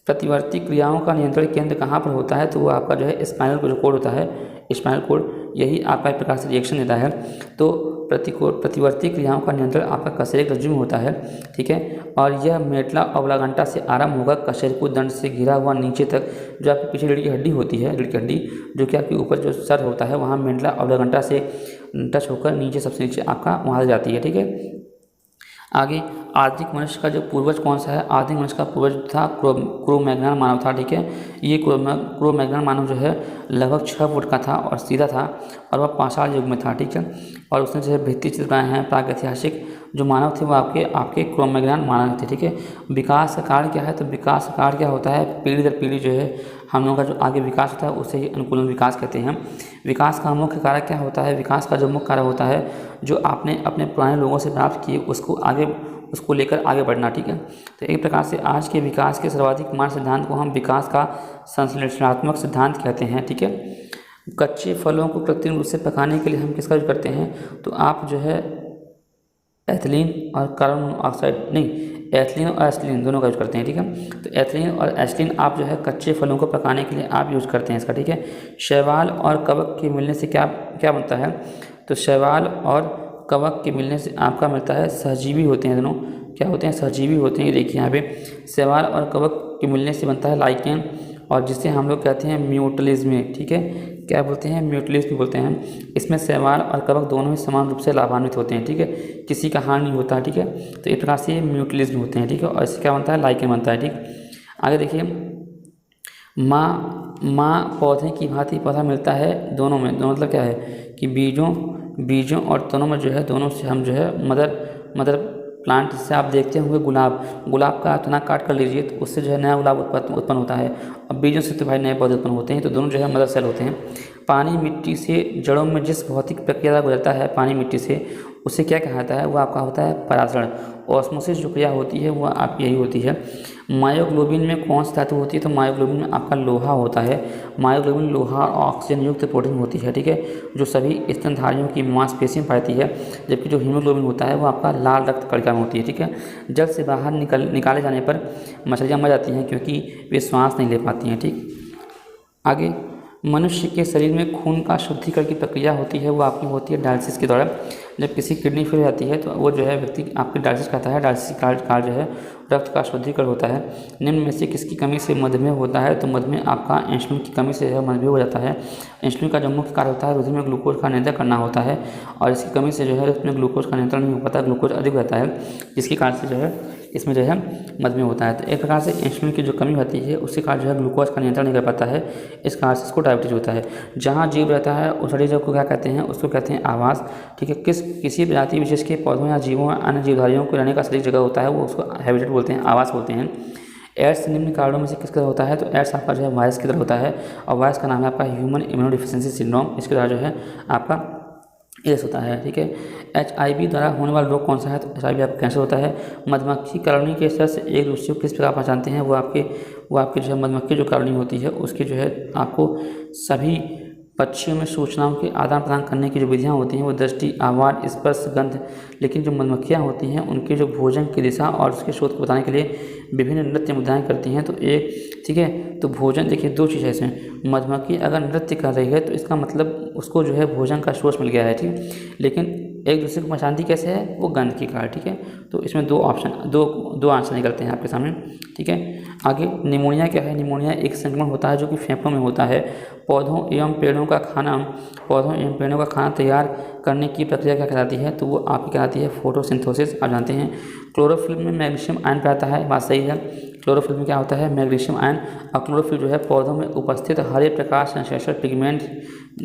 प्रतिवर्ती क्रियाओं का नियंत्रण केंद्र कहाँ पर होता है? तो वो आपका जो है स्पाइनल कोड होता है। स्पाइनल कोड यही आपका एक प्रकार से रिएक्शन देता है। तो प्रतिवर्ती क्रियाओं का नियंत्रण आपका कशेरुक रज्जु में होता है। ठीक है, और यह मेडला ओब्लांगेटा से आरंभ होकर कशेरुक दंड से घिरा हुआ नीचे तक जो आपकी पीछे रीढ़ की हड्डी होती है, रीढ़ की हड्डी जो कि आपके ऊपर जो सर होता है वहाँ मेडला ओब्लांगेटा से टच होकर नीचे सबसे नीचे आपका वहाँ से जाती है। ठीक है, आगे आधुनिक मनुष्य का जो पूर्वज कौन सा है? आधुनिक मनुष्य का पूर्वज था क्रो-मैग्नन मानव था। ठीक है, ये क्रो-मैग्नन मानव जो है लगभग 6 फुट का था और सीधा था और वह पाषाण युग में था। ठीक है, और उसने जो है भित्ति चित्र बनाए हैं। प्रागैतिहासिक जो मानव थे वो आपके क्रो-मैग्नन मानव थे। ठीक है, विकास का कारण क्या है? तो विकास का कारण क्या होता है? पीढ़ी दर पीढ़ी जो है हम लोगों का जो आगे विकास होता है उसे ही अनुकूलन विकास कहते हैं। विकास का मुख्य कारक क्या होता है? विकास का जो मुख्य कारक होता है जो आपने अपने पुराने लोगों से प्राप्त किए उसको लेकर आगे बढ़ना। ठीक है, तो एक प्रकार से आज के विकास के सर्वाधिक मान सिद्धांत को हम विकास का संश्लेषणात्मक सिद्धांत कहते हैं। ठीक है, कच्चे फलों को कृत्रिम रूप से पकाने के लिए हम किसका यूज करते हैं? तो आप जो है एथिलीन और कार्बन मोनोऑक्साइड नहीं, एथिलीन और एसिलीन दोनों का यूज करते हैं। ठीक है, तो एथिलीन और एसिलीन आप जो है कच्चे फलों को पकाने के लिए आप यूज करते हैं इसका। ठीक है, शैवाल और कवक के मिलने से क्या बनता है? तो शैवाल और कवक के मिलने से आपका मिलता है सहजीवी होते हैं। दोनों क्या होते हैं? सहजीवी होते हैं। देखिए यहाँ पे शैवाल और कवक के मिलने से बनता है लाइकेन और जिसे हम लोग कहते हैं म्यूटलिज्म। ठीक है, क्या बोलते हैं? म्यूटलिज्म बोलते हैं। इसमें शैवाल और कवक दोनों ही समान रूप से लाभान्वित होते हैं। ठीक है, किसी का हानि नहीं होता। ठीक है, तो एक प्रकार से म्यूटलिज्म होते हैं। ठीक है, और इससे क्या बनता है? लाइकेन बनता है। ठीक, आगे देखिए माँ पौधे की भांति पौधा मिलता है दोनों में। दोनों मतलब क्या है कि बीजों और तनों में जो है दोनों से हम जो है मदर प्लांट से आप देखते होंगे गुलाब का तना काट कर लीजिए तो उससे जो है नया गुलाब उत्पन्न होता है और बीजों से तो भाई नए पौधे उत्पन्न होते हैं। तो दोनों जो है मदर सेल होते हैं। पानी मिट्टी से जड़ों में जिस भौतिक प्रक्रिया गुजरता है पानी मिट्टी से उसे क्या कहलाता है? वो आपका होता है परासरण। ऑस्मोसिस जो क्रिया होती है वो आप यही होती है। मायोग्लोबिन में कौन सी धातु होती है? तो मायोग्लोबिन में आपका लोहा होता है। मायोग्लोबिन लोहा और ऑक्सीजन युक्त प्रोटीन होती है। ठीक है, जो सभी स्तनधारियों की मांसपेशी में पाती है। जबकि जो हीमोग्लोबिन होता है वो आपका लाल रक्त कणिका में होती है। ठीक है, जल से बाहर निकाले जाने पर मछलियाँ मर जाती हैं क्योंकि वे श्वास नहीं ले पाती हैं। ठीक, आगे मनुष्य के शरीर में खून का शुद्धिकरण की प्रक्रिया होती है वो आपकी होती है डायलिसिस के द्वारा। जब किसी किडनी फेल हो जाती है तो वो जो है व्यक्ति आपकी डायलिसिस करता है। डायलिसिस कार्ड जो है रक्त का शुद्धिकरण होता है। निम्न में से किसकी कमी से मधुमेह होता है? तो मधुमेह आपका इंसुलिन की कमी से मधुमेह हो जाता है। इंसुलिन का जो मुख्य कार्य होता है रुधिर में ग्लूकोज का नियंत्रण करना होता है और इसकी कमी से जो है उसमें ग्लूकोज का नियंत्रण नहीं हो पाता, ग्लूकोज अधिक रहता है जिसके कारण से जो है इसमें जो है मधुमेह होता है। तो एक प्रकार से इंसुलिन की जो कमी होती है उसके कारण जो है ग्लूकोज का नियंत्रण नहीं कर पाता है, इस कारण से इसको डायबिटीज होता है। जहाँ जीव रहता है उस शरीर को क्या कहते हैं? उसको कहते हैं आवास। ठीक है, किसी प्रजाति विशेष के पौधों या जीवों या अन्य जीवधारियों को रहने का सही जगह होता है वो उसको हैबिटेट बोलते हैं, आवास बोलते हैं। एड्स निम्न कारणों में से किसका होता है? तो एड्स आपका जो है वायरस की तरह होता है और वायरस का नाम है आपका ह्यूमन इम्यूनोडिफिशियेंसी सिंड्रोम। इसके द्वारा जो है आपका एड्स होता है। ठीक है, HIV द्वारा होने वाला रोग कौन सा है? तो HIV आपका कैंसर होता है। मधुमक्खी कॉलोनी के स्तर से एक दूसरे को किस प्रकार पहचानते हैं? वो आपके जो है मधुमक्खी जो कॉलोनी होती है उसके जो है आपको सभी पक्षियों में सूचनाओं के आदान प्रदान करने की जो विधियाँ होती हैं वो दृष्टि, आवाज़, स्पर्श, गंध। लेकिन जो मधुमक्खियाँ होती हैं उनके जो भोजन की दिशा और उसके स्रोत को बताने के लिए विभिन्न नृत्य मुद्राएं करती हैं। तो एक ठीक है, तो भोजन देखिए दो चीज़ है इसमें। मधुमक्खी अगर नृत्य कर रही है तो इसका मतलब उसको जो है भोजन का सोर्स मिल गया है। ठीक, लेकिन एक दूसरे को पहचानती कैसे है? वो गंध के कारण। ठीक है, तो इसमें दो आंसर निकलते हैं आपके सामने। ठीक है, आगे निमोनिया क्या है? निमोनिया एक संक्रमण होता है जो कि फेफड़ों में होता है। पौधों एवं पेड़ों का खाना तैयार करने की प्रक्रिया क्या कहलाती है? तो वो आपकी कहलाती है फोटोसिंथेसिस। आप जानते हैं क्लोरोफिल में मैग्नीशियम आयन पाता है, बात सही है। क्लोरोफिल में क्या होता है? Magnesium ion. और क्लोरोफिल जो है पौधों में उपस्थित हरे प्रकाश संश्लेषण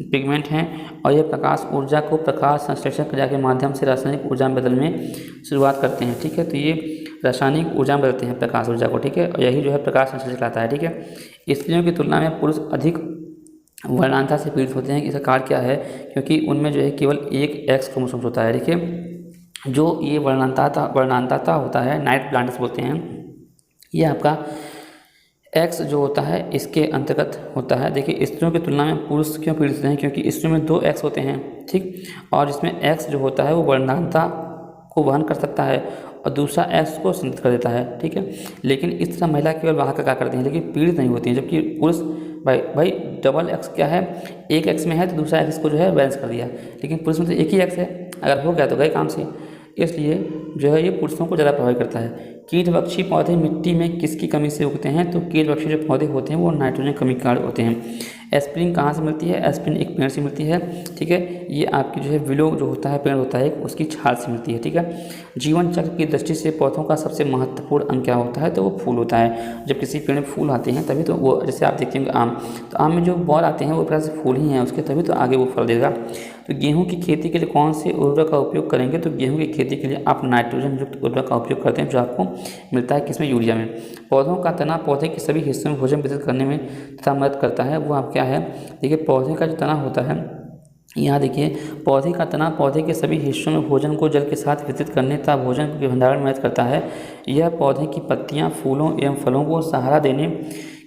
पिगमेंट हैं और यह प्रकाश ऊर्जा को प्रकाश संश्लेषण क्रिया के माध्यम से रासायनिक ऊर्जा में बदलने में शुरुआत करते हैं। ठीक है, तो ये रासायनिक ऊर्जा में बदलते हैं प्रकाश ऊर्जा को। ठीक है, और यही जो है प्रकाश संश्लेषण कहलाता है। ठीक है, स्त्रियों की तुलना में पुरुष अधिक वर्णांता से पीड़ित होते हैं। इसका कारण क्या है, क्योंकि उनमें जो है केवल एक एक्स क्रोमोसोम्स होता है। देखिए जो ये वर्णांतता होता है, नाइट ब्लाइंडनेस बोलते हैं, ये आपका एक्स जो होता है इसके अंतर्गत होता है। देखिए स्त्रियों की तुलना में पुरुष क्यों पीड़ित होते हैं, क्योंकि स्त्रियों में 2 एक्स होते हैं, ठीक, और इसमें एक्स जो होता है वो वर्णांतता को वहन कर सकता है और दूसरा एक्स को संतुलित कर देता है, ठीक है। लेकिन इस तरह महिला केवल वाहक का कार्य करती हैं, लेकिन पीड़ित नहीं होती हैं। जबकि पुरुष भाई डबल एक्स क्या है, एक एक्स में है तो दूसरा एक्स को जो है बैलेंस कर दिया, लेकिन पुरुष में तो एक ही एक्स है, अगर हो गया तो गए काम से। इसलिए जो है ये पुरुषों को ज़्यादा प्रभावित करता है। कीटभक्षी पौधे मिट्टी में किसकी कमी से उगते हैं, तो कीटभक्षी जो पौधे होते हैं वो नाइट्रोजन कमी के कारण होते हैं। एस्पिरिन कहाँ से मिलती है, एस्पिरिन एक पेड़ से मिलती है, ठीक है। ये आपकी जो है विलो जो होता है पेड़ होता है उसकी छाल से मिलती है, ठीक है। जीवन चक्र की दृष्टि से पौधों का सबसे महत्वपूर्ण अंग क्या होता है, तो वो फूल होता है। जब किसी पेड़ में फूल आते हैं तभी तो वो, जैसे आप देखेंगे आम, तो आम में जो बॉल आते हैं वो प्रकार से फूल ही हैं उसके, तभी तो आगे वो फल देगा। तो गेहूँ की खेती के लिए कौन से उर्वरक का उपयोग करेंगे, तो गेहूँ की खेती के लिए आप नाइट्रोजन युक्त उर्वरक का उपयोग करते हैं, जो आपको मिलता है किसमें, यूरिया में। पौधों का तना पौधे के सभी हिस्सों में भोजन वितरित करने में तथा मदद करता है, वो आप क्या है, देखिए पौधे का जो तना होता है, यहाँ देखिए पौधे का तना पौधे के सभी हिस्सों में भोजन को जल के साथ वितरित करने तथा भोजन के भंडारण में मदद करता है। यह पौधे की पत्तियाँ, फूलों एवं फलों को सहारा देने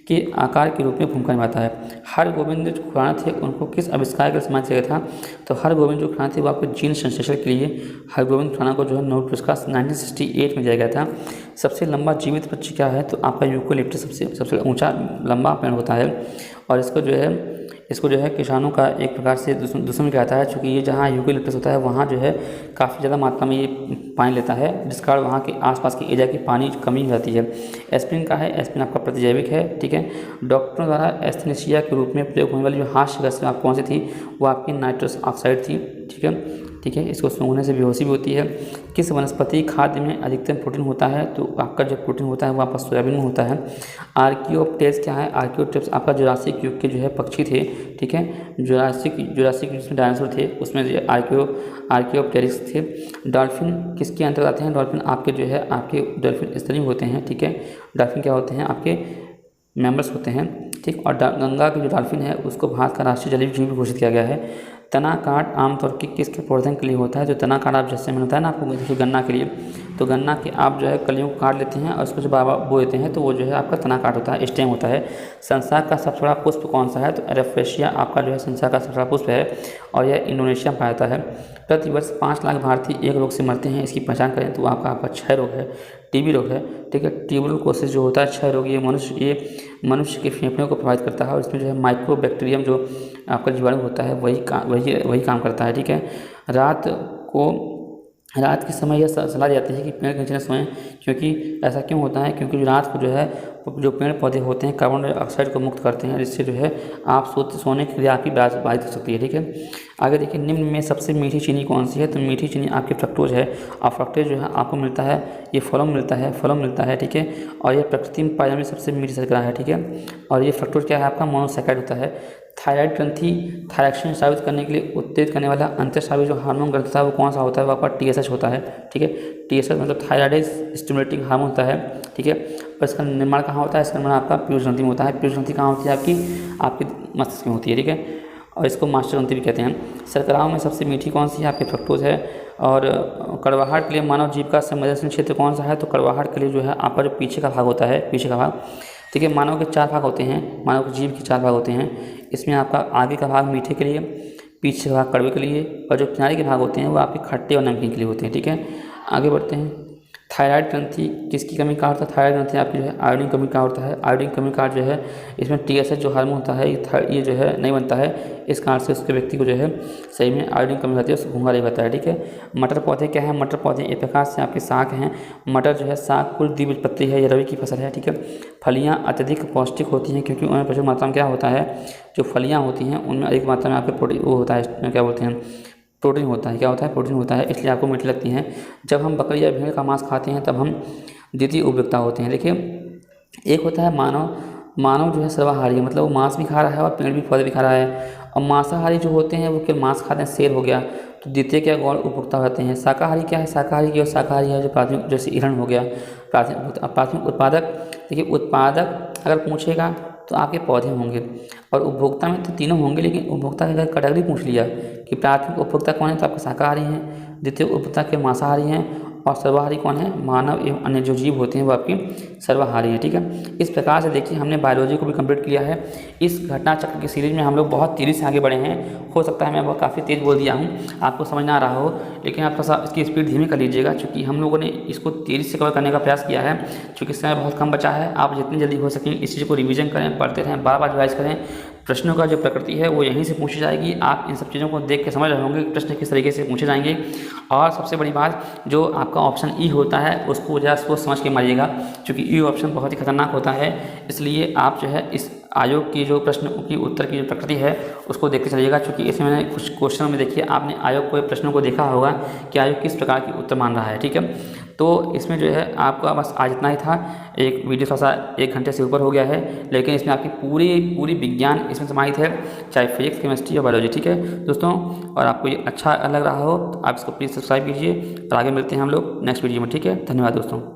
के आकार के रूप में भूमिका निभाता है। हरगोविंद जो खुराना थे उनको किस आविष्कार के लिए सम्मानित किया गया था, तो हरगोविंद जो खुराना थे वो आपके जीन संश्लेषण के लिए हरगोविंद खुराना को जो है नोबेल पुरस्कार 1968 में दिया गया था। सबसे लंबा जीवित वृक्ष क्या है, तो आपका यूकेलिप्टस सबसे ऊंचा लंबा पेड़ होता है, और इसको जो है किसानों का एक प्रकार से दुश्मन कहता है, चूँकि ये जहाँ यूकेलिप्टस होता है वहाँ जो है काफ़ी ज़्यादा मात्रा में ये पानी लेता है, जिस कारण वहाँ के आसपास के एरिया की पानी कमी हो जाती है। एस्पिरिन का है, एस्पिरिन आपका प्रतिजैविक है, ठीक है। डॉक्टरों द्वारा एस्थेनेसिया के रूप में प्रयोग होने वाली जो हास्य गैस आप कौन सी थी, वो आपकी नाइट्रस ऑक्साइड थी, ठीक है। इसको सूंघने से बेहोशी भी होती है। किस वनस्पति खाद्य में अधिकतम प्रोटीन होता है, तो आपका जो प्रोटीन होता है वो आपका सोयाबीन में होता है। आर्कियोप्टेरिक्स क्या है, आर्कियोप्टेरिक्स आपका जुरासिक युग के जो है पक्षी थे, ठीक है। जुरासिक जिसमें डायनासोर थे उसमें जो आर्कियोप्टेरिक्स थे। डॉल्फिन किसके अंतर्गत आते हैं, डॉल्फिन आपके जो है आपके डॉल्फिन स्तनी होते हैं, ठीक है। डॉल्फिन क्या होते हैं, आपके मेंबर्स होते हैं, ठीक। और गंगा की जो डॉल्फिन है उसको भारत का राष्ट्रीय जलीय जीव घोषित किया गया है। तना काट आमतौर पर किसके प्रवर्धन के लिए होता है, जो तना काट आप जैसे मैंने बताया ना आपको, देखिए गन्ना के लिए, तो गन्ना के आप जो है कलियों को काट लेते हैं और उसको जब बो देते हैं तो वो जो है आपका तना काट होता है, स्टेम होता है। संसार का सबसे बड़ा पुष्प कौन सा है, तो एरेफ्रेशिया आपका जो है संसार का सबसे बड़ा पुष्प है और यह इंडोनेशिया में पाया जाता है। प्रतिवर्ष 5 लाख भारतीय एक रोग से मरते हैं, इसकी पहचान करें तो आपका क्षय रोग है, टीबी रोग है, ठीक है। ट्यूबरकुलोसिस जो होता है क्षय रोग, ये मनुष्य के फेफड़े को प्रभावित करता है और इसमें जो है माइक्रोबैक्टीरियम जो आपका जीवाणु होता है वही काम करता है, ठीक है। रात के समय यह सलाह दी जाती है कि पेड़ के नीचे सोएं, क्योंकि ऐसा क्यों होता है, क्योंकि रात को जो है जो पेड़ पौधे होते हैं कार्बन डाइऑक्साइड को मुक्त करते हैं, जिससे जो है आप सोने के लिए आपकी बाधित हो सकती है, ठीक है। आगे देखिए निम्न में सबसे मीठी चीनी कौन सी है, तो मीठी चीनी आपकी फ्रक्टोज है, और फ्रक्टोज जो है आपको मिलता है ये फलों में मिलता है, ठीक है। और यह प्रकृति में पाई जाने वाली सबसे मीठी शर्करा है, ठीक है। और ये फ्रक्टोज क्या है, आपका मोनोसैकेराइड होता है। थायराइड ग्रंथि थायरॉक्सिन स्रावित करने के लिए उत्तेजित करने वाला अंतःस्रावी जो हार्मोन ग्रंथ था वो कौन सा होता है, वो आपका TSH होता है, ठीक है। TSH मतलब थायराइड स्टिमुलेटिंग हार्मोन होता है, ठीक है। और इसका निर्माण कहाँ होता है, इसका निर्माण आपका पीयूष ग्रंथि में होता है। पीयूष ग्रंथि कहाँ होती है, आपकी मस्तिष्क में होती है, ठीक है। और इसको मास्टर ग्रंथि भी कहते हैं। शर्कराओं में सबसे मीठी कौन सी है, आपकी फ्रक्टोज है। और कड़वाहट के लिए मानव जीव का संवेदनशील क्षेत्र कौन सा है, तो कड़वाहट के लिए जो है आपका जो पीछे का भाग होता है, पीछे का भाग, ठीक है। मानव के 4 भाग होते हैं, मानव के जीव के 4 भाग होते हैं। इसमें आपका आगे का भाग मीठे के लिए, पीछे का भाग कड़वे के लिए, और जो किनारे के भाग होते हैं वो आपके खट्टे और नमकीन के लिए होते हैं, ठीक है। आगे बढ़ते हैं। थायराइड ग्रंथि किसकी कमी का होता है, थायराइड ग्रंथि आपकी जो है आयोडीन कमी का होता है। आयोडीन कमी का जो है इसमें TSH जो हार्मोन होता है ये जो है नहीं बनता है, इस कारण से उसके व्यक्ति को जो है सही में आयोडीन कमी होती है, उसको घूंघा नहीं होता है, ठीक है। मटर पौधे क्या है, मटर पौधे एक प्रकार से आपके साग हैं। मटर जो है साग कुल द्विबीजपत्री है, ये रबी की फसल है, ठीक है। फलियाँ अत्यधिक पौष्टिक होती हैं क्योंकि उनमें प्रचुर मात्रा में क्या होता है, जो फलियाँ होती हैं उनमें अधिक मात्रा में आपके प्रोटीन वो होता है, क्या बोलते हैं, प्रोटीन होता है, क्या होता है, प्रोटीन होता है, इसलिए आपको मीठी लगती हैं। जब हम बकरी या भेड़ का मांस खाते हैं तब हम द्वितीय उपभोक्ता होते हैं। देखिए एक होता है मानव जो है सर्वाहारी है, मतलब वो मांस भी खा रहा है और पेड़ भी पौधे भी खा रहा है। और मांसाहारी जो होते हैं वो केवल मांस खाते हैं, शेर हो गया, तो द्वितीय क्या गौण उपभोक्ता होते हैं। शाकाहारी क्या है, शाकाहारी है जो प्राथमिक, जैसे हिरण हो गया प्राथमिक उत्पादक। देखिए उत्पादक अगर पूछेगा तो आपके पौधे होंगे। और उपभोक्ता में तो तीनों होंगे, लेकिन उपभोक्ता की अगर कैटेगरी पूछ लिया कि प्राथमिक उपभोक्ता कौन है, तो आपके शाकाहारी हैं, द्वितीय उपभोक्ता के मांसाहारी हैं, और सर्वाहारी कौन है, मानव एवं अन्य जो जीव होते हैं वो आपके सर्वाहारी हैं। ठीक है, इस प्रकार से देखिए हमने बायोलॉजी को भी कंप्लीट किया है। इस घटना चक्र की सीरीज में हम लोग बहुत तेज़ी से आगे बढ़े हैं। हो सकता है मैं बहुत काफ़ी तेज़ बोल दिया हूँ, आपको समझ ना आ रहा हो, लेकिन आप थोड़ा सा इसकी स्पीड धीमी कर लीजिएगा, क्योंकि हम लोगों ने इसको तेज़ी से कवर करने का प्रयास किया है। चूँकि समय बहुत कम बचा है, आप जितनी जल्दी हो सकें इस चीज़ को रिवीजन करें, पढ़ते रहें, बार बार रिवाइज करें। प्रश्नों का जो प्रकृति है वो यहीं से पूछी जाएगी। आप इन सब चीज़ों को देख के समझ रहे होंगे कि प्रश्न किस तरीके से पूछे जाएंगे। और सबसे बड़ी बात, जो आपका ऑप्शन ई होता है उसको जरा सोच समझ के मारिएगा, क्योंकि ई ऑप्शन बहुत ही खतरनाक होता है। इसलिए आप जो है इस आयोग की जो प्रश्न की उत्तर की जो प्रकृति है उसको देखते चलिएगा, क्योंकि इसमें मैंने कुछ क्वेश्चनों में देखिए आपने आयोग को प्रश्नों को देखा होगा कि आयोग किस प्रकार की उत्तर मान रहा है। ठीक है, तो इसमें जो है आपका बस आज इतना ही था। एक वीडियो थोड़ा सा 1 घंटे से ऊपर हो गया है, लेकिन इसमें आपकी पूरी विज्ञान इसमें समाहित है, चाहे फिजिक्स, केमिस्ट्री या बायोलॉजी। ठीक है दोस्तों, और आपको ये अच्छा लग रहा हो तो आप इसको प्लीज़ सब्सक्राइब कीजिए, और आगे मिलते हैं हम लोग नेक्स्ट वीडियो में। ठीक है, धन्यवाद दोस्तों।